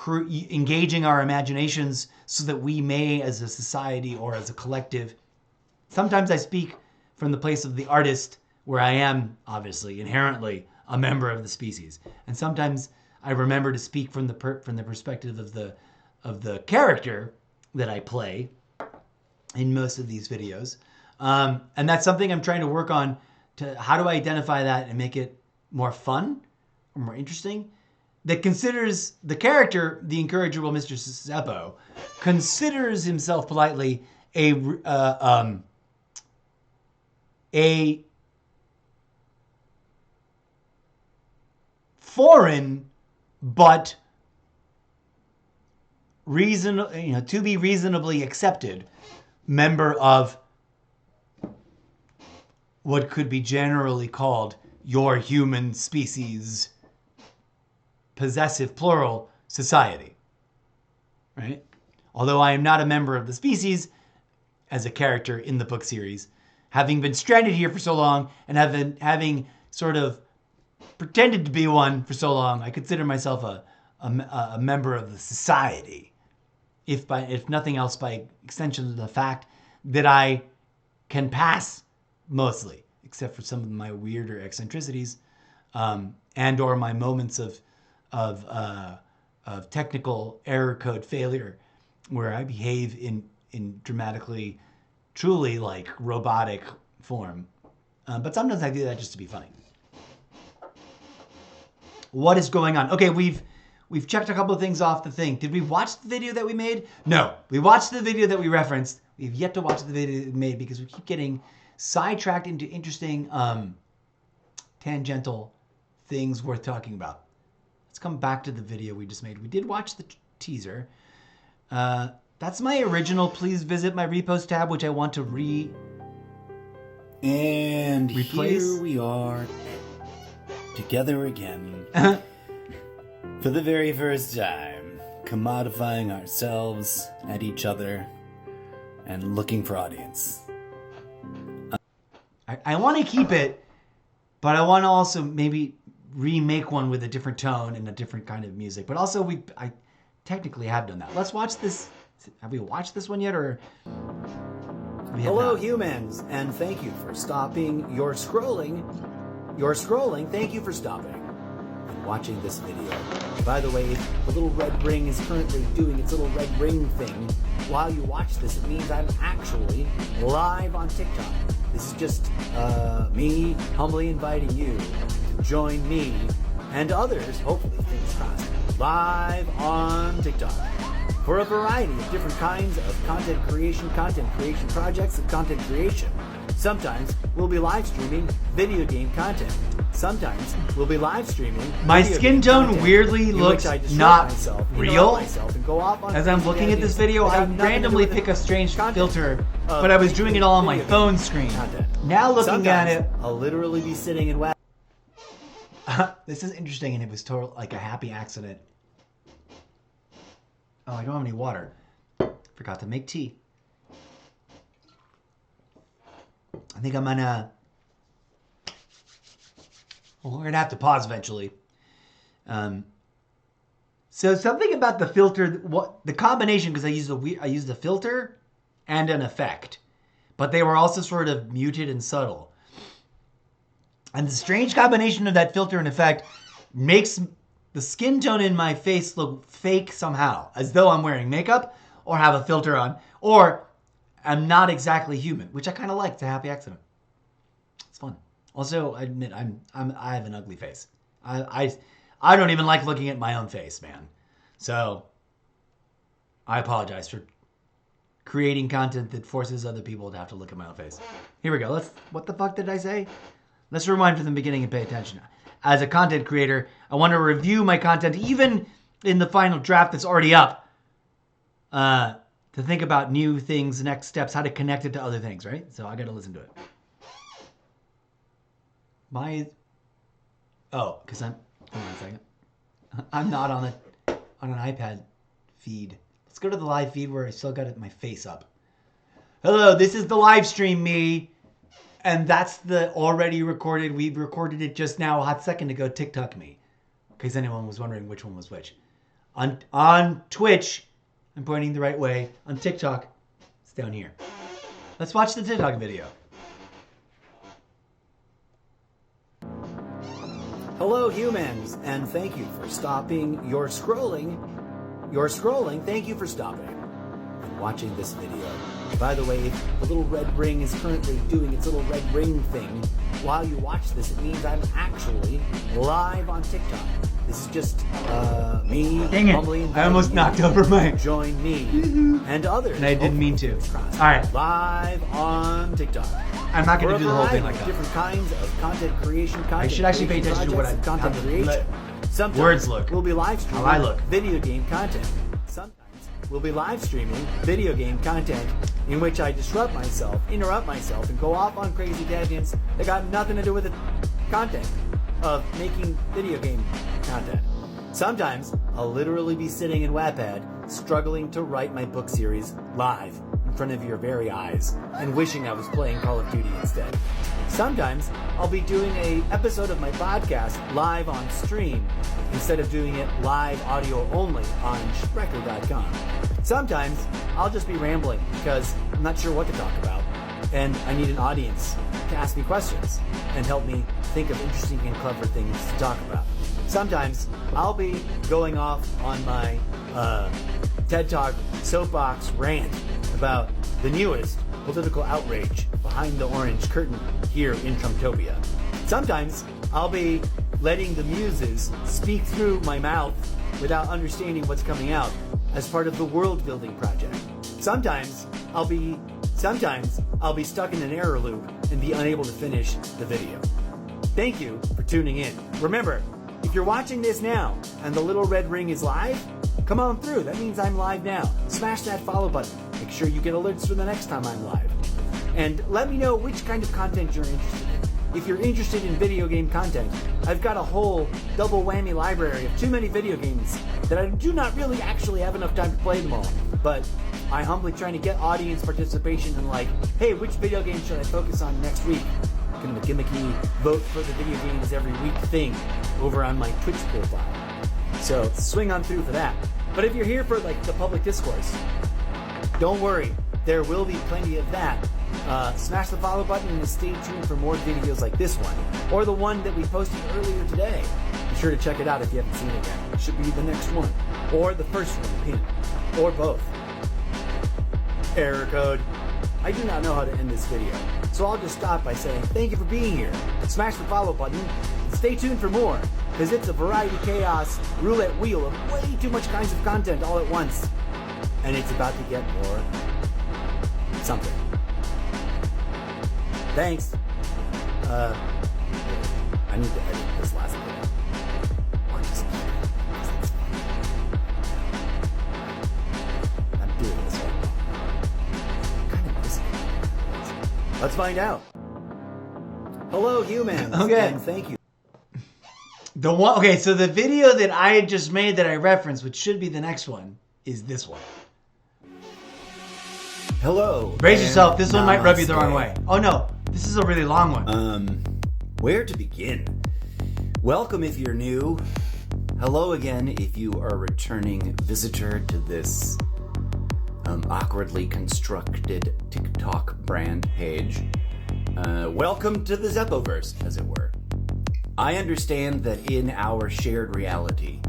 [SPEAKER 1] engaging our imaginations so that we may, as a society or as a collective, sometimes I speak from the place of the artist, where I am obviously inherently a member of the species, and sometimes I remember to speak from the perspective of the character that I play in most of these videos, and that's something I'm trying to work on. To how do I identify that and make it more fun or more interesting? That considers the character, the incorrigible Mr. Zeppo, considers himself politely a foreign but to be reasonably accepted member of what could be generally called your human species possessive plural society, right? Although I am not a member of the species as a character in the book series, having been stranded here for so long and having sort of pretended to be one for so long, I consider myself a member of the society. If nothing else, by extension of the fact that I can pass mostly, except for some of my weirder eccentricities, and or my moments of technical error code failure, where I behave in dramatically, truly like robotic form. But sometimes I do that just to be funny. What is going on? Okay, we've checked a couple of things off the thing. Did we watch the video that we made? No, we watched the video that we referenced. We've yet to watch the video that we made because we keep getting sidetracked into interesting tangential things worth talking about. Let's come back to the video we just made. We did watch the teaser. That's my original. Please visit my repost tab, which I want to
[SPEAKER 5] And
[SPEAKER 1] replace.
[SPEAKER 5] Here we are, together again, for the very first time, commodifying ourselves at each other and looking for audience.
[SPEAKER 1] I want to keep it, but I want to also maybe remake one with a different tone and a different kind of music. But also, I technically have done that. Let's watch this. Have we watched this one yet, or?
[SPEAKER 5] Hello, humans, and thank you for stopping your scrolling. Thank you for stopping and watching this video. By the way, the little red ring is currently doing its little red ring thing. While you watch this, it means I'm actually live on TikTok. This is just me humbly inviting you to join me and others, hopefully, fingers crossed, live on TikTok for a variety of different kinds of content creation projects, and content creation. Sometimes we'll be live streaming video game content. Sometimes we'll be live streaming.
[SPEAKER 1] My skin tone weirdly looks not real. As I'm looking at this video, I randomly pick a strange filter, but I was doing it all on my phone screen. Now looking at it,
[SPEAKER 5] I'll literally be sitting in wet.
[SPEAKER 1] this is interesting, and it was total like a happy accident. Oh, I don't have any water. Forgot to make tea. I think I'm gonna... Well, we're gonna have to pause eventually. So something about the filter, the combination, because I used a filter and an effect, but they were also sort of muted and subtle. And the strange combination of that filter and effect makes the skin tone in my face look fake somehow, as though I'm wearing makeup or have a filter on, or I'm not exactly human, which I kind of like. It's a happy accident. It's fun. Also, I admit I have an ugly face. I don't even like looking at my own face, man. So I apologize for creating content that forces other people to have to look at my own face. Here we go. What the fuck did I say? Let's rewind from the beginning and pay attention. As a content creator, I want to review my content, even in the final draft that's already up, to think about new things, next steps, how to connect it to other things, right? So I got to listen to it. Because hold on a second. I'm not on an iPad feed. Let's go to the live feed where I still got my face up. Hello, this is the live stream me. And that's the already recorded. We recorded it just now, a hot second ago. TikTok me, in case anyone was wondering which one was which. On Twitch, I'm pointing the right way. On TikTok, it's down here. Let's watch the TikTok video.
[SPEAKER 5] Hello, humans, and thank you for stopping your scrolling. Thank you for stopping and watching this video. By the way, the little red ring is currently doing its little red ring thing. While you watch this, it means I'm actually live on TikTok. This is just me.
[SPEAKER 1] Dang it!
[SPEAKER 5] mumbling.
[SPEAKER 1] I almost knocked over my.
[SPEAKER 5] Join me and others.
[SPEAKER 1] And I didn't mean to. All right.
[SPEAKER 5] Live on TikTok.
[SPEAKER 1] I'm not going
[SPEAKER 5] For
[SPEAKER 1] to do
[SPEAKER 5] a
[SPEAKER 1] the whole thing
[SPEAKER 5] variety
[SPEAKER 1] like
[SPEAKER 5] of
[SPEAKER 1] that.
[SPEAKER 5] different kinds of content creation.
[SPEAKER 1] I should actually pay attention to what I
[SPEAKER 5] content creation. Sometimes
[SPEAKER 1] words look.
[SPEAKER 5] We'll be live streaming
[SPEAKER 1] How I look.
[SPEAKER 5] video game content. Sometimes we'll be live streaming video game content in which I disrupt myself, interrupt myself, and go off on crazy tangents that got nothing to do with the content of making video game content. Sometimes I'll literally be sitting in Wattpad, struggling to write my book series live in front of your very eyes, and wishing I was playing Call of Duty instead. Sometimes I'll be doing an episode of my podcast live on stream instead of doing it live audio only on Sprecher.com. Sometimes I'll just be rambling because I'm not sure what to talk about, and I need an audience to ask me questions and help me think of interesting and clever things to talk about. Sometimes I'll be going off on my TED Talk soapbox rant about the newest political outrage behind the orange curtain here in Trumptopia. Sometimes I'll be letting the muses speak through my mouth without understanding what's coming out as part of the world building project. Sometimes I'll be stuck in an error loop and be unable to finish the video. Thank you for tuning in. Remember, if you're watching this now and the little red ring is live, come on through. That means I'm live now. Smash that follow button. Make sure you get alerts for the next time I'm live. And let me know which kind of content you're interested in. If you're interested in video game content, I've got a whole double whammy library of too many video games that I do not really actually have enough time to play them all. But I'm humbly trying to get audience participation and like, hey, which video game should I focus on next week? Kind of a gimmicky vote for the video games every week thing over on my Twitch profile. So swing on through for that. But if you're here for like the public discourse, don't worry, there will be plenty of that. Smash the follow button and stay tuned for more videos like this one, or the one that we posted earlier today. Be sure to check it out if you haven't seen it yet. It should be the next one, or the first one pinned, or both. Error code. I do not know how to end this video, so I'll just stop by saying thank you for being here. Smash the follow button, and stay tuned for more, because it's a variety chaos roulette wheel of way too much kinds of content all at once, and it's about to get more something. Thanks. I need to edit this last video. I'm doing this right now. Kind of missing it. Let's find out. Hello, humans.
[SPEAKER 1] Okay.
[SPEAKER 5] And thank you.
[SPEAKER 1] The one. Okay, so the video that I had just made that I referenced, which should be the next one, is this one.
[SPEAKER 5] Hello.
[SPEAKER 1] Brace yourself. This one might rub you the
[SPEAKER 5] namaste.
[SPEAKER 1] wrong way. Oh no, this is a really long one.
[SPEAKER 5] Where to begin? Welcome if you're new. Hello again if you are a returning visitor to this awkwardly constructed TikTok brand page. Welcome to the Zeppoverse, as it were. I understand that in our shared reality,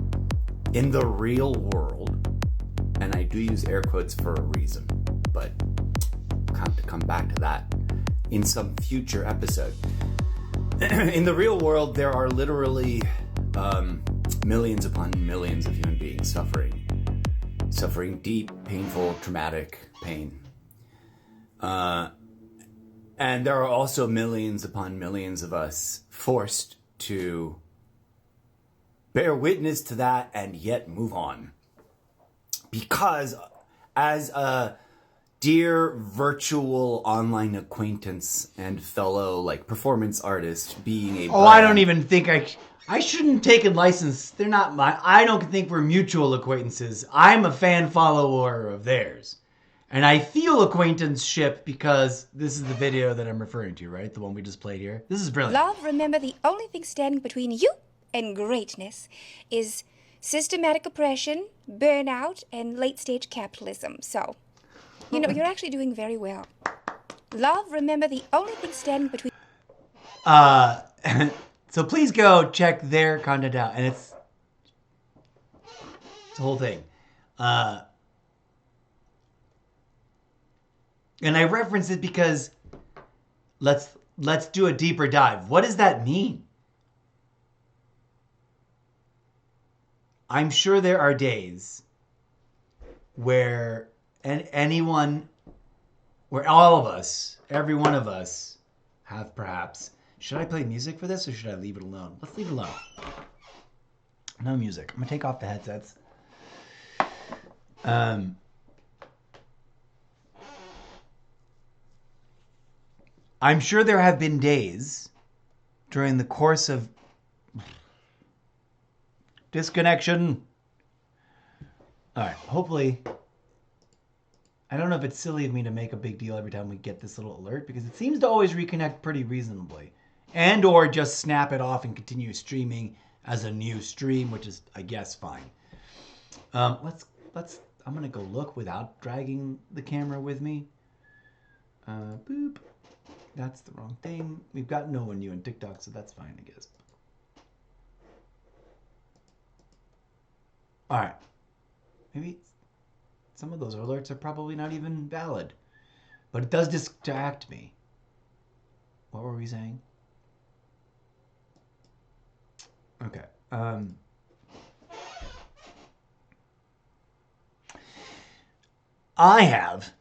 [SPEAKER 5] in the real world, and I do use air quotes for a reason, but I'll have to come back to that in some future episode. In the real world, there are literally millions upon millions of human beings suffering deep, painful, traumatic pain. And there are also millions upon millions of us forced to bear witness to that and yet move on. Because as a dear virtual online acquaintance and fellow performance artist, being a
[SPEAKER 1] I don't even think I shouldn't take a license. They're not my. I don't think we're mutual acquaintances. I'm a fan follower of theirs, And I feel acquaintanceship because this is the video that I'm referring to, right? The one we just played here. This is brilliant.
[SPEAKER 4] Love, remember, the only thing standing between you and greatness is systematic oppression, burnout, and late-stage capitalism. So, you know, you're actually doing very well. Love, remember, the only thing standing between...
[SPEAKER 1] So please go check their content out. And it's the whole thing. And I reference it because let's do a deeper dive. What does that mean? I'm sure there are days where where all of us, every one of us, have perhaps. Should I play music for this or should I leave it alone? Let's leave it alone. No music. I'm gonna take off the headsets. I'm sure there have been days during the course of disconnection. All right, hopefully, I don't know if it's silly of me to make a big deal every time we get this little alert because it seems to always reconnect pretty reasonably and or just snap it off and continue streaming as a new stream, which is, I guess, fine. I'm going to go look without dragging the camera with me. Boop. That's the wrong thing. We've got no one new on TikTok, so that's fine, I guess. All right. Maybe some of those alerts are probably not even valid. But it does distract me. What were we saying? Okay. I have,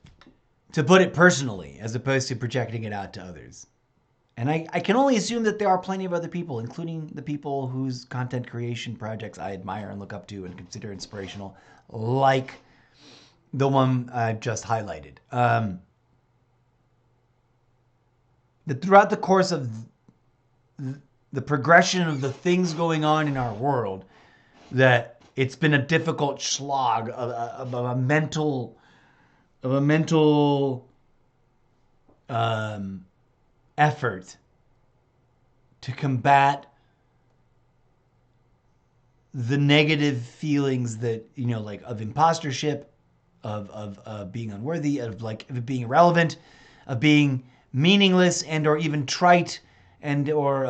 [SPEAKER 1] to put it personally, as opposed to projecting it out to others. And I can only assume that there are plenty of other people, including the people whose content creation projects I admire and look up to and consider inspirational, like the one I just highlighted. That throughout the course of the progression of the things going on in our world, that it's been a difficult slog of a mental effort to combat the negative feelings that, you know, like of impostership, of being unworthy, of being irrelevant, of being meaningless and or even trite and or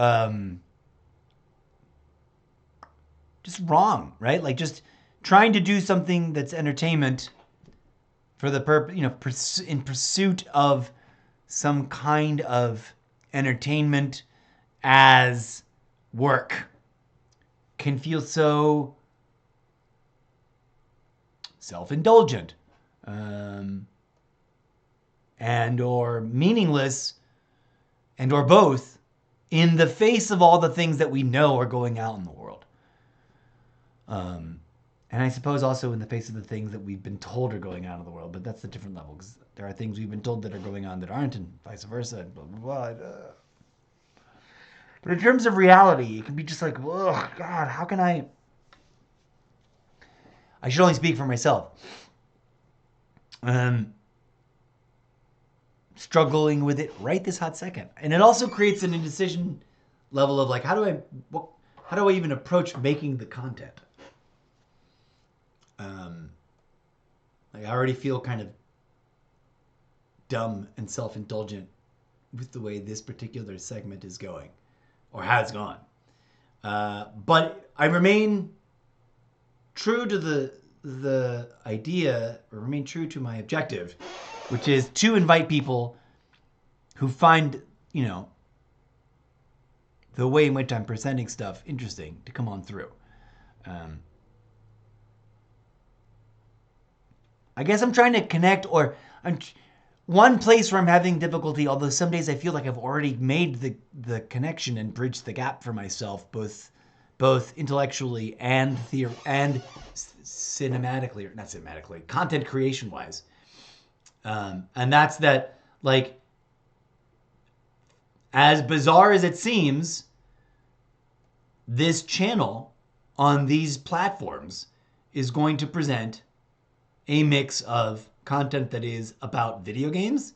[SPEAKER 1] just wrong, right? Like just trying to do something that's entertainment for the purpose, you know, in pursuit of some kind of entertainment as work can feel so self-indulgent and or meaningless and or both in the face of all the things that we know are going out in the world. And I suppose also in the face of the things that we've been told are going on in the world, but that's a different level because there are things we've been told that are going on that aren't and vice versa and blah, blah, blah. But in terms of reality, it can be just like, oh, God, how can I should only speak for myself. Struggling with it right this hot second. And it also creates an indecision level of like, how do I even approach making the content? Like I already feel kind of dumb and self-indulgent with the way this particular segment is going or has gone. But I remain true to the idea, or remain true to my objective, which is to invite people who find, you know, the way in which I'm presenting stuff interesting to come on through. I guess I'm trying to connect, or one place where I'm having difficulty, although some days I feel like I've already made the connection and bridged the gap for myself, both intellectually and cinematically, or not cinematically, content creation wise. And that's that, like, as bizarre as it seems, this channel on these platforms is going to present a mix of content that is about video games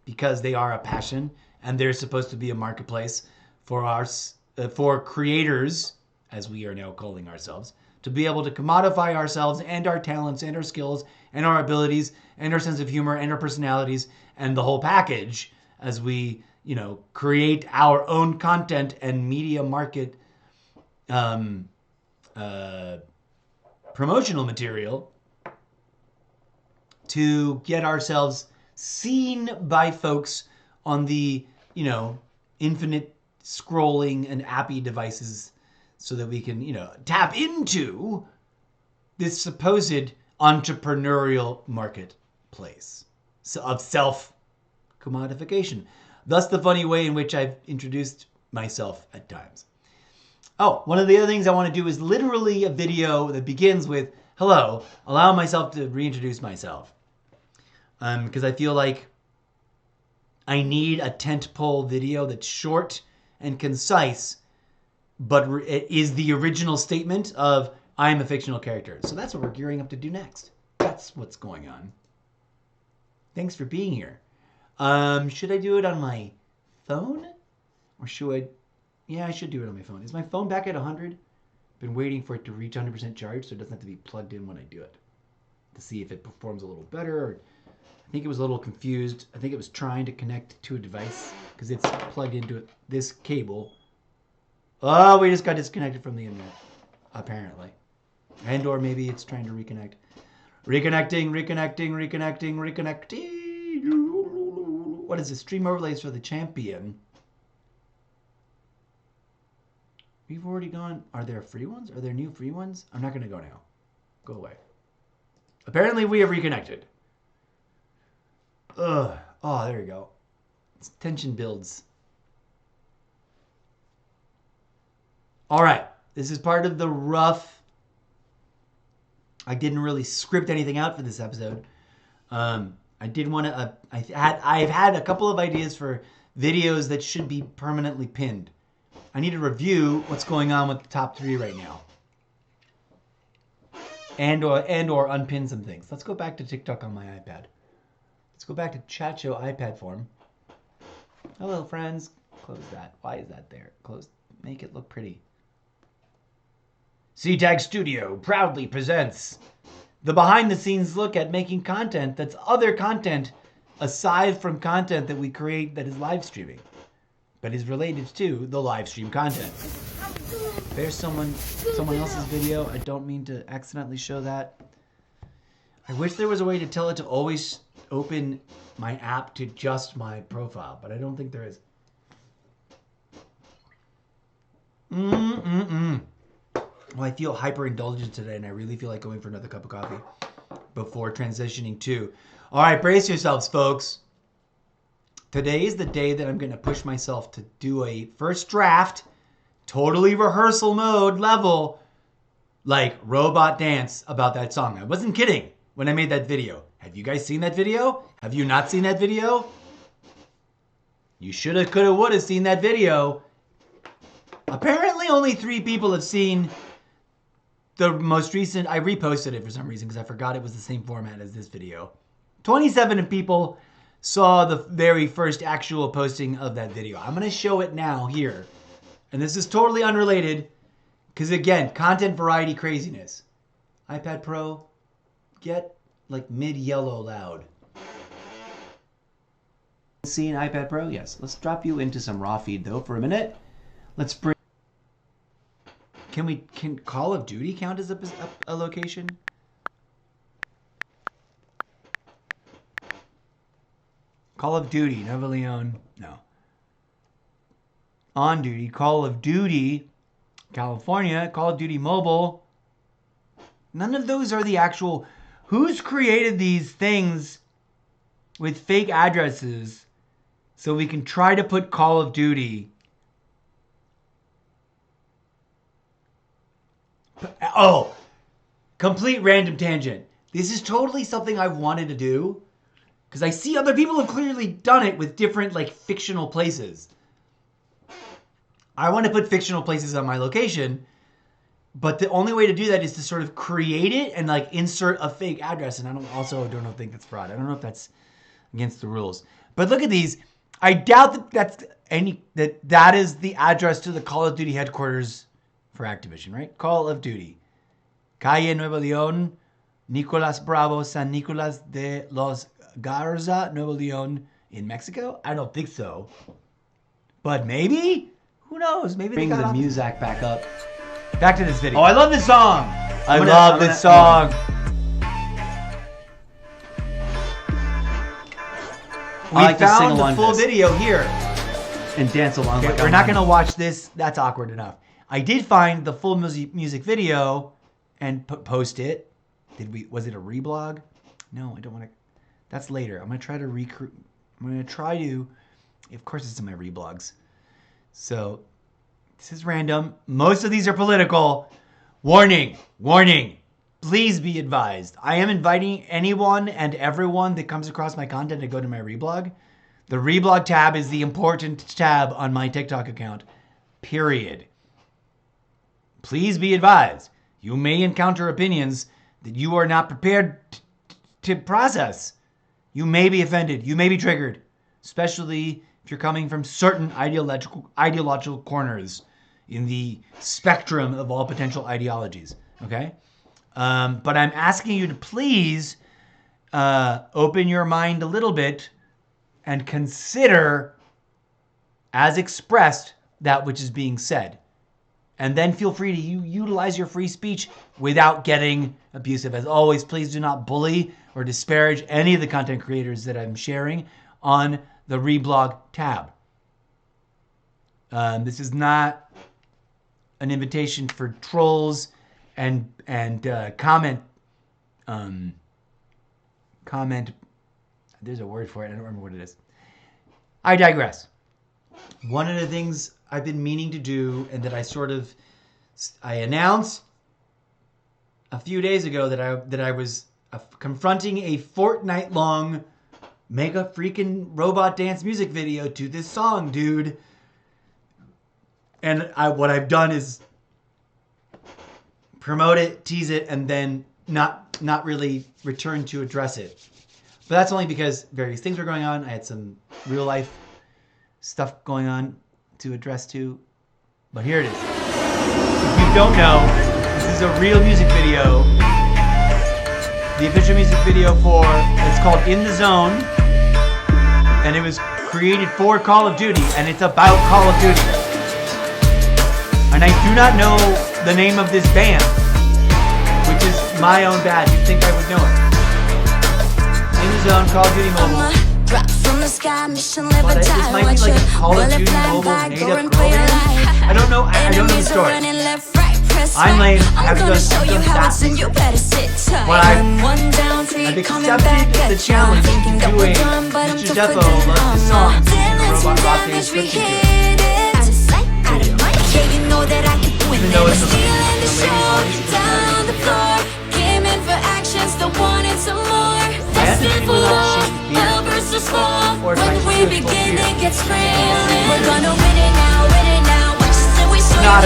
[SPEAKER 1] because they are a passion and they're supposed to be a marketplace for for creators, as we are now calling ourselves, to be able to commodify ourselves and our talents and our skills and our abilities and our sense of humor and our personalities and the whole package as we, create our own content and media market promotional material to get ourselves seen by folks on the, infinite scrolling and appy devices so that we can, tap into this supposed entrepreneurial marketplace of self-commodification. Thus the funny way in which I've introduced myself at times. Oh, one of the other things I want to do is literally a video that begins with, hello, allow myself to reintroduce myself. Because I feel like I need a tentpole video that's short and concise, but it is the original statement of, I'm a fictional character. So that's what we're gearing up to do next. That's what's going on. Thanks for being here. Should I do it on my phone? Or should I... Yeah, I should do it on my phone. Is my phone back at 100? Been waiting for it to reach 100% charge so it doesn't have to be plugged in when I do it. To see if it performs a little better. Or I think it was a little confused. I think it was trying to connect to a device because it's plugged into this cable. Oh, we just got disconnected from the internet, apparently. And or maybe it's trying to reconnect. Reconnecting. What is this? Stream overlays for the champion. We've already gone. Are there free ones? Are there new free ones? I'm not going to go now. Go away. Apparently we have reconnected. Ugh. Oh, there you go. Tension builds. All right. This is part of the rough. I didn't really script anything out for this episode. I did want to. I've had a couple of ideas for videos that should be permanently pinned. I need to review what's going on with the top 3 right now, and or unpin some things. Let's go back to TikTok on my iPad. Let's go back to Chat Show iPad form. Hello, friends. Close that. Why is that there? Close. Make it look pretty. CTAG Studio proudly presents the behind-the-scenes look at making content that's other content aside from content that we create that is live streaming, but is related to the live stream content. There's someone else's video. I don't mean to accidentally show that. I wish there was a way to tell it to always open my app to just my profile, but I don't think there is. Well, I feel hyper indulgent today, and I really feel like going for another cup of coffee before transitioning to. All right, brace yourselves, folks. Today is the day that I'm going to push myself to do a first draft, totally rehearsal mode level, like robot dance about that song. I wasn't kidding when I made that video. Have you guys seen that video? Have you not seen that video? You shoulda, coulda, woulda seen that video. Apparently only 3 people have seen the most recent. I reposted it for some reason because I forgot it was the same format as this video. 27 people saw the very first actual posting of that video. I'm going to show it now here. And this is totally unrelated because, again, content variety craziness. iPad Pro, get like mid-yellow loud. See an iPad Pro? Yes. Let's drop you into some raw feed, though, for a minute. Let's bring... Can Call of Duty count as a location? Call of Duty, Nuevo Leon, no. On Duty, Call of Duty, California, Call of Duty Mobile. None of those are the actual... Who's created these things with fake addresses so we can try to put Call of Duty... Oh, complete random tangent. This is totally something I've wanted to do because I see other people have clearly done it with different like fictional places. I want to put fictional places on my location But the only way to do that is to sort of create it and like insert a fake address. And I don't think that's fraud. I don't know if that's against the rules. But look at these. I doubt that that is the address to the Call of Duty headquarters for Activision, right? Call of Duty. Calle Nuevo León, Nicolás Bravo, San Nicolás de los Garza, Nuevo León in Mexico? I don't think so. But maybe? Who knows? Maybe they got the music back up. Back to this video. Oh, I love this song. I love this song. We found the full video here.
[SPEAKER 5] And dance along.
[SPEAKER 1] Okay, we're not going to watch this. That's awkward enough. I did find the full music video and post it. Was it a reblog? No, I don't want to. That's later. I'm going to try to recruit. I'm going to try to. Of course, it's in my reblogs. So this is random. Most of these are political. Warning, warning. Please be advised. I am inviting anyone and everyone that comes across my content to go to my reblog. The reblog tab is the important tab on my TikTok account. Period. Please be advised. You may encounter opinions that you are not prepared to process. You may be offended. You may be triggered. Especially if you're coming from certain ideological corners in the spectrum of all potential ideologies. Okay? But I'm asking you to please open your mind a little bit and consider, as expressed, that which is being said. And then feel free to utilize your free speech without getting abusive. As always, please do not bully or disparage any of the content creators that I'm sharing on the reblog tab. This is not an invitation for trolls and comment. There's a word for it. I don't remember what it is. I digress. One of the things I've been meaning to do, and that I announced a few days ago that I was confronting a fortnight-long mega freaking robot dance music video to this song, dude. And what I've done is promote it, tease it, and then not really return to address it. But that's only because various things were going on. I had some real life stuff going on to address to. But here it is. If you don't know, this is a real music video. The official music video it's called In the Zone. And it was created for Call of Duty, and it's about Call of Duty. And I do not know the name of this band, which is my own bad. You'd think I would know it. In the Zone, Call of Duty Mobile. But this might be like a Call of Duty Mobile made-up girl band. I don't know. I don't know the story. I'm lame. I haven't done that. But I've accepted the challenge of doing Mr. Zeppo loves the song the Robot Rock Day is listening to. Even though it's a lady's voice. I have to do without shame or when we begin it gets real. We're gonna win it now, win it now. Not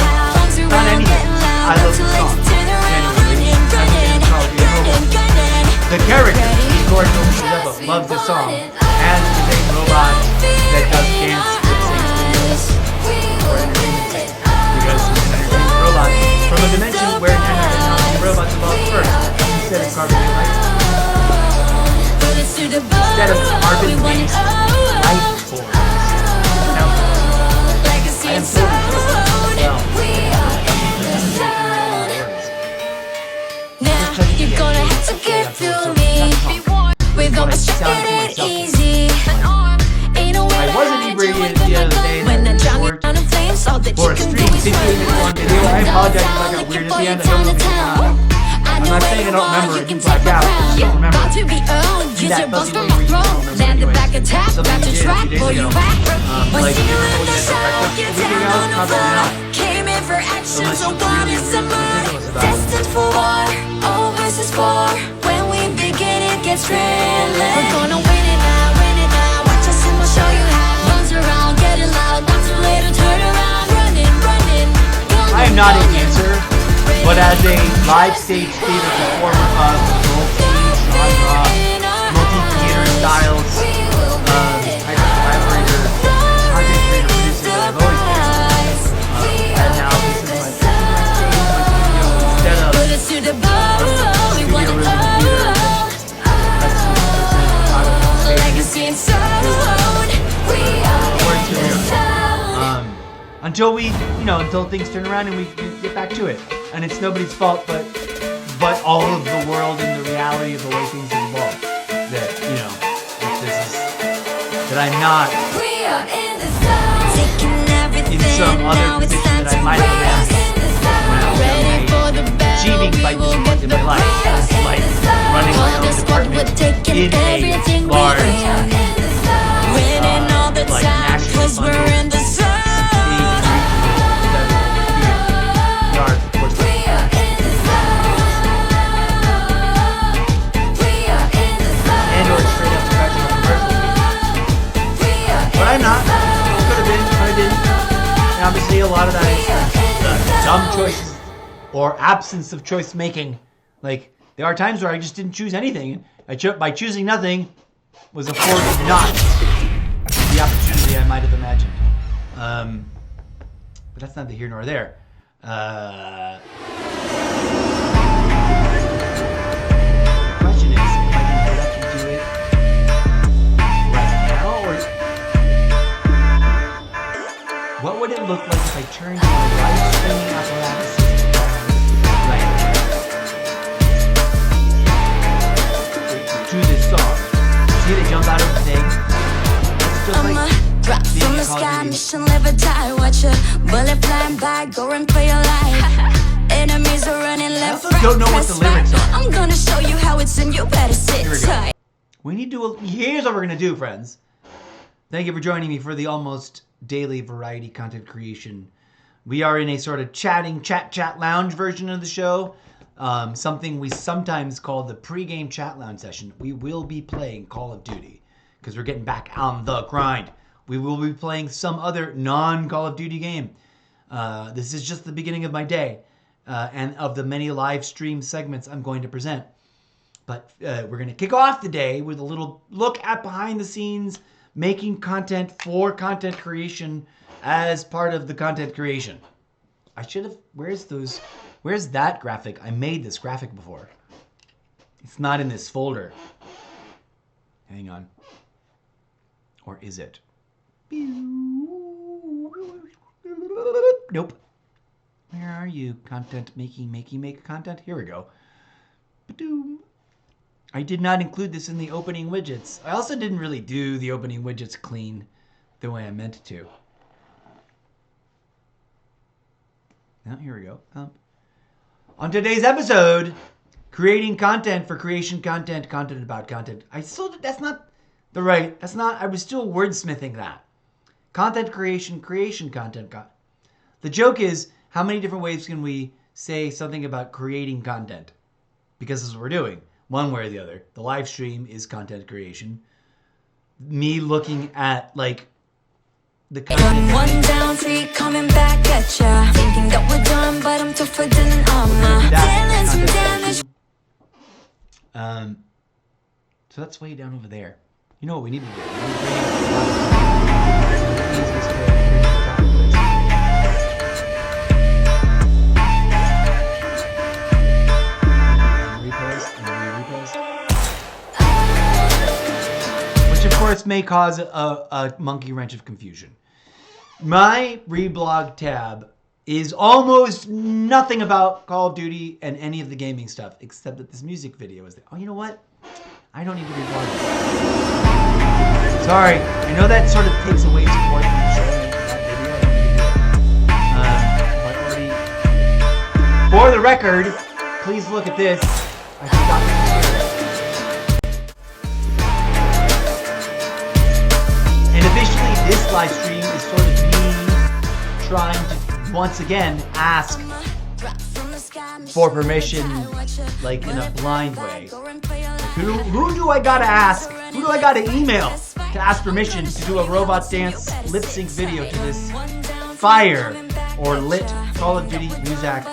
[SPEAKER 1] anything. I love the song. The character, Gordon Zeppo, loves the song. And the big robot that does dance lip syncs videos for entertainment sake. Because he's an entertainment robot from a dimension where entertainment robots evolved first instead of carbon-based life. Instead of carbon-based life forms. Now, I am so
[SPEAKER 6] you're gonna have to get through me. We're gonna start it easy.
[SPEAKER 1] I wasn't inebriated the other day for a stream 15-minute long video. I apologize if I got weird at the end. I don't know. I'm not saying I don't remember it. You black out. I don't remember it. See that fuzzy thing where you don't remember anyway. Something you did a few days ago. Like you were told you had to breakfast a week ago? Probably not. Unless you really ridiculous about it.
[SPEAKER 6] Destined for war, always is for when we begin it gets real. We're gonna win it now, watch us and we'll show you how. Runs around, getting loud, not too late to turn around. Running,
[SPEAKER 1] I am not a dancer. But as a live stage theater performer of multi-genre, multi-theater styles, type of collaborator, content creator, producer that I've always been. And now this is my studio instead of studio room theater. Until we, until things turn around and we get back to it. And it's nobody's fault but all of the world and the reality of the way things evolve. That, that I'm not in some other position that I might have been when I was achieving by this point in my life. Like running my own department in a large, like nationally funded I'm not. Could have been, but I didn't. And obviously a lot of that is dumb choices or absence of choice making. Like, there are times where I just didn't choose anything. By choosing nothing was afforded not the opportunity I might have imagined. But that's neither here nor there. The question is, if I can actually do it right now, or what would it look like if I turned my live streaming apparatus to this song? See it jump out of the thing? It's just like
[SPEAKER 6] drop from the sky, mission live or die. Watch a bullet flying by, go and play your life. Enemies are running left,
[SPEAKER 1] I also don't know what the lyrics are.
[SPEAKER 6] I'm gonna show you how it's in, you better sit tight.
[SPEAKER 1] We need to, here's what we're gonna do, friends. Thank you for joining me for the almost daily variety content creation. We are in a sort of chat lounge version of the show. Something we sometimes call the pre-game chat lounge session. We will be playing Call of Duty because we're getting back on the grind. We will be playing some other non-Call of Duty game. This is just the beginning of my day and of the many live stream segments I'm going to present. But we're going to kick off the day with a little look at behind the scenes, making content for content creation as part of the content creation. I should have, where's that graphic? I made this graphic before. It's not in this folder. Hang on. Or is it? Nope. Where are you? Content make content? Here we go. Ba-doom. I did not include this in the opening widgets. I also didn't really do the opening widgets clean the way I meant to. Now, here we go. On today's episode, creating content for creation content, content about content. I was still wordsmithing that. Content creation content. The joke is, how many different ways can we say something about creating content? Because this is what we're doing. One way or the other. The live stream is content creation. Me looking at, like, the content.
[SPEAKER 6] One down, three coming back at ya. Thinking that we're done, but I'm tougher than an armor. Dealing some damage.
[SPEAKER 1] So that's way down over there. You know what we need to do? We need to which of course may cause a monkey wrench of confusion. My reblog tab is almost nothing about Call of Duty and any of the gaming stuff, except that this music video is there. Oh, you know what? I don't need to reblog it. Sorry, I know that sort of takes away support from the show. That video, for the record, please look at this. I forgot to and officially, this live stream is sort of me trying to once again ask for permission, like in a blind way. Who do I gotta ask? Who do I gotta email to ask permission to do a robot dance lip sync video to this fire or lit Call of Duty music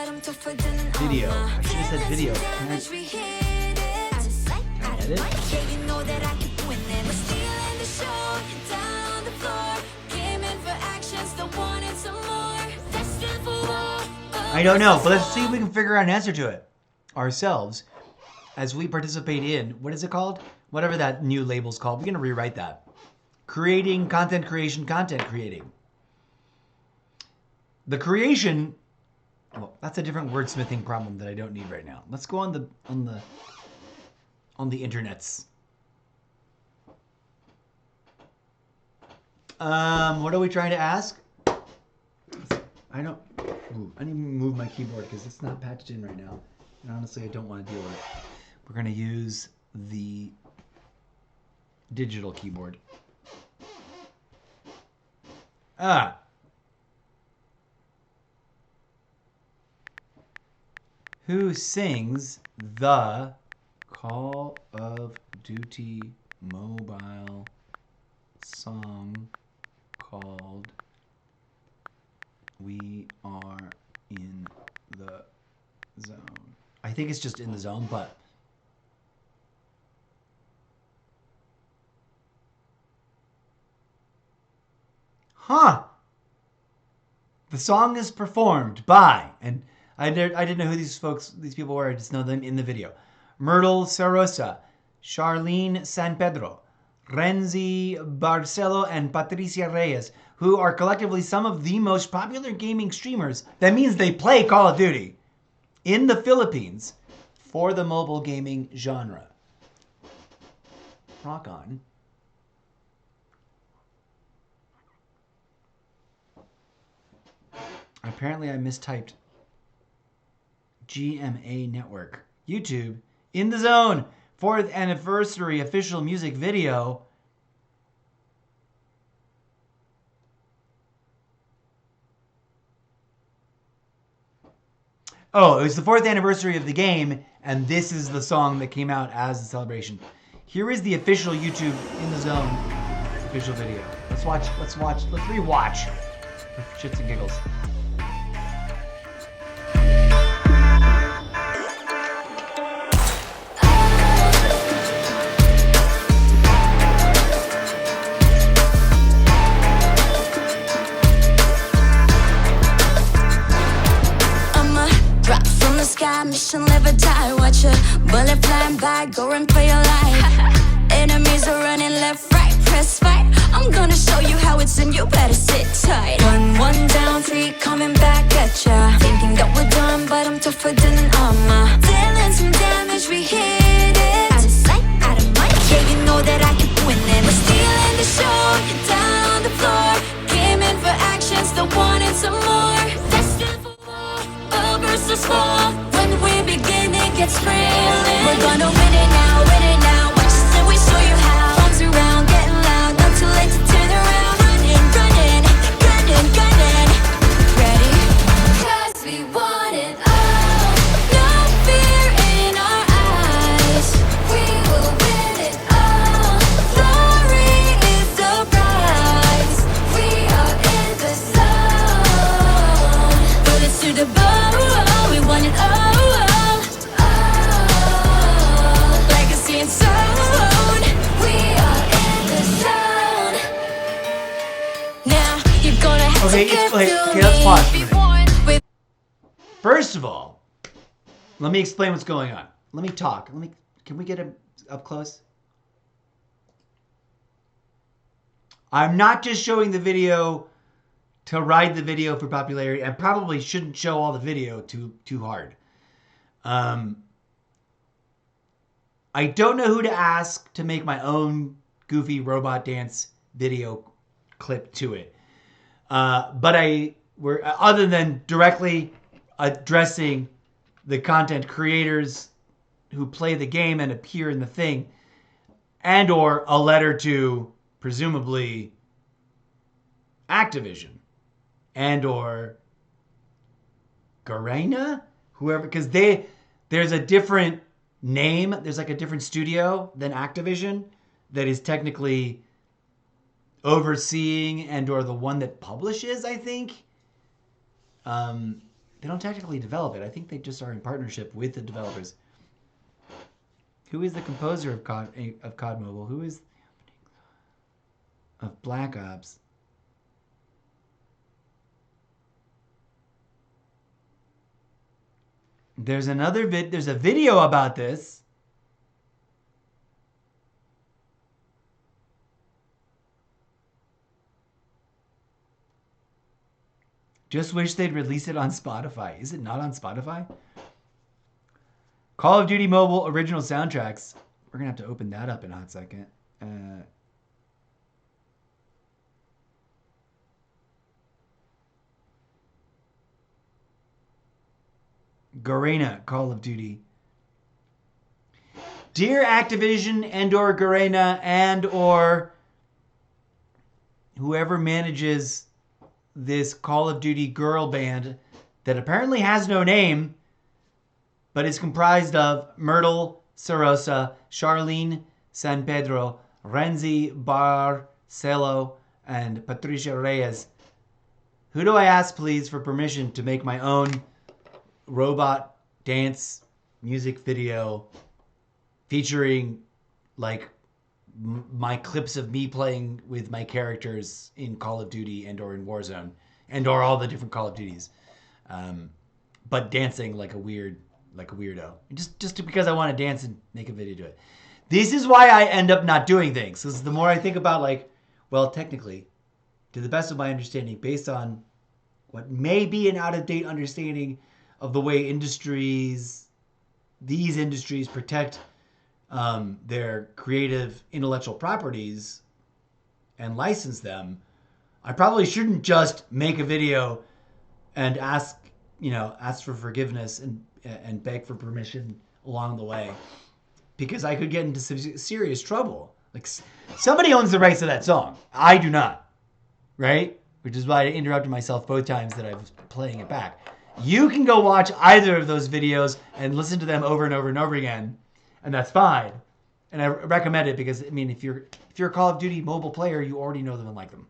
[SPEAKER 1] video. I should have said video. Can I edit? I don't know, but let's see if we can figure out an answer to it ourselves as we participate in, what is it called? Whatever that new label's called. We're going to rewrite that. Creating, content creation, content creating. The creation, well, that's a different wordsmithing problem that I don't need right now. Let's go on the internets. What are we trying to ask? I need to move my keyboard because it's not patched in right now. And honestly, I don't want to deal with it. We're going to use the digital keyboard. Who sings the Call of Duty mobile song called We Are in the Zone? I think it's just In the Zone, but the song is performed by, and I didn't know who these people were. I just know them in the video. Myrtle Sarosa, Charlene San Pedro, Renzi Barcelo, and Patricia Reyes, who are collectively some of the most popular gaming streamers. That means they play Call of Duty in the Philippines for the mobile gaming genre. Rock on. Apparently I mistyped GMA Network. YouTube, In the Zone, 4th anniversary official music video. Oh, it was the 4th anniversary of the game, and this is the song that came out as the celebration. Here is the official YouTube In the Zone official video. Let's rewatch for shits and giggles.
[SPEAKER 6] Mission live or die, watch a bullet flying by, go and play your life. Enemies are running left, right, press fight. I'm gonna show you how it's in, you better sit tight. 1 down, 3 coming back at ya. Thinking that we're done, but I'm tougher than an armor. Dealing some damage, we hit it. Out of sight, out of mind, yeah, you know that I keep winning. We're stealing the show, you're down on the floor. Gaming for action, still wanting some more. Destined for war, versus 4. When we begin, it gets thrilling. We're gonna win it now, win it now. Watch us and we show you how. Arms around, getting loud, not too late to turn around. Running, running, gunning, gunning. Ready? 'Cause we want it all. No fear in our eyes. We will win it all. Glory is the prize. We are in the zone. Bullets to the bone. We want it all.
[SPEAKER 1] Okay, let's pause for a minute. First of all, let me explain what's going on. Let me talk. Can we get him up close? I'm not just showing the video to ride the video for popularity. I probably shouldn't show all the video too hard. I don't know who to ask to make my own goofy robot dance video clip to it. But other than directly addressing the content creators who play the game and appear in the thing, and or a letter to presumably Activision and or Garena, whoever, because there's a different name. There's like a different studio than Activision that is technically overseeing and or the one that publishes, I think. They don't technically develop it. I think they just are in partnership with the developers. Who is the composer of COD Mobile? Who is of Black Ops? There's another there's a video about this. Just wish they'd release it on Spotify. Is it not on Spotify? Call of Duty Mobile original soundtracks. We're going to have to open that up in a hot second. Garena, Call of Duty. Dear Activision and or Garena and or whoever manages this Call of Duty girl band that apparently has no name, but is comprised of Myrtle Sarosa, Charlene San Pedro, Renzi Barcelo, and Patricia Reyes. Who do I ask, please, for permission to make my own robot dance music video featuring like my clips of me playing with my characters in Call of Duty and or in Warzone and or all the different Call of Duties, but dancing like a weirdo, just because I want to dance and make a video to it. This is why I end up not doing things, because the more I think about, like, well, technically, to the best of my understanding, based on what may be an out-of-date understanding of the way these industries protect their creative intellectual properties and license them, I probably shouldn't just make a video and ask for forgiveness and beg for permission along the way, because I could get into some serious trouble. Like, somebody owns the rights to that song. I do not, right? Which is why I interrupted myself both times that I was playing it back. You can go watch either of those videos and listen to them over and over and over again, and that's fine. And I recommend it because, I mean, if you're a Call of Duty mobile player, you already know them and like them.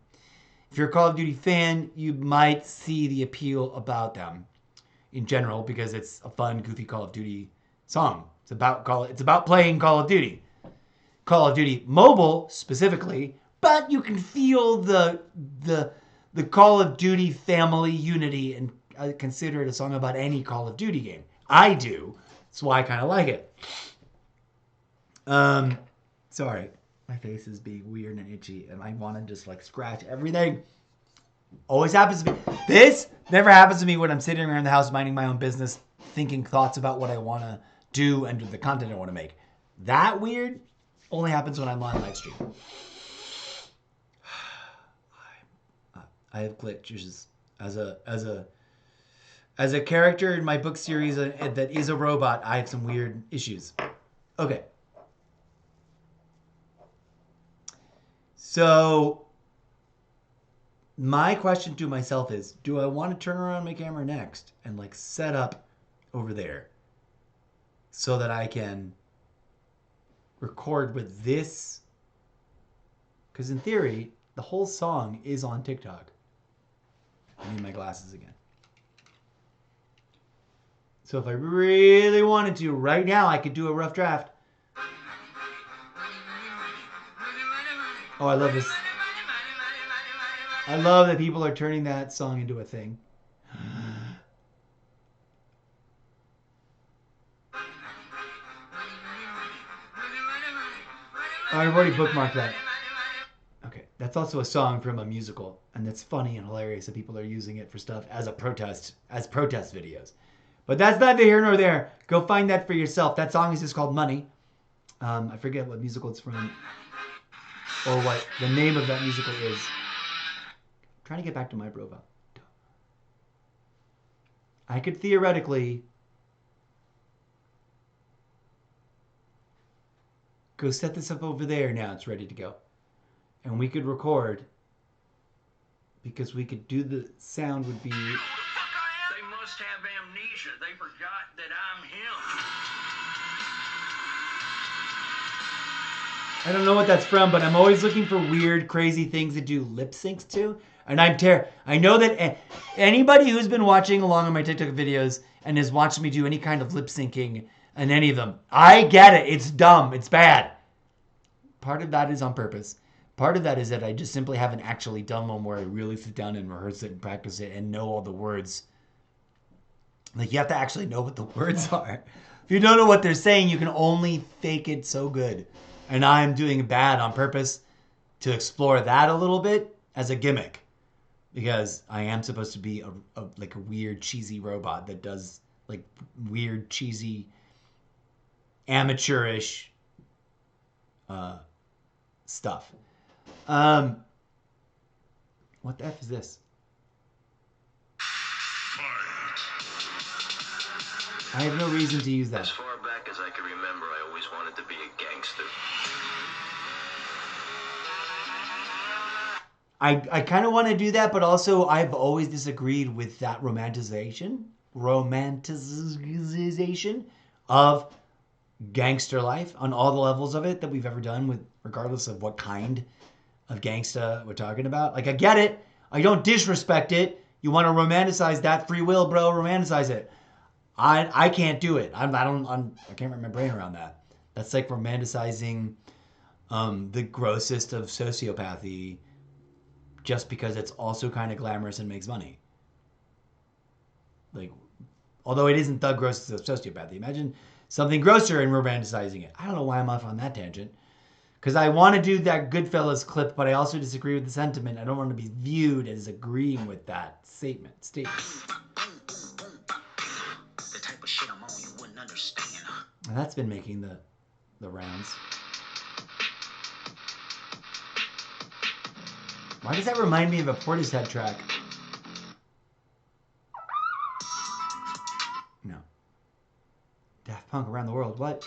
[SPEAKER 1] If you're a Call of Duty fan, you might see the appeal about them in general because it's a fun, goofy Call of Duty song. It's about playing Call of Duty. Call of Duty mobile specifically, but you can feel the Call of Duty family unity and consider it a song about any Call of Duty game. I do. That's why I kind of like it. Sorry. My face is being weird and itchy, and I want to just, like, scratch everything. Always happens to me. This never happens to me when I'm sitting around the house minding my own business, thinking thoughts about what I want to do and the content I want to make. That weird only happens when I'm on live stream. I have glitches as a character in my book series that is a robot. I have some weird issues. Okay. So my question to myself is, do I want to turn around my camera next and, like, set up over there so that I can record with this? Because in theory, the whole song is on TikTok. I need my glasses again. So if I really wanted to, right now, I could do a rough draft. Oh, I love this. I love that people are turning that song into a thing. I've already bookmarked that. Okay, that's also a song from a musical, and that's funny and hilarious that people are using it for stuff as protest videos. But that's neither here nor there. Go find that for yourself. That song is just called Money. I forget what musical it's from, or what the name of that musical is. I'm trying to get back to my profile. I could theoretically go set this up over there now. It's ready to go. And we could record, because we could do the sound would be...
[SPEAKER 7] They must have amnesia. They forgot that I'm him.
[SPEAKER 1] I don't know what that's from, but I'm always looking for weird, crazy things to do lip syncs to. And I know that anybody who's been watching along on my TikTok videos and has watched me do any kind of lip syncing in any of them, I get it. It's dumb. It's bad. Part of that is on purpose. Part of that is that I just simply haven't actually done one where I really sit down and rehearse it and practice it and know all the words. Like, you have to actually know what the words are. If you don't know what they're saying, you can only fake it so good. And I'm doing bad on purpose to explore that a little bit as a gimmick. Because I am supposed to be like a weird, cheesy robot that does like weird, cheesy, amateurish stuff. What the F is this? I have no reason to use that.
[SPEAKER 8] As far back as I can remember, I always wanted to be a gangster.
[SPEAKER 1] I kind of want to do that, but also I've always disagreed with that romanticization of gangster life on all the levels of it that we've ever done, with regardless of what kind of gangsta we're talking about. Like, I get it. I don't disrespect it. You want to romanticize that free will, bro? Romanticize it. I can't do it. I can't wrap my brain around that. That's like romanticizing the grossest of sociopathy just because it's also kind of glamorous and makes money. Like, although it isn't the grossest of sociopathy. Imagine something grosser and romanticizing it. I don't know why I'm off on that tangent. Because I want to do that Goodfellas clip, but I also disagree with the sentiment. I don't want to be viewed as agreeing with that statement. The type of shit I'm on, you wouldn't understand. And that's been making the rounds. Why does that remind me of a Portishead track? No. Daft Punk Around the World. What?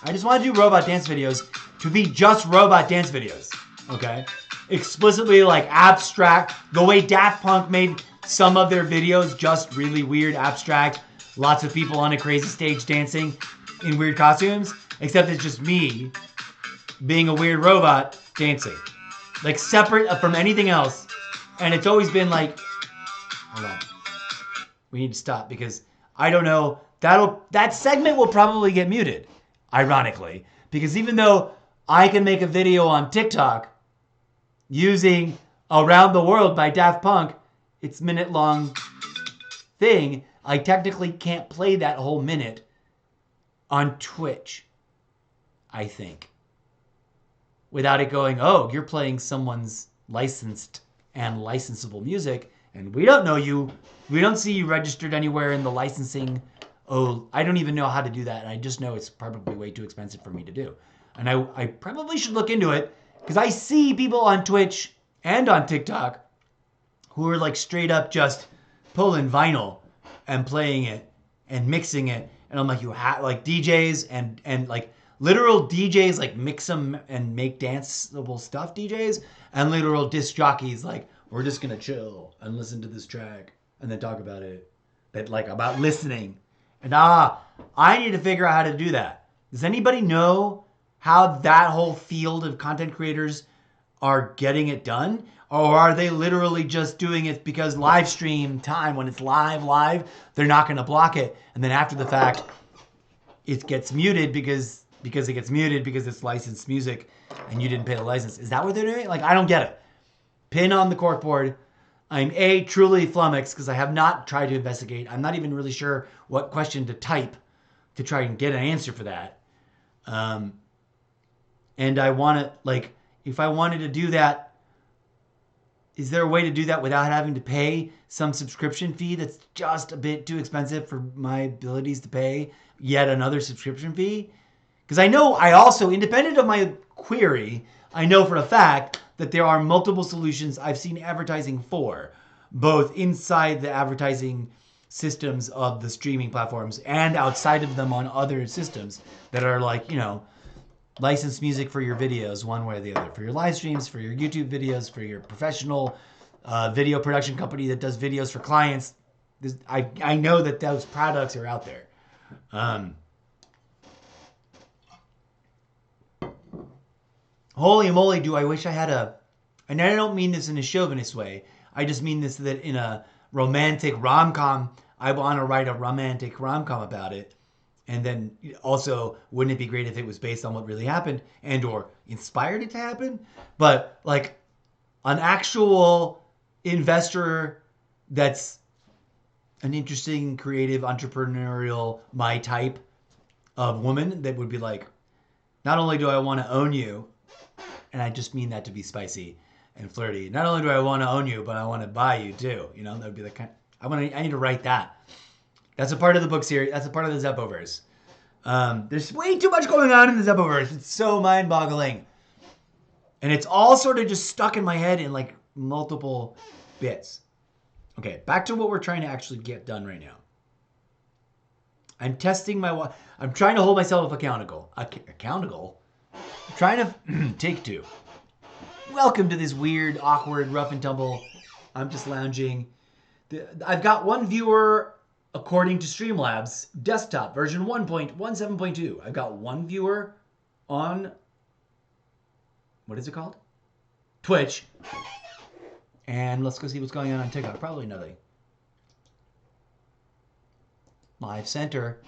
[SPEAKER 1] I just want to do robot dance videos to be just robot dance videos. Okay? Explicitly like abstract. The way Daft Punk made some of their videos just really weird, abstract. Lots of people on a crazy stage dancing in weird costumes. Except it's just me being a weird robot dancing. Like, separate from anything else. And it's always been like, hold on. We need to stop because I don't know. That segment will probably get muted, ironically. Because even though I can make a video on TikTok using Around the World by Daft Punk, it's minute-long thing, I technically can't play that whole minute on Twitch, I think. Without it going, oh, you're playing someone's licensed and licensable music, and we don't know you. We don't see you registered anywhere in the licensing. Oh, I don't even know how to do that, and I just know it's probably way too expensive for me to do. And I probably should look into it, because I see people on Twitch and on TikTok who are like straight up just pulling vinyl and playing it and mixing it. And I'm like, like DJs and like literal DJs like mix them and make danceable stuff DJs, and literal disc jockeys like, we're just gonna chill and listen to this track and then talk about it. But like about listening. And I need to figure out how to do that. Does anybody know how that whole field of content creators are getting it done? Or are they literally just doing it because live stream time, when it's live, they're not going to block it. And then after the fact, it gets muted because it gets muted because it's licensed music and you didn't pay the license. Is that what they're doing? Like, I don't get it. Pin on the corkboard. I'm truly flummoxed because I have not tried to investigate. I'm not even really sure what question to type to try and get an answer for that. And I want to, like, if I wanted to do that, is there a way to do that without having to pay some subscription fee that's just a bit too expensive for my abilities to pay yet another subscription fee? Because I know I also, independent of my query, I know for a fact that there are multiple solutions I've seen advertising for, both inside the advertising systems of the streaming platforms and outside of them on other systems that are like, you know, licensed music for your videos one way or the other, for your live streams, for your YouTube videos, for your professional video production company that does videos for clients. I know that those products are out there. Holy moly, do I wish I had a And I don't mean this in a chauvinist way. I just mean this that in a romantic rom-com, I want to write a romantic rom-com about it. And then also, wouldn't it be great if it was based on what really happened and or inspired it to happen? But like an actual investor that's an interesting, creative, entrepreneurial, my type of woman that would be like, not only do I want to own you, and I just mean that to be spicy and flirty. Not only do I want to own you, but I want to buy you too. You know, that would be the kind. I need to write that. That's a part of the book series. That's a part of the Zeppoverse. There's way too much going on in the Zeppoverse. It's so mind-boggling, and it's all sort of just stuck in my head in like multiple bits. Okay, back to what we're trying to actually get done right now. I'm testing my. I'm trying to hold myself accountable. Accountable. I'm trying to take two. Welcome to this weird, awkward, rough and tumble. I'm just lounging. I've got one viewer, according to Streamlabs, desktop version 1.17.2. I've got one viewer on, what is it called? Twitch. And let's go see what's going on TikTok. Probably nothing. Live Center.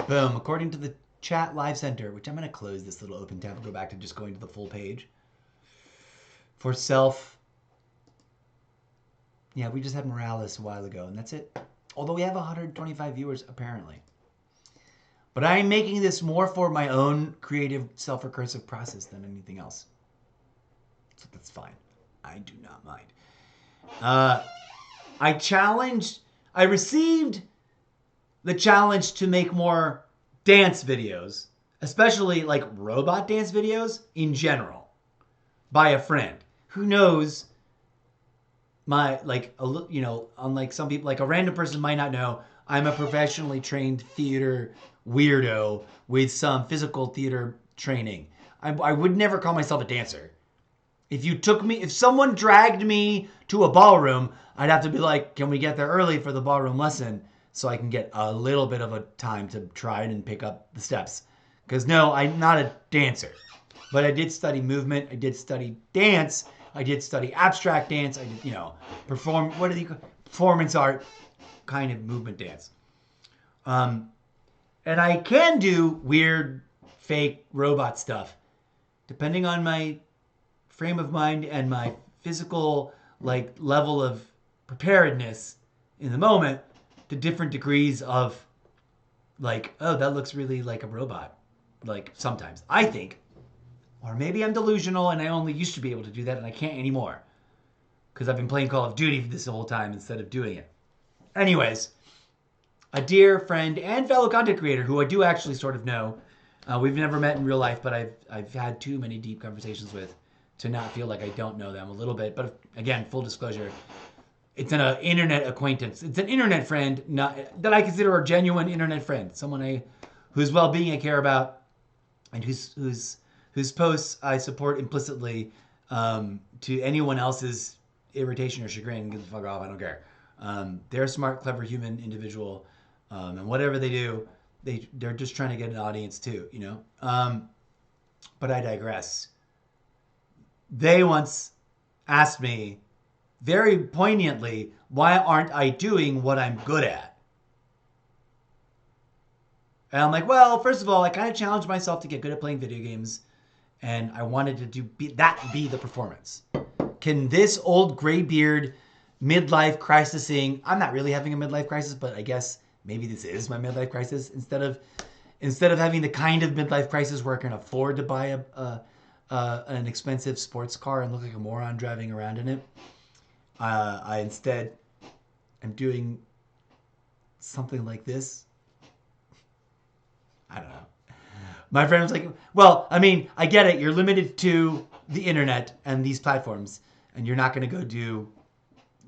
[SPEAKER 1] Boom. According to the chat Live Center, which I'm going to close this little open tab and go back to just going to the full page. For self. Yeah, we just had Morales a while ago, and that's it. Although we have 125 viewers, apparently. But I'm making this more for my own creative, self-recursive process than anything else. So that's fine. I do not mind. I received the challenge to make more dance videos, especially like robot dance videos in general, by a friend who knows my, like, you know, unlike some people, like a random person might not know, I'm a professionally trained theater weirdo with some physical theater training. I would never call myself a dancer. If someone dragged me to a ballroom, I'd have to be like, can we get there early for the ballroom lesson so I can get a little bit of a time to try and pick up the steps? Because no, I'm not a dancer. But I did study movement. I did study dance. I did study abstract dance. I did, performance art kind of movement dance. And I can do weird, fake robot stuff, depending on my frame of mind and my physical level of preparedness in the moment, to different degrees of oh, that looks really like a robot. Sometimes I think, or maybe I'm delusional and I only used to be able to do that and I can't anymore because I've been playing Call of Duty this whole time instead of doing it. Anyways, a dear friend and fellow content creator who I do actually sort of know. We've never met in real life, but I've had too many deep conversations with to not feel like I don't know them a little bit. But again, full disclosure, it's an internet acquaintance. It's an internet friend that I consider a genuine internet friend. Someone whose well-being I care about and whose posts I support implicitly. To anyone else's irritation or chagrin, get the fuck off, I don't care. They're a smart, clever human individual. And whatever they do, they're just trying to get an audience too, you know? But I digress. They once asked me very poignantly, why aren't I doing what I'm good at? And I'm like, well, first of all, I kind of challenged myself to get good at playing video games, and I wanted to be the performance. Can this old graybeard midlife crisising, I'm not really having a midlife crisis, but I guess maybe this is my midlife crisis. Instead of having the kind of midlife crisis where I can afford to buy an expensive sports car and look like a moron driving around in it, I instead am doing something like this. I don't know. My friend was like, well, I mean, I get it. You're limited to the internet and these platforms, and you're not going to go do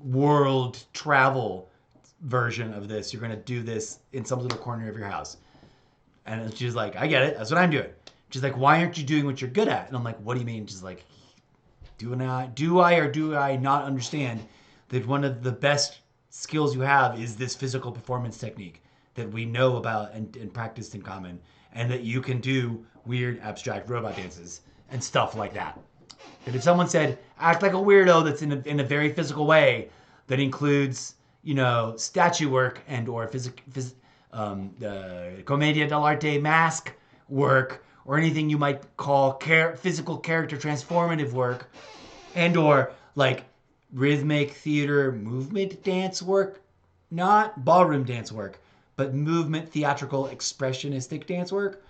[SPEAKER 1] world travel version of this. You're going to do this in some little corner of your house. And she's like, I get it. That's what I'm doing. She's like, why aren't you doing what you're good at? And I'm like, what do you mean? She's like, do I or do I not understand that one of the best skills you have is this physical performance technique that we know about and practiced in common, and that you can do weird abstract robot dances and stuff like that. If someone said, act like a weirdo that's in a very physical way that includes, you know, statue work and or commedia dell'arte mask work, or anything you might call physical character transformative work, and or like rhythmic theater movement dance work, not ballroom dance work, but movement theatrical expressionistic dance work,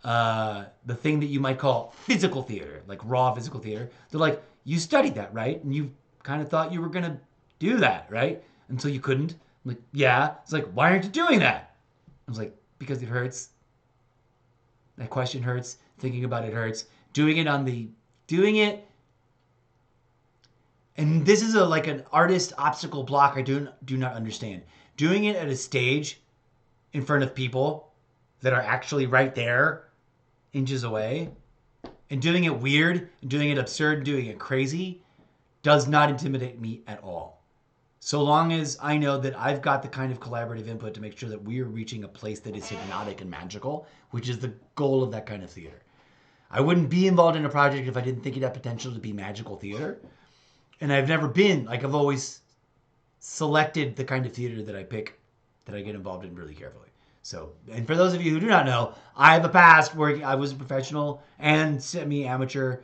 [SPEAKER 1] the thing that you might call physical theater, like raw physical theater, they're like, you studied that, right? And you kind of thought you were going to do that, right? Until you couldn't. I'm like, yeah. It's like, why aren't you doing that? I was like, because it hurts. That question hurts. Thinking about it hurts. Doing it, and this is like an artist obstacle block I do not understand. Doing it at a stage in front of people that are actually right there, inches away, and doing it weird, and doing it absurd, and doing it crazy, does not intimidate me at all. So long as I know that I've got the kind of collaborative input to make sure that we are reaching a place that is hypnotic and magical, which is the goal of that kind of theater. I wouldn't be involved in a project if I didn't think it had potential to be magical theater. And I've never been, like, I've always selected the kind of theater that I pick, that I get involved in really carefully. So, and for those of you who do not know, I have a past where I was a professional and semi-amateur,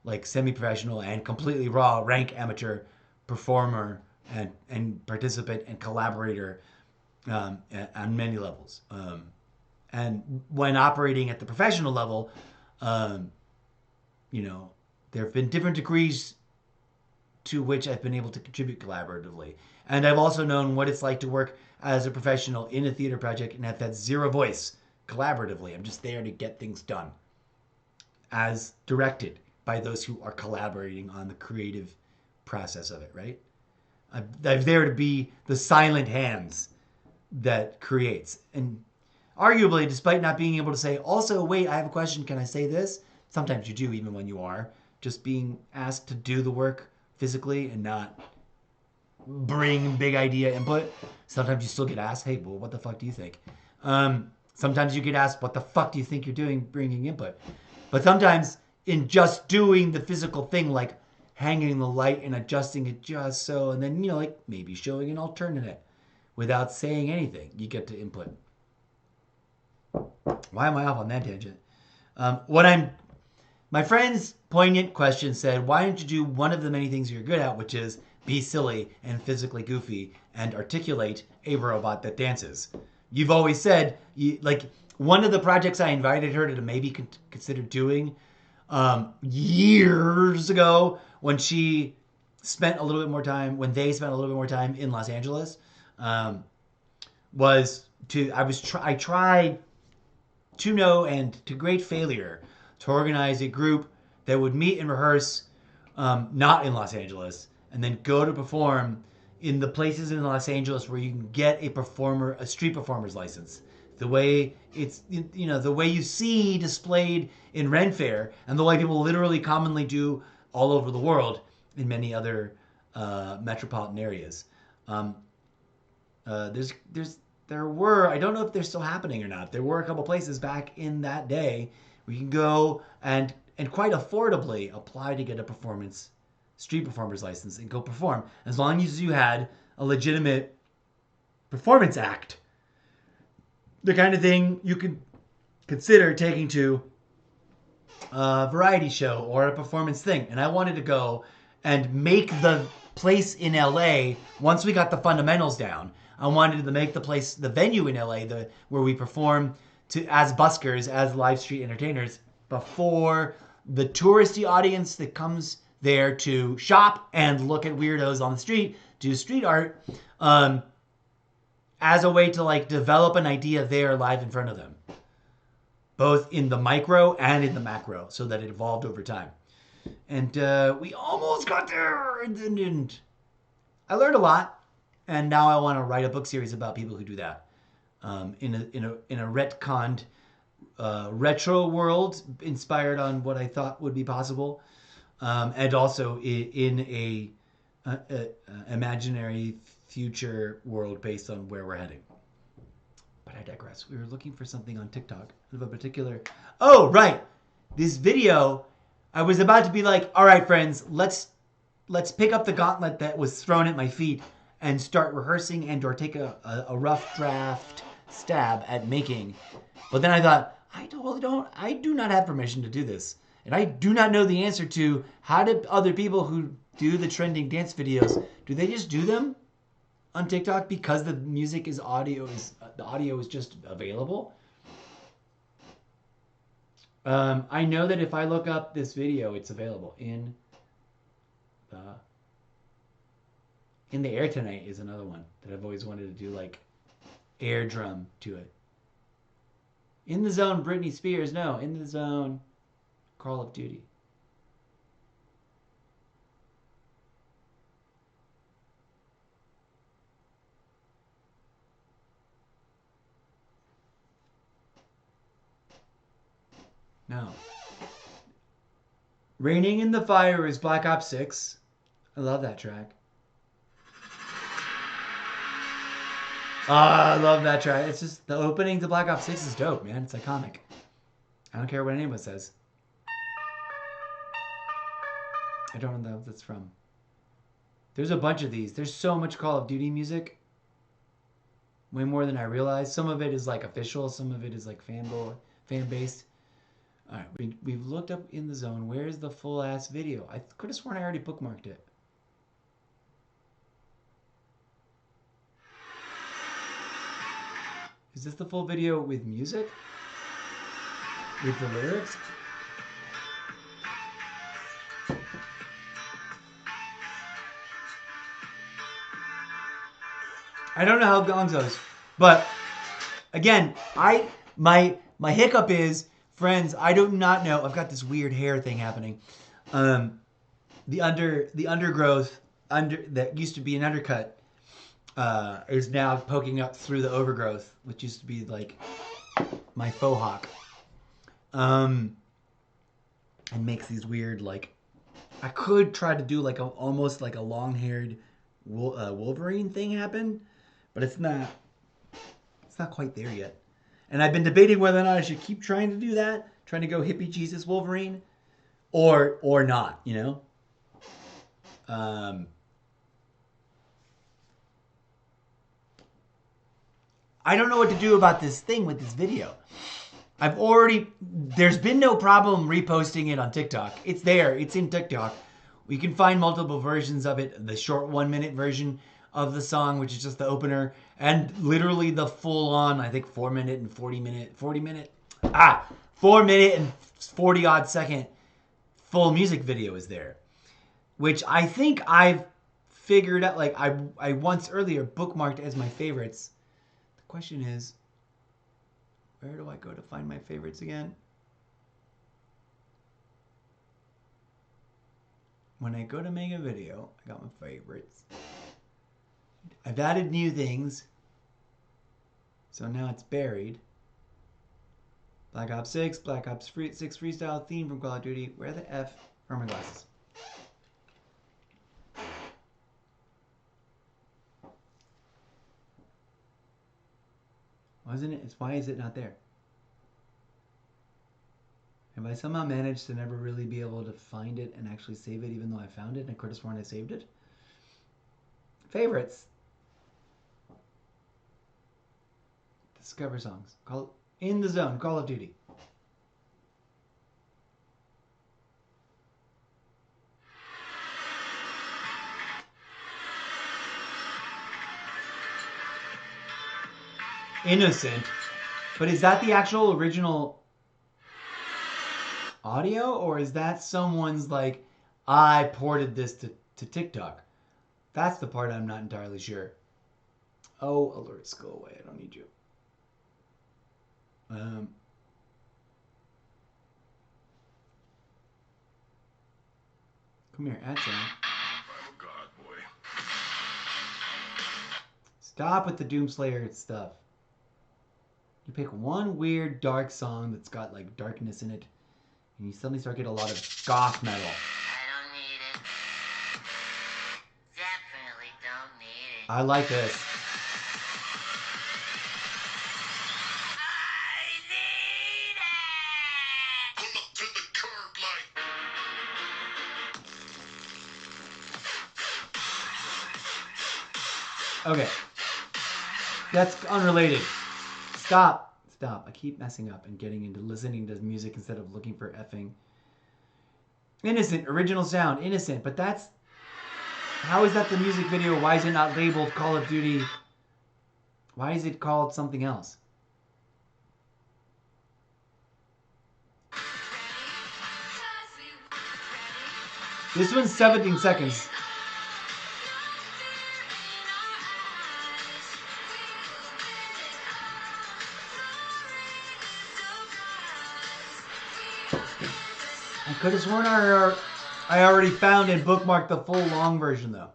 [SPEAKER 1] like semi-professional and completely raw rank amateur performer and participant and collaborator on many levels. And when operating at the professional level, you know, there have been different degrees to which I've been able to contribute collaboratively. And I've also known what it's like to work as a professional in a theater project and have that zero voice collaboratively. I'm just there to get things done as directed by those who are collaborating on the creative process of it, right? I'm there to be the silent hands that creates. And arguably, despite not being able to say, also, wait, I have a question, can I say this? Sometimes you do, even when you are just being asked to do the work physically and not bring big idea input. Sometimes you still get asked, hey, well, what the fuck do you think? Sometimes you get asked, what the fuck do you think you're doing bringing input? But sometimes in just doing the physical thing, like hanging the light and adjusting it just so, and then, you know, like maybe showing an alternate without saying anything, you get to input. Why am I off on that tangent? My friend's poignant question said, why don't you do one of the many things you're good at, which is be silly and physically goofy and articulate a robot that dances? You've always said, like, one of the projects I invited her to maybe consider doing years ago when they spent a little bit more time in Los Angeles, I tried to know, and to great failure, to organize a group that would meet and rehearse not in Los Angeles, and then go to perform in the places in Los Angeles where you can get a street performer's license. The way it's, you know, the way you see displayed in Ren Fair, and the way people literally commonly do all over the world in many other metropolitan areas. There were, I don't know if they're still happening or not, there were a couple places back in that day where you can go and quite affordably apply to get a street performer's license and go perform, as long as you had a legitimate performance act. The kind of thing you could consider taking to a variety show or a performance thing. And I wanted to go and make the place in LA, once we got the fundamentals down, I wanted to make the venue in LA, where we perform as buskers, as live street entertainers, before the touristy audience that comes there to shop and look at weirdos on the street, do street art, as a way to like develop an idea there live in front of them, both in the micro and in the macro, so that it evolved over time. And we almost got there and then didn't. I learned a lot, and now I want to write a book series about people who do that in a retconned retro world, inspired on what I thought would be possible, and also in a imaginary future world based on where we're heading. But I digress. We were looking for something on TikTok of a particular. Oh, right. This video, I was about to be like, all right, friends, let's pick up the gauntlet that was thrown at my feet and start rehearsing and or take a rough draft stab at making. But then I thought, I do not have permission to do this. And I do not know the answer to how do other people who do the trending dance videos, do they just do them on TikTok because the music is audio, the audio is just available? I know that if I look up this video, it's available in the Air Tonight is another one that I've always wanted to do, like air drum to it. In the Zone, Britney Spears. No, In the Zone, Call of Duty. No. Raining in the Fire is Black Ops 6. I love that track. I love that track. It's just the opening to Black Ops 6 is dope, man. It's iconic. I don't care what anyone says. I don't know what that's from. There's a bunch of these. There's so much Call of Duty music. Way more than I realized. Some of it is like official. Some of it is like fan-based. All right, we've looked up In the Zone. Where's the full-ass video? I could have sworn I already bookmarked it. Is this the full video with music? With the lyrics? I don't know how it goes, but again, my hiccup is, friends, I do not know. I've got this weird hair thing happening. The undergrowth that used to be an undercut is now poking up through the overgrowth, which used to be like my faux hawk. And makes these weird, like, I could try to do like almost like a long-haired Wolverine thing happen, but it's not quite there yet. And I've been debating whether or not I should keep trying to do that, trying to go hippie Jesus Wolverine, or not, you know? I don't know what to do about this thing with this video. There's been no problem reposting it on TikTok. It's there, it's in TikTok. We can find multiple versions of it. The short 1-minute version of the song, which is just the opener, and literally the full-on, I think 4 minute and 40 odd second full music video is there, which I think I've figured out. Like I once earlier bookmarked as my favorites. The question is, where do I go to find my favorites again? When I go to make a video, I got my favorites. I've added new things. So now it's buried. Black Ops 6, Black Ops 6 freestyle theme from Call of Duty. Where the F are my glasses? Wasn't it? Why is it not there? Have I somehow managed to never really be able to find it and actually save it, even though I found it and I could have sworn I saved it? Favorites. Discover songs. In the Zone, Call of Duty. Innocent. But is that the actual original audio? Or is that someone's like, I ported this to TikTok? That's the part I'm not entirely sure. Oh, alerts, go away. I don't need you. Come here, add sound.
[SPEAKER 8] I'm a god, boy.
[SPEAKER 1] Stop with the Doomslayer stuff. You pick one weird dark song that's got like darkness in it, and you suddenly start getting a lot of goth metal.
[SPEAKER 9] I don't need it. Definitely don't need it.
[SPEAKER 1] I like this.
[SPEAKER 9] I need it!
[SPEAKER 8] Pull up to the curb like.
[SPEAKER 1] Okay. That's unrelated. Stop. Stop. I keep messing up and getting into listening to music instead of looking for effing. Innocent. Original sound. Innocent. But that's... How is that the music video? Why is it not labeled Call of Duty? Why is it called something else? This one's 17 seconds. I could have sworn I already found and bookmarked the full long version though.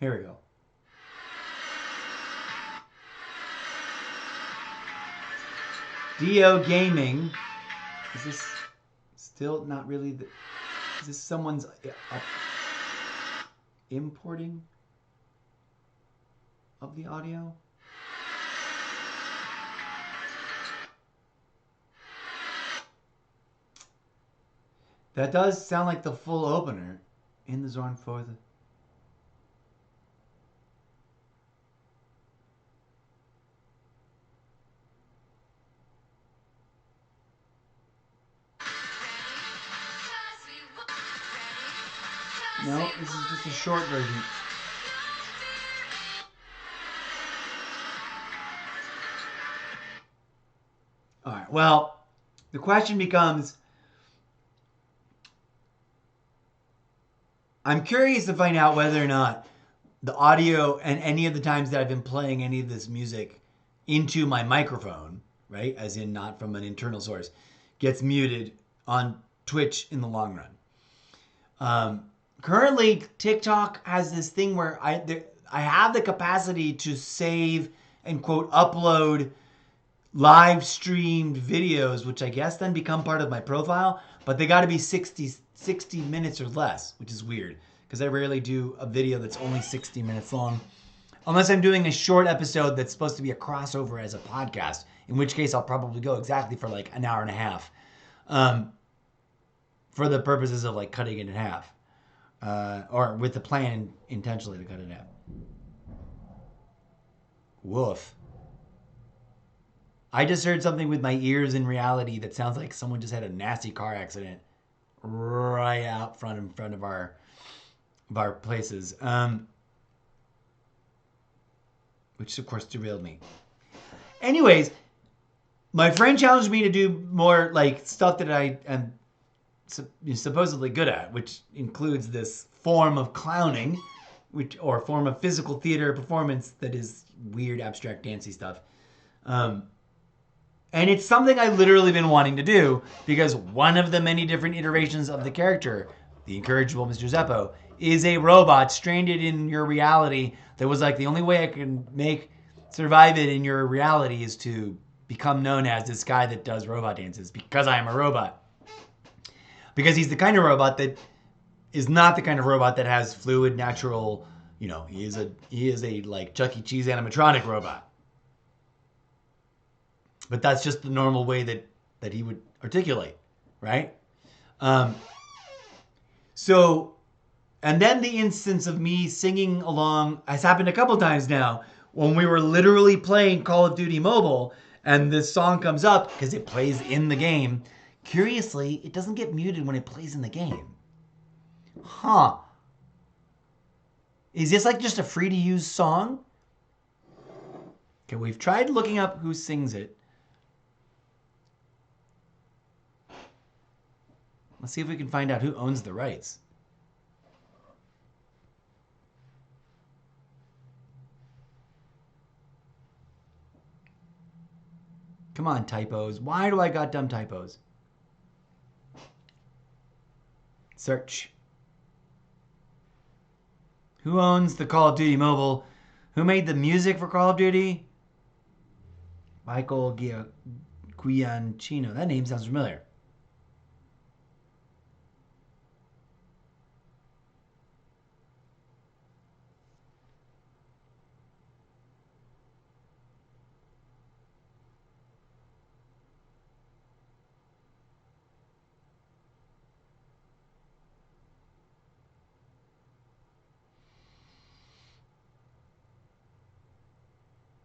[SPEAKER 1] Here we go. Dio Gaming. Is this still not really the... Is this someone's importing of the audio? That does sound like the full opener in the Zorn for the... No, this is just a short version. Alright, well, the question becomes... I'm curious to find out whether or not the audio and any of the times that I've been playing any of this music into my microphone, right, as in not from an internal source, gets muted on Twitch in the long run. Currently, TikTok has this thing where I have the capacity to save and, quote, upload live streamed videos, which I guess then become part of my profile, but they got to be 60 minutes or less, which is weird because I rarely do a video that's only 60 minutes long, unless I'm doing a short episode that's supposed to be a crossover as a podcast, in which case I'll probably go exactly for like an hour and a half, for the purposes of like cutting it in half, or with the plan intentionally to cut it in half. Woof. I just heard something with my ears in reality that sounds like someone just had a nasty car accident right out front in front of our places, which of course derailed me. Anyways, my friend challenged me to do more like stuff that I am supposedly good at, which includes this form of clowning, or form of physical theater performance that is weird, abstract, dancey stuff. And it's something I've literally been wanting to do because one of the many different iterations of the character, the incorrigible Mr. Zeppo, is a robot stranded in your reality that was like the only way I can survive it in your reality is to become known as this guy that does robot dances because I am a robot. Because he's the kind of robot that is not the kind of robot that has fluid, natural, he is a like Chuck E. Cheese animatronic robot. But that's just the normal way that he would articulate, right? So, and then the instance of me singing along has happened a couple times now when we were literally playing Call of Duty Mobile and this song comes up because it plays in the game. Curiously, it doesn't get muted when it plays in the game. Huh. Is this like just a free to use song? Okay, we've tried looking up who sings it. Let's see if we can find out who owns the rights. Come on, typos. Why do I got dumb typos? Search. Who owns the Call of Duty Mobile? Who made the music for Call of Duty? Michael Giancino. That name sounds familiar.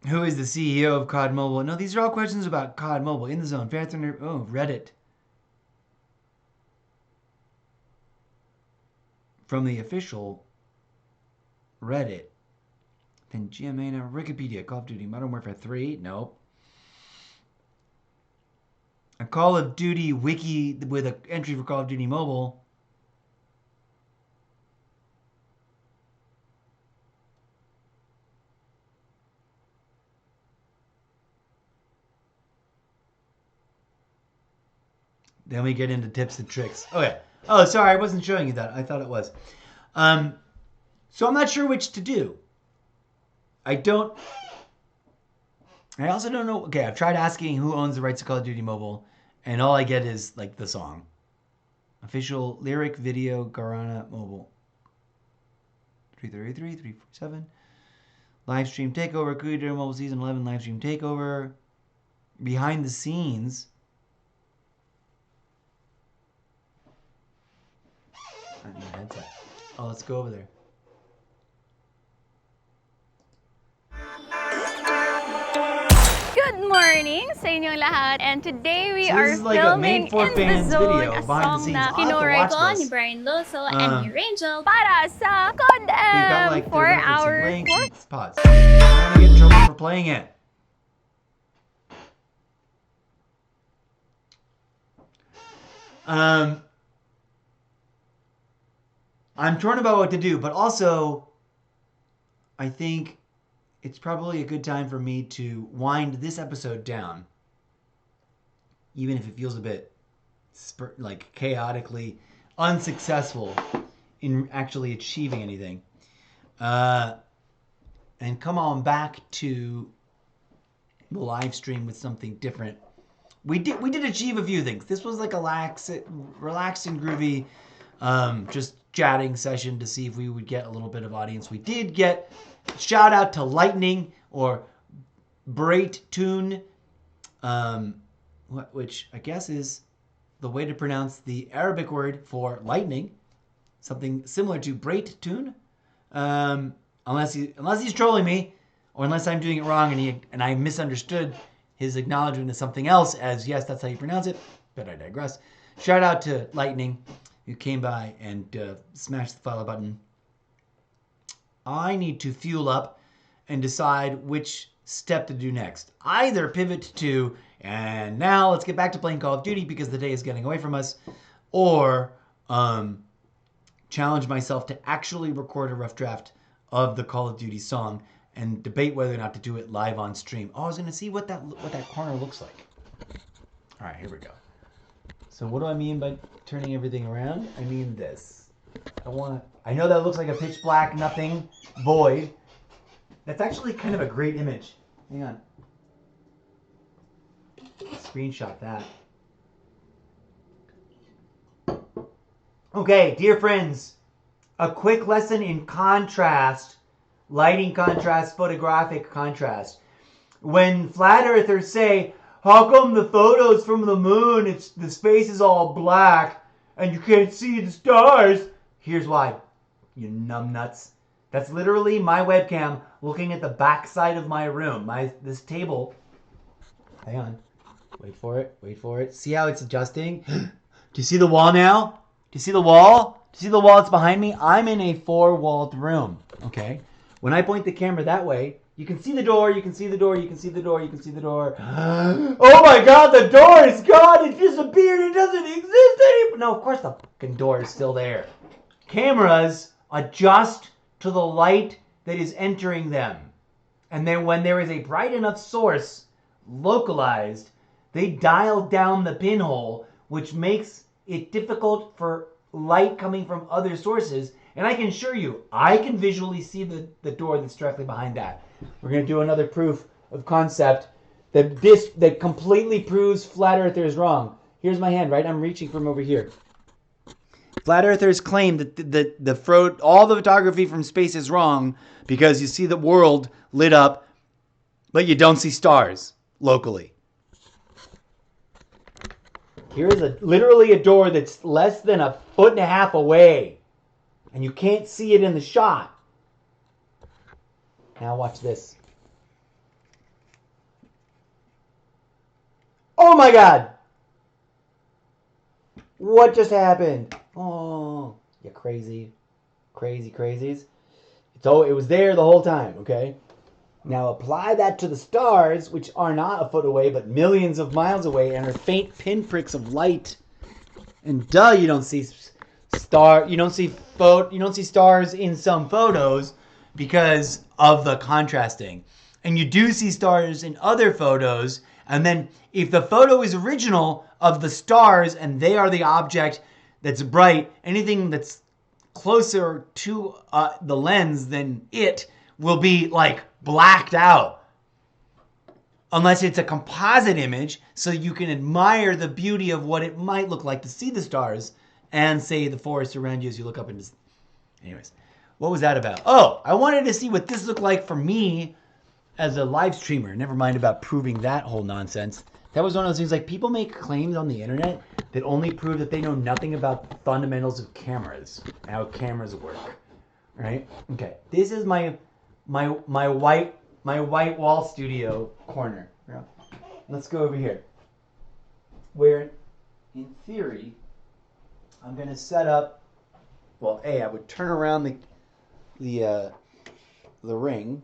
[SPEAKER 1] Who is the CEO of COD Mobile? No, these are all questions about COD Mobile. In the Zone. Oh, Reddit. From the official Reddit. Then GMA now. Wikipedia. Call of Duty. Modern Warfare 3. Nope. A Call of Duty wiki with an entry for Call of Duty Mobile. Then we get into tips and tricks. Oh, yeah. Oh, sorry. I wasn't showing you that. I thought it was. So I'm not sure which to do. I also don't know. Okay, I've tried asking who owns the rights to Call of Duty Mobile, and all I get is, like, the song. Official lyric video Garana Mobile. 333, 347. Livestream takeover. Call of Duty Mobile Season 11 livestream takeover. Behind the scenes. I need a headset. Oh, let's go over there.
[SPEAKER 10] Good morning sa inyong lahat, and today we
[SPEAKER 1] So
[SPEAKER 10] are
[SPEAKER 1] this is like a
[SPEAKER 10] filming
[SPEAKER 1] made for
[SPEAKER 10] in the
[SPEAKER 1] fans
[SPEAKER 10] zone
[SPEAKER 1] video,
[SPEAKER 10] a
[SPEAKER 1] behind the
[SPEAKER 10] song
[SPEAKER 1] scenes.
[SPEAKER 10] na
[SPEAKER 1] I'll have to
[SPEAKER 10] kinuray
[SPEAKER 1] watch
[SPEAKER 10] ko
[SPEAKER 1] this.
[SPEAKER 10] ni Brian Loso and ni Rachel para sa
[SPEAKER 1] You've got,
[SPEAKER 10] Condem
[SPEAKER 1] like,
[SPEAKER 10] for
[SPEAKER 1] the referencing
[SPEAKER 10] our
[SPEAKER 1] links
[SPEAKER 10] fourth.
[SPEAKER 1] and spots. I don't want to get in trouble for playing it. I'm torn about what to do, but also I think it's probably a good time for me to wind this episode down, even if it feels a bit like chaotically unsuccessful in actually achieving anything, and come on back to the live stream with something different. We did achieve a few things. This was like a relaxed and groovy, just chatting session to see if we would get a little bit of audience. We did get shout out to Lightning or Brait Tune, which I guess is the way to pronounce the Arabic word for lightning, something similar to Brait Tune, unless he's trolling me, or unless I'm doing it wrong and I misunderstood his acknowledgement of something else as yes, that's how you pronounce it, but I digress. Shout out to Lightning, who came by and smashed the follow button. I need to fuel up and decide which step to do next. Either pivot to, and now let's get back to playing Call of Duty because the day is getting away from us, or challenge myself to actually record a rough draft of the Call of Duty song and debate whether or not to do it live on stream. Oh, I was going to see what that corner looks like. All right, here we go. So what do I mean by turning everything around? I mean this. I know that looks like a pitch black nothing void. That's actually kind of a great image. Hang on. Screenshot that. Okay, dear friends, a quick lesson in contrast, lighting contrast, photographic contrast. When flat earthers say, how come the photos from the moon, the space is all black and you can't see the stars? Here's why, you numbnuts. That's literally my webcam looking at the back side of my room. This table. Hang on. Wait for it. See how it's adjusting? Do you see the wall now? Do you see the wall? Do you see the wall that's behind me? I'm in a 4-walled room. Okay. When I point the camera that way, you can see the door, you can see the door, you can see the door, you can see the door. Oh my god, the door is gone! It disappeared! It doesn't exist anymore! No, of course the fucking door is still there. Cameras adjust to the light that is entering them. And then when there is a bright enough source, localized, they dial down the pinhole, which makes it difficult for light coming from other sources. And I can assure you, I can visually see the door that's directly behind that. We're going to do another proof of concept that completely proves flat earthers wrong. Here's my hand, right? I'm reaching from over here. Flat earthers claim that all the photography from space is wrong because you see the world lit up, but you don't see stars locally. Here's literally a door that's less than 1.5 feet away, and you can't see it in the shot. Now watch this. my God! What just happened? Oh, you crazy crazies. It was there the whole time, okay? Now apply that to the stars, which are not a foot away, but millions of miles away, and are faint pinpricks of light. And you don't see stars in some photos because of the contrasting. And you do see stars in other photos, and then if the photo is original of the stars and they are the object that's bright, anything that's closer to the lens than it will be like blacked out. Unless it's a composite image, so you can admire the beauty of what it might look like to see the stars and say the forest around you as you look up into... Anyways, what was that about? Oh, I wanted to see what this looked like for me as a live streamer. Never mind about proving that whole nonsense. That was one of those things, like, people make claims on the internet that only prove that they know nothing about the fundamentals of cameras and how cameras work. Right? Okay. This is my white wall studio corner. Let's go over here. Where, in theory, I'm gonna set up. Well, I would turn around the ring.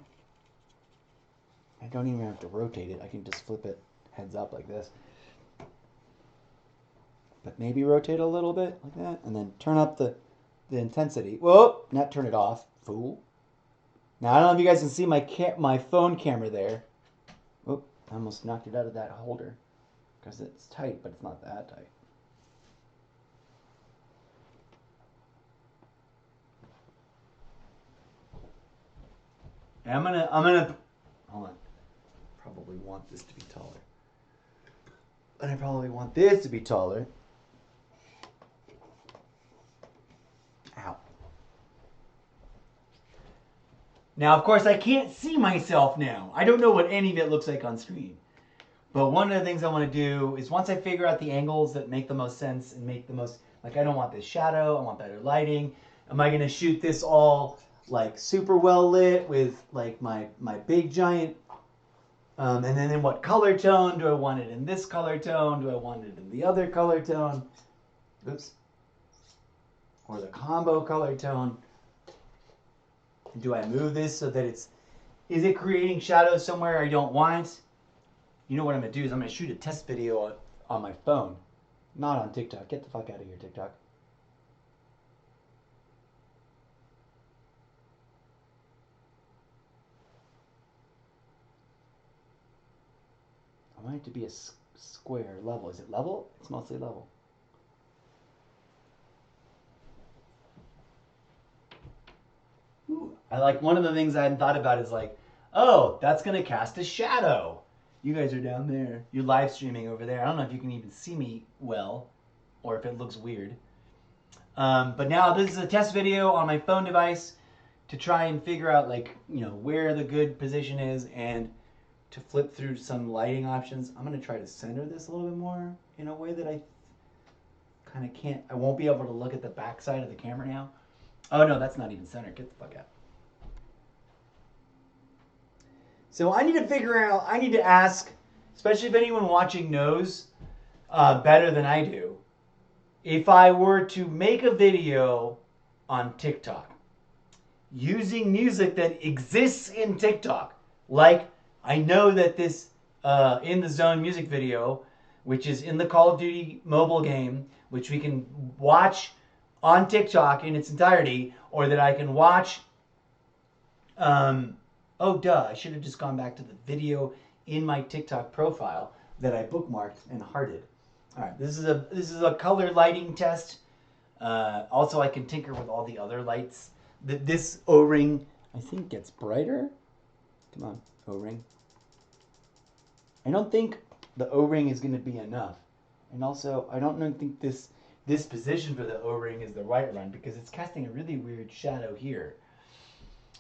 [SPEAKER 1] I don't even have to rotate it. I can just flip it heads up like this. But maybe rotate a little bit like that, and then turn up the intensity. Whoa! Not turn it off, fool. Now I don't know if you guys can see my phone camera there. Whoop! I almost knocked it out of that holder because it's tight, but it's not that tight. And I'm gonna hold on. Probably want this to be taller. And I probably want this to be taller. Ow. Now, of course, I can't see myself now. I don't know what any of it looks like on screen. But one of the things I want to do is once I figure out the angles that make the most sense and make the most... Like, I don't want this shadow. I want better lighting. Am I going to shoot this all, like, super well lit with, like, my big giant... and then in what color tone? Do I want it in this color tone? Do I want it in the other color tone? Oops. Or the combo color tone? Do I move this so that is it creating shadows somewhere I don't want? You know what I'm going to do is I'm going to shoot a test video on my phone. Not on TikTok. Get the fuck out of here, TikTok. I want it to be a square level. Is it level? It's mostly level. Ooh, I like one of the things I hadn't thought about is like, oh, that's going to cast a shadow. You guys are down there. You're live streaming over there. I don't know if you can even see me well or if it looks weird. But now this is a test video on my phone device to try and figure out, like, you know, where the good position is and to flip through some lighting options. I'm going to try to center this a little bit more in a way that I kind of can't. I won't be able to look at the back side of the camera now. Oh, no, that's not even centered. Get the fuck out. So I need to figure out, I need to ask, especially if anyone watching knows better than I do, if I were to make a video on TikTok using music that exists in TikTok, like I know that this In the Zone music video, which is in the Call of Duty mobile game, which we can watch on TikTok in its entirety, or that I can watch... oh, duh, I should have just gone back to the video in my TikTok profile that I bookmarked and hearted. All right, this is a color lighting test. Also, I can tinker with all the other lights. This O-ring, I think, gets brighter. Come on, O-ring. I don't think the O-ring is going to be enough. And also, I don't think this position for the O-ring is the right one because it's casting a really weird shadow here.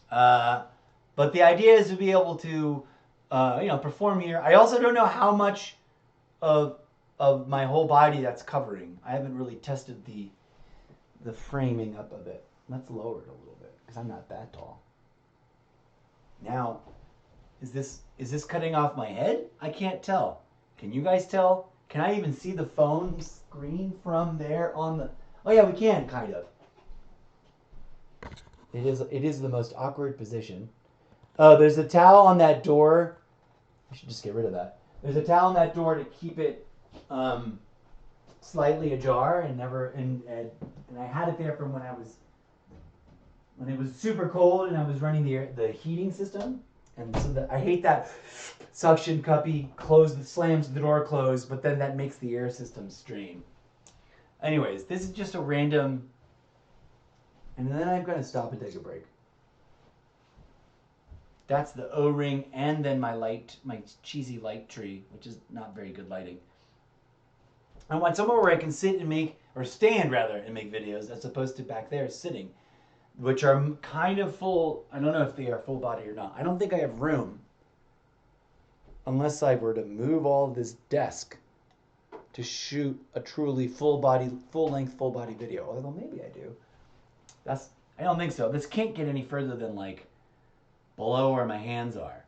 [SPEAKER 1] But the idea is to be able to, perform here. I also don't know how much of my whole body that's covering. I haven't really tested the framing up of it. Let's lower it a little bit because I'm not that tall. Now, is this cutting off my head? I can't tell. Can you guys tell? Can I even see the phone screen from there on the... Oh yeah, we can, kind of. It is the most awkward position. Oh, there's a towel on that door. I should just get rid of that. There's a towel on that door to keep it slightly ajar and I had it there from when it was super cold and I was running the heating system. And so I hate that suction cuppy slams the door closed, but then that makes the air system strain. Anyways, this is just a random, and then I'm going to stop and take a break. That's the O-ring and then my cheesy light tree, which is not very good lighting. I want somewhere where I can sit and make, or stand rather, and make videos as opposed to back there sitting, which are kind of full. I don't know if they are full body or not. I don't think I have room unless I were to move all this desk to shoot a truly full-length, full-body video. Although maybe I do. I don't think so. This can't get any further than like below where my hands are.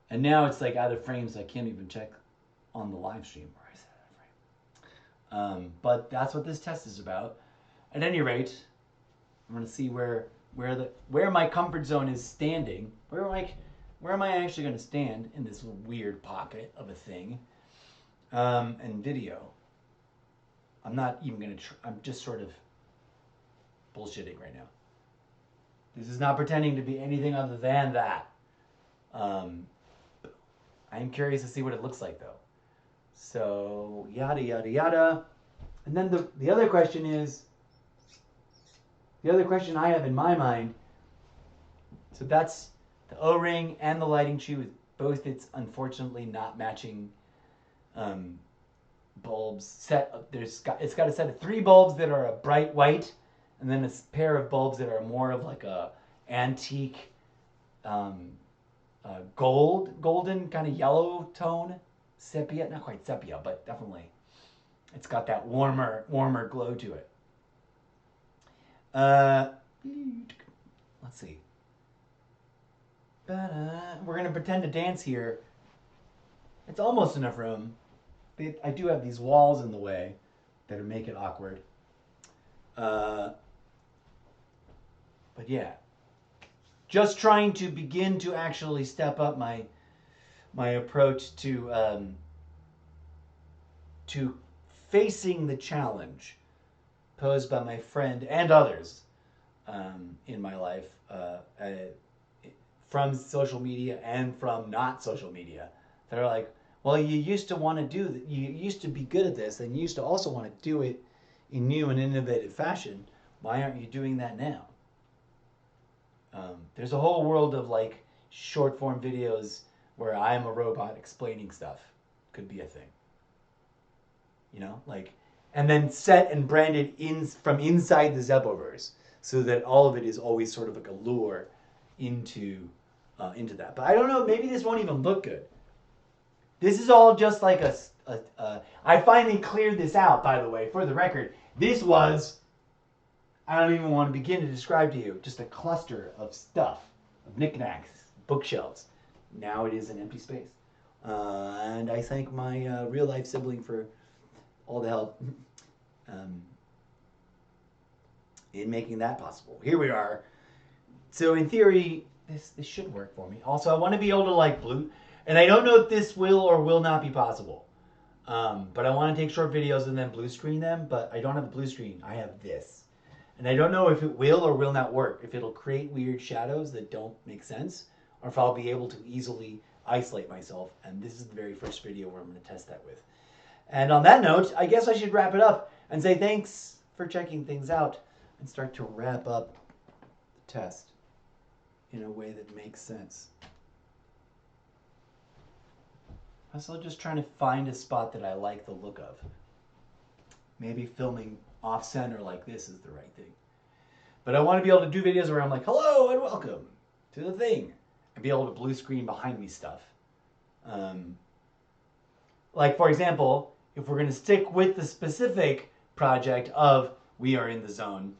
[SPEAKER 1] And now it's like out of frame, so I can't even check on the live stream where I said out of frame. But that's what this test is about. At any rate, I'm going to see where my comfort zone is standing. Where am I actually going to stand in this weird pocket of a thing? And video. I'm not even going to. I'm just sort of bullshitting right now. This is not pretending to be anything other than that. I'm curious to see what it looks like, though. So yada yada yada. And then the other question is. The other question I have in my mind. So that's the O-ring and the lighting tree with both its unfortunately not matching bulbs. It's got a set of 3 bulbs that are a bright white, and then a pair of bulbs that are more of like a antique golden kind of yellow tone, sepia. Not quite sepia, but definitely it's got that warmer glow to it. Let's see. We're gonna pretend to dance here. It's almost enough room. I do have these walls in the way that make it awkward. But yeah, just trying to begin to actually step up my approach to facing the challenge posed by my friend and others in my life from social media and from not social media. They're like, well, you used to want to do that. You used to be good at this, and you used to also want to do it in new and innovative fashion. Why aren't you doing that now? There's a whole world of like short form videos where I'm a robot explaining stuff. Could be a thing. You know, like, and then set and branded from inside the Zeppoverse, so that all of it is always sort of like a lure into that. But I don't know. Maybe this won't even look good. This is all just like I finally cleared this out, by the way, for the record. This was, I don't even want to begin to describe to you, just a cluster of stuff, of knickknacks, bookshelves. Now it is an empty space. And I thank my real-life sibling for all the help in making that possible. Here we are. So in theory, this should work for me. Also, I want to be able to like blue... And I don't know if this will or will not be possible. But I want to take short videos and then blue screen them. But I don't have a blue screen. I have this. And I don't know if it will or will not work. If it'll create weird shadows that don't make sense. Or if I'll be able to easily isolate myself. And this is the very first video where I'm going to test that with. And on that note, I guess I should wrap it up. And say thanks for checking things out. And start to wrap up the test in a way that makes sense. I'm still just trying to find a spot that I like the look of. Maybe filming off-center like this is the right thing. But I want to be able to do videos where I'm like, hello and welcome to the thing. And be able to blue screen behind me stuff. Like, for example, if we're going to stick with the specific project of We Are in the Zone,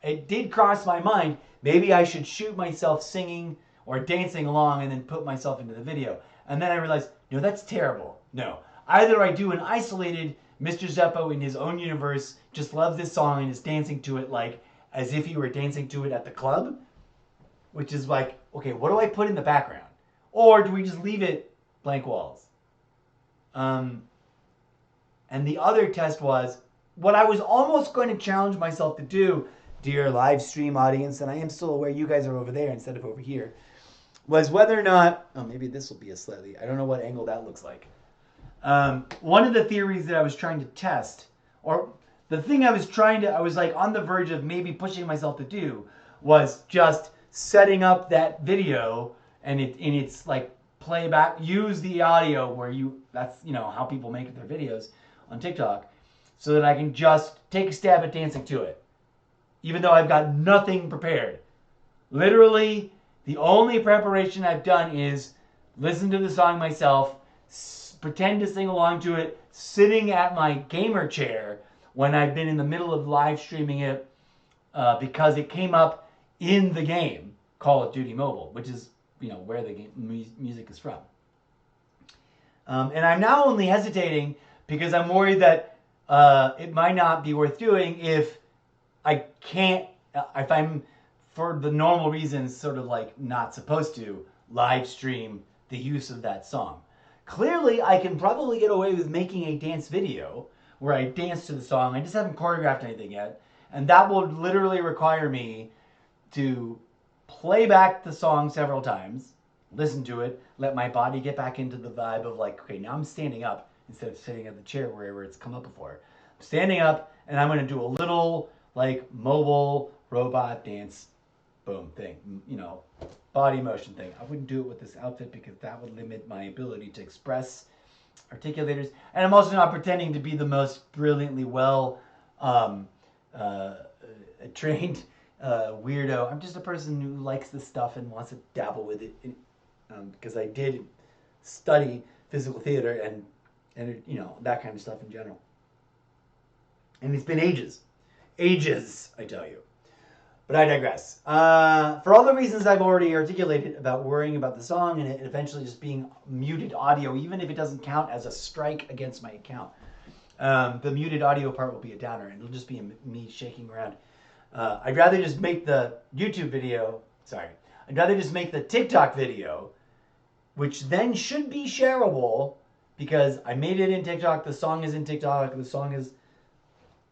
[SPEAKER 1] it did cross my mind, maybe I should shoot myself singing or dancing along and then put myself into the video. And then I realized, no, that's terrible. No, Either I do an isolated Mr. Zeppo in his own universe, just loves this song and is dancing to it like as if he were dancing to it at the club, which is like, okay, what do I put in the background? Or do we just leave it blank walls? And the other test was, what I was almost going to challenge myself to do, dear live stream audience, and I am still aware you guys are over there instead of over here, was whether or not, oh, maybe this will be a slightly, I don't know what angle that looks like. One of the theories that I was trying to test, or the thing I was like on the verge of maybe pushing myself to do, was just setting up that video and it's like playback, use the audio where that's, you know, how people make their videos on TikTok, so that I can just take a stab at dancing to it, even though I've got nothing prepared. Literally, the only preparation I've done is listen to the song myself, pretend to sing along to it, sitting at my gamer chair when I've been in the middle of live streaming it, because it came up in the game Call of Duty Mobile, which is, you know, where the game music is from. And I'm now only hesitating because I'm worried that it might not be worth doing if I'm, for the normal reasons, sort of like not supposed to live stream the use of that song. Clearly, I can probably get away with making a dance video where I dance to the song. I just haven't choreographed anything yet. And that will literally require me to play back the song several times, listen to it, let my body get back into the vibe of like, okay, now I'm standing up instead of sitting at the chair wherever it's come up before. I'm standing up and I'm going to do a little like mobile robot dance boom thing, you know, body motion thing. I wouldn't do it with this outfit because that would limit my ability to express articulators. And I'm also not pretending to be the most brilliantly well trained weirdo. I'm just a person who likes this stuff and wants to dabble with it, because I did study physical theater and you know, that kind of stuff in general. And it's been ages, I tell you. But I digress. For all the reasons I've already articulated about worrying about the song and it eventually just being muted audio, even if it doesn't count as a strike against my account, the muted audio part will be a downer, and it'll just be me shaking around. I'd rather just make the YouTube video, I'd rather just make the TikTok video, which then should be shareable, because I made it in TikTok, the song is in TikTok, the song is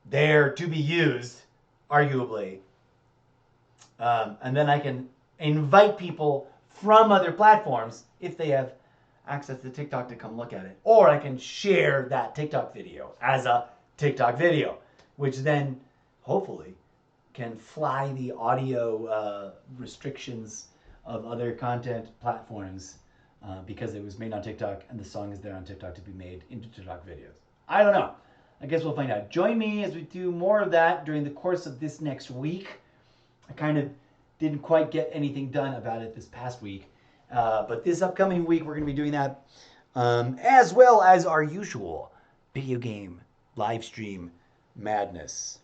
[SPEAKER 1] there to be used, arguably. And then I can invite people from other platforms, if they have access to TikTok, to come look at it. Or I can share that TikTok video as a TikTok video, which then, hopefully, can fly the audio restrictions of other content platforms, because it was made on TikTok and the song is there on TikTok to be made into TikTok videos. I don't know. I guess we'll find out. Join me as we do more of that during the course of this next week. I kind of didn't quite get anything done about it this past week. But this upcoming week, we're going to be doing that, as well as our usual video game live stream madness.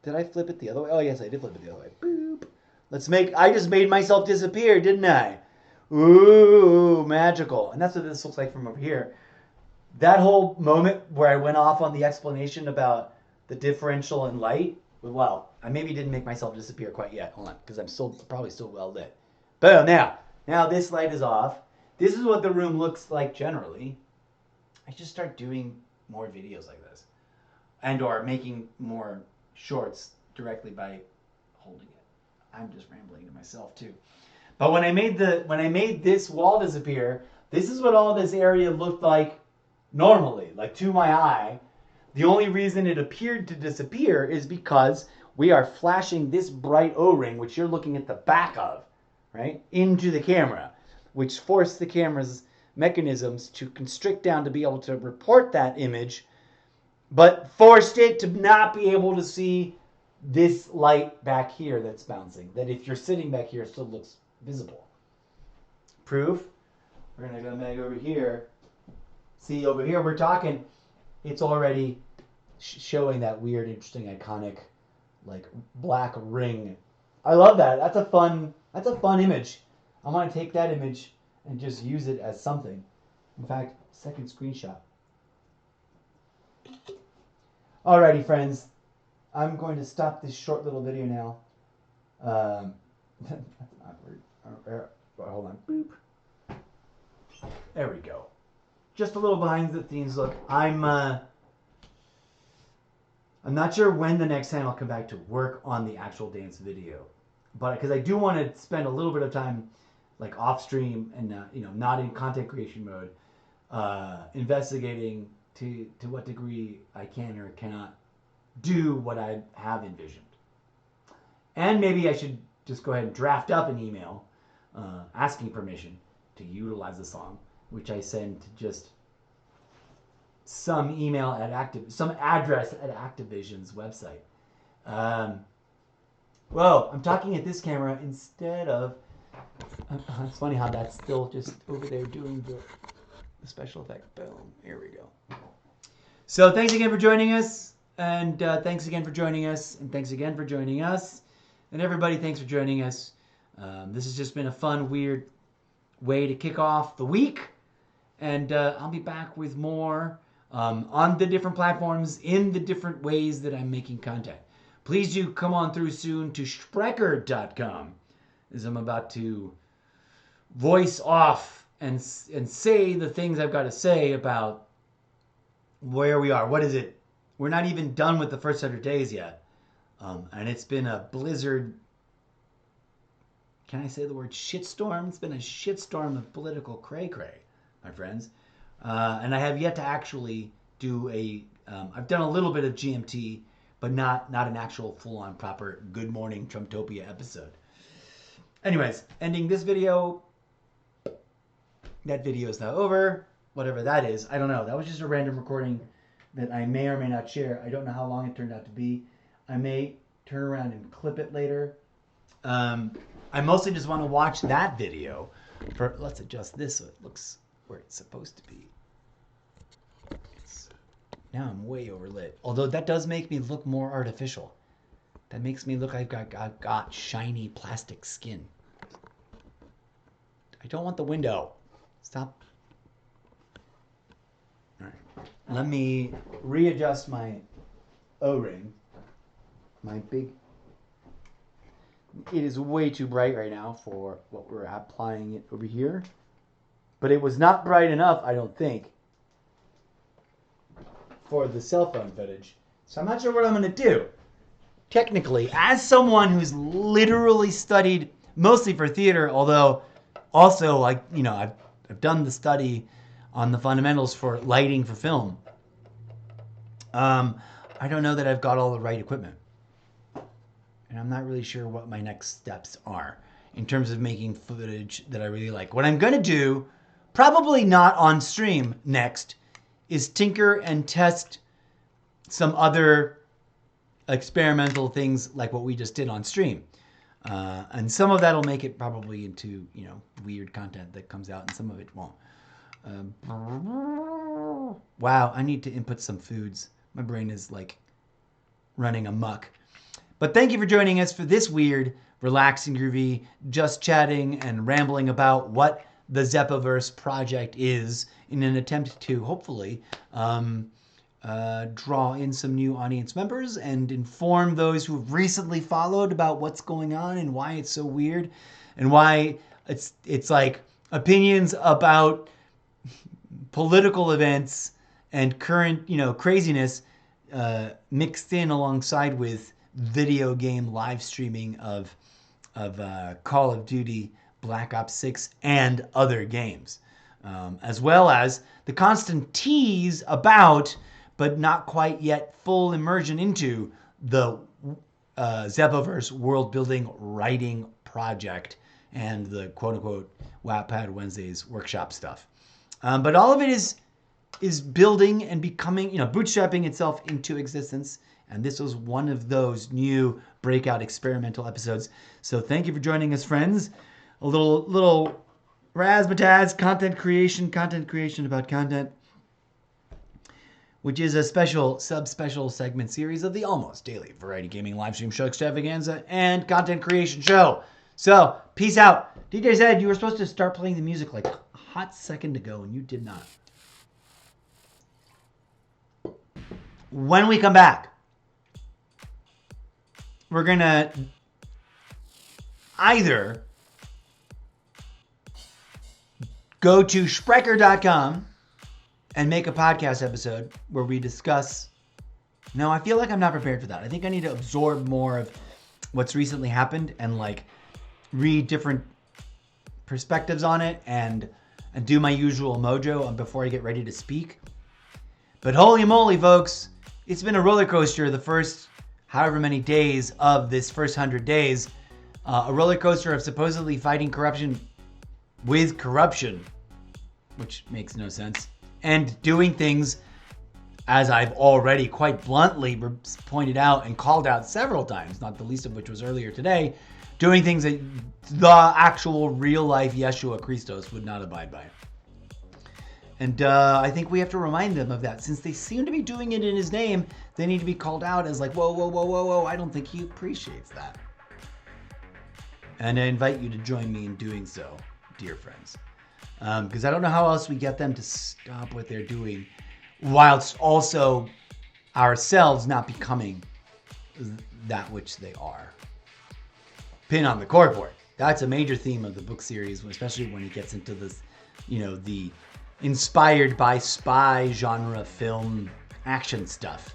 [SPEAKER 1] Did I flip it the other way? Oh, yes, I did flip it the other way. Boop. I just made myself disappear, didn't I? Ooh, magical. And that's what this looks like from over here. That whole moment where I went off on the explanation about the differential in light, well, I maybe didn't make myself disappear quite yet. Hold on, because I'm probably still well lit. Boom, now this light is off. This is what the room looks like generally. I should start doing more videos like this, and or making more shorts directly by holding it. I'm just rambling to myself too. But when I made this wall disappear, this is what all this area looked like normally, like to my eye. The only reason it appeared to disappear is because we are flashing this bright O-ring, which you're looking at the back of, right, into the camera, which forced the camera's mechanisms to constrict down to be able to report that image, but forced it to not be able to see this light back here that's bouncing, that if you're sitting back here still looks visible. Proof? We're going to go back over here. See, over here we're talking, it's already showing that weird, interesting, iconic, like, black ring. I love that. That's a fun image. I want to take that image and just use it as something. In fact, second screenshot. Alrighty, friends. I'm going to stop this short little video now. That's awkward. Hold on. Boop. There we go. Just a little behind the scenes look. I'm not sure when the next time I'll come back to work on the actual dance video, but because I do want to spend a little bit of time, like off stream and not in content creation mode, investigating to what degree I can or cannot do what I have envisioned. And maybe I should just go ahead and draft up an email asking permission to utilize the song, which I send to just some address at Activision's website. Whoa, I'm talking at this camera instead of. It's funny how that's still just over there doing the special effect. Boom, here we go. So thanks again for joining us, and thanks again for joining us, and thanks again for joining us, and everybody, thanks for joining us. This has just been a fun, weird way to kick off the week, and I'll be back with more on the different platforms in the different ways that I'm making content. Please do come on through soon to Sprecher.com, as I'm about to voice off and say the things I've got to say about where we are. What is it? We're not even done with the first 100 days yet. And it's been a blizzard. Can I say the word shitstorm? It's been a shitstorm of political cray-cray, my friends. And I have yet to actually do I've done a little bit of GMT, but not an actual full-on proper Good Morning Trumptopia episode. Anyways, ending this video. That video is now over. Whatever that is. I don't know. That was just a random recording that I may or may not share. I don't know how long it turned out to be. I may turn around and clip it later. I mostly just want to watch that video. Let's adjust this so it looks where it's supposed to be. Now I'm way overlit. Although that does make me look more artificial. That makes me look like I've got shiny plastic skin. I don't want the window. Stop. All right. Let me readjust my O-ring. My big... It is way too bright right now for what we're applying it over here. But it was not bright enough, I don't think, for the cell phone footage. So I'm not sure what I'm going to do. Technically, as someone who's literally studied mostly for theater, although also I've done the study on the fundamentals for lighting for film. I don't know that I've got all the right equipment. And I'm not really sure what my next steps are in terms of making footage that I really like. What I'm going to do, probably not on stream next, is tinker and test some other experimental things like what we just did on stream. And some of that will make it probably into, weird content that comes out, and some of it won't. Wow, I need to input some foods. My brain is running amok. But thank you for joining us for this weird, relaxing, groovy, just chatting and rambling about what the Zeppoverse project is in an attempt to hopefully draw in some new audience members and inform those who have recently followed about what's going on and why it's so weird and why it's like opinions about political events and current, craziness mixed in alongside with video game live streaming of Call of Duty, Black Ops 6, and other games, as well as the constant tease about, but not quite yet full immersion into, the Zeppoverse world-building writing project and the quote-unquote Wattpad Wednesdays workshop stuff. But all of it is building and becoming, bootstrapping itself into existence. And this was one of those new breakout experimental episodes. So thank you for joining us, friends. A little razzmatazz content creation about content, which is a special, sub-special segment series of the almost daily variety gaming live stream show Extravaganza and content creation show. So peace out. DJ said you were supposed to start playing the music like a hot second ago, and you did not. When we come back, we're going to either go to Sprecher.com and make a podcast episode where we discuss... No, I feel like I'm not prepared for that. I think I need to absorb more of what's recently happened and like read different perspectives on it and do my usual mojo before I get ready to speak. But holy moly, folks, it's been a roller coaster the first however many days of this first 100 days. A roller coaster of supposedly fighting corruption with corruption, which makes no sense, and doing things, as I've already quite bluntly pointed out and called out several times, not the least of which was earlier today, doing things that the actual real-life Yeshua Christos would not abide by. And I think we have to remind them of that. Since they seem to be doing it in his name, they need to be called out as like, whoa, whoa, whoa, whoa, whoa, I don't think he appreciates that. And I invite you to join me in doing so, dear friends. Because I don't know how else we get them to stop what they're doing whilst also ourselves not becoming that which they are. Pin on the corkboard. That's a major theme of the book series, especially when it gets into this, the inspired by spy genre film action stuff.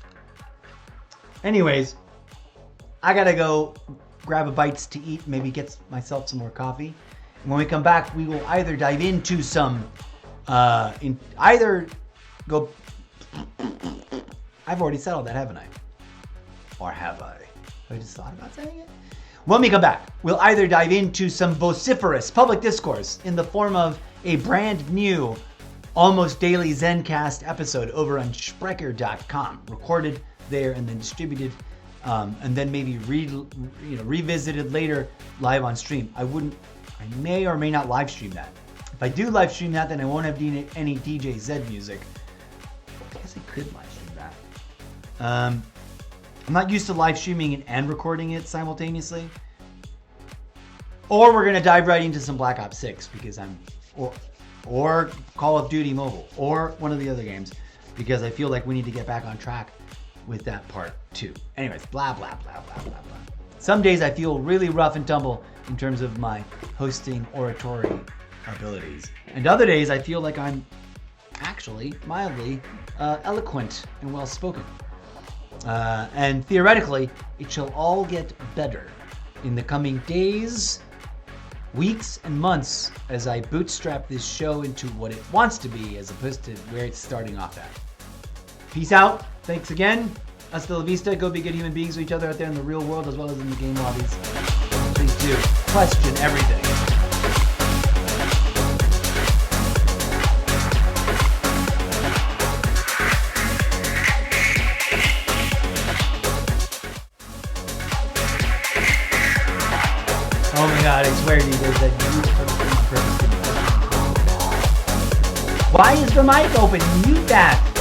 [SPEAKER 1] Anyways, I gotta go grab a bites to eat, maybe get myself some more coffee. And when we come back, we will either dive into some, I've already said all that, haven't I? Or have I? I just thought about saying it. When we come back, we'll either dive into some vociferous public discourse in the form of a brand new, almost daily Zencast episode over on Sprecher.com, recorded there and then distributed, and then maybe revisited later live on stream. I may or may not live stream that. If I do live stream that, then I won't have any DJ Zed music. I guess I could live stream that. I'm not used to live streaming it and recording it simultaneously. Or we're gonna dive right into some Black Ops 6 because or Call of Duty Mobile, or one of the other games, because I feel like we need to get back on track with that part too. Anyways, blah, blah, blah, blah, blah, blah. Some days I feel really rough and tumble in terms of my hosting oratory abilities. And other days I feel like I'm actually mildly eloquent and well-spoken. And theoretically, it shall all get better in the coming days, weeks, and months as I bootstrap this show into what it wants to be as opposed to where it's starting off at. Peace out. Thanks again. Hasta la vista. Go be good human beings with each other out there in the real world as well as in the game lobbies. Please do. Question everything. Oh my god, I swear to you guys that you put this on purpose to me. Why is the mic open? Mute that!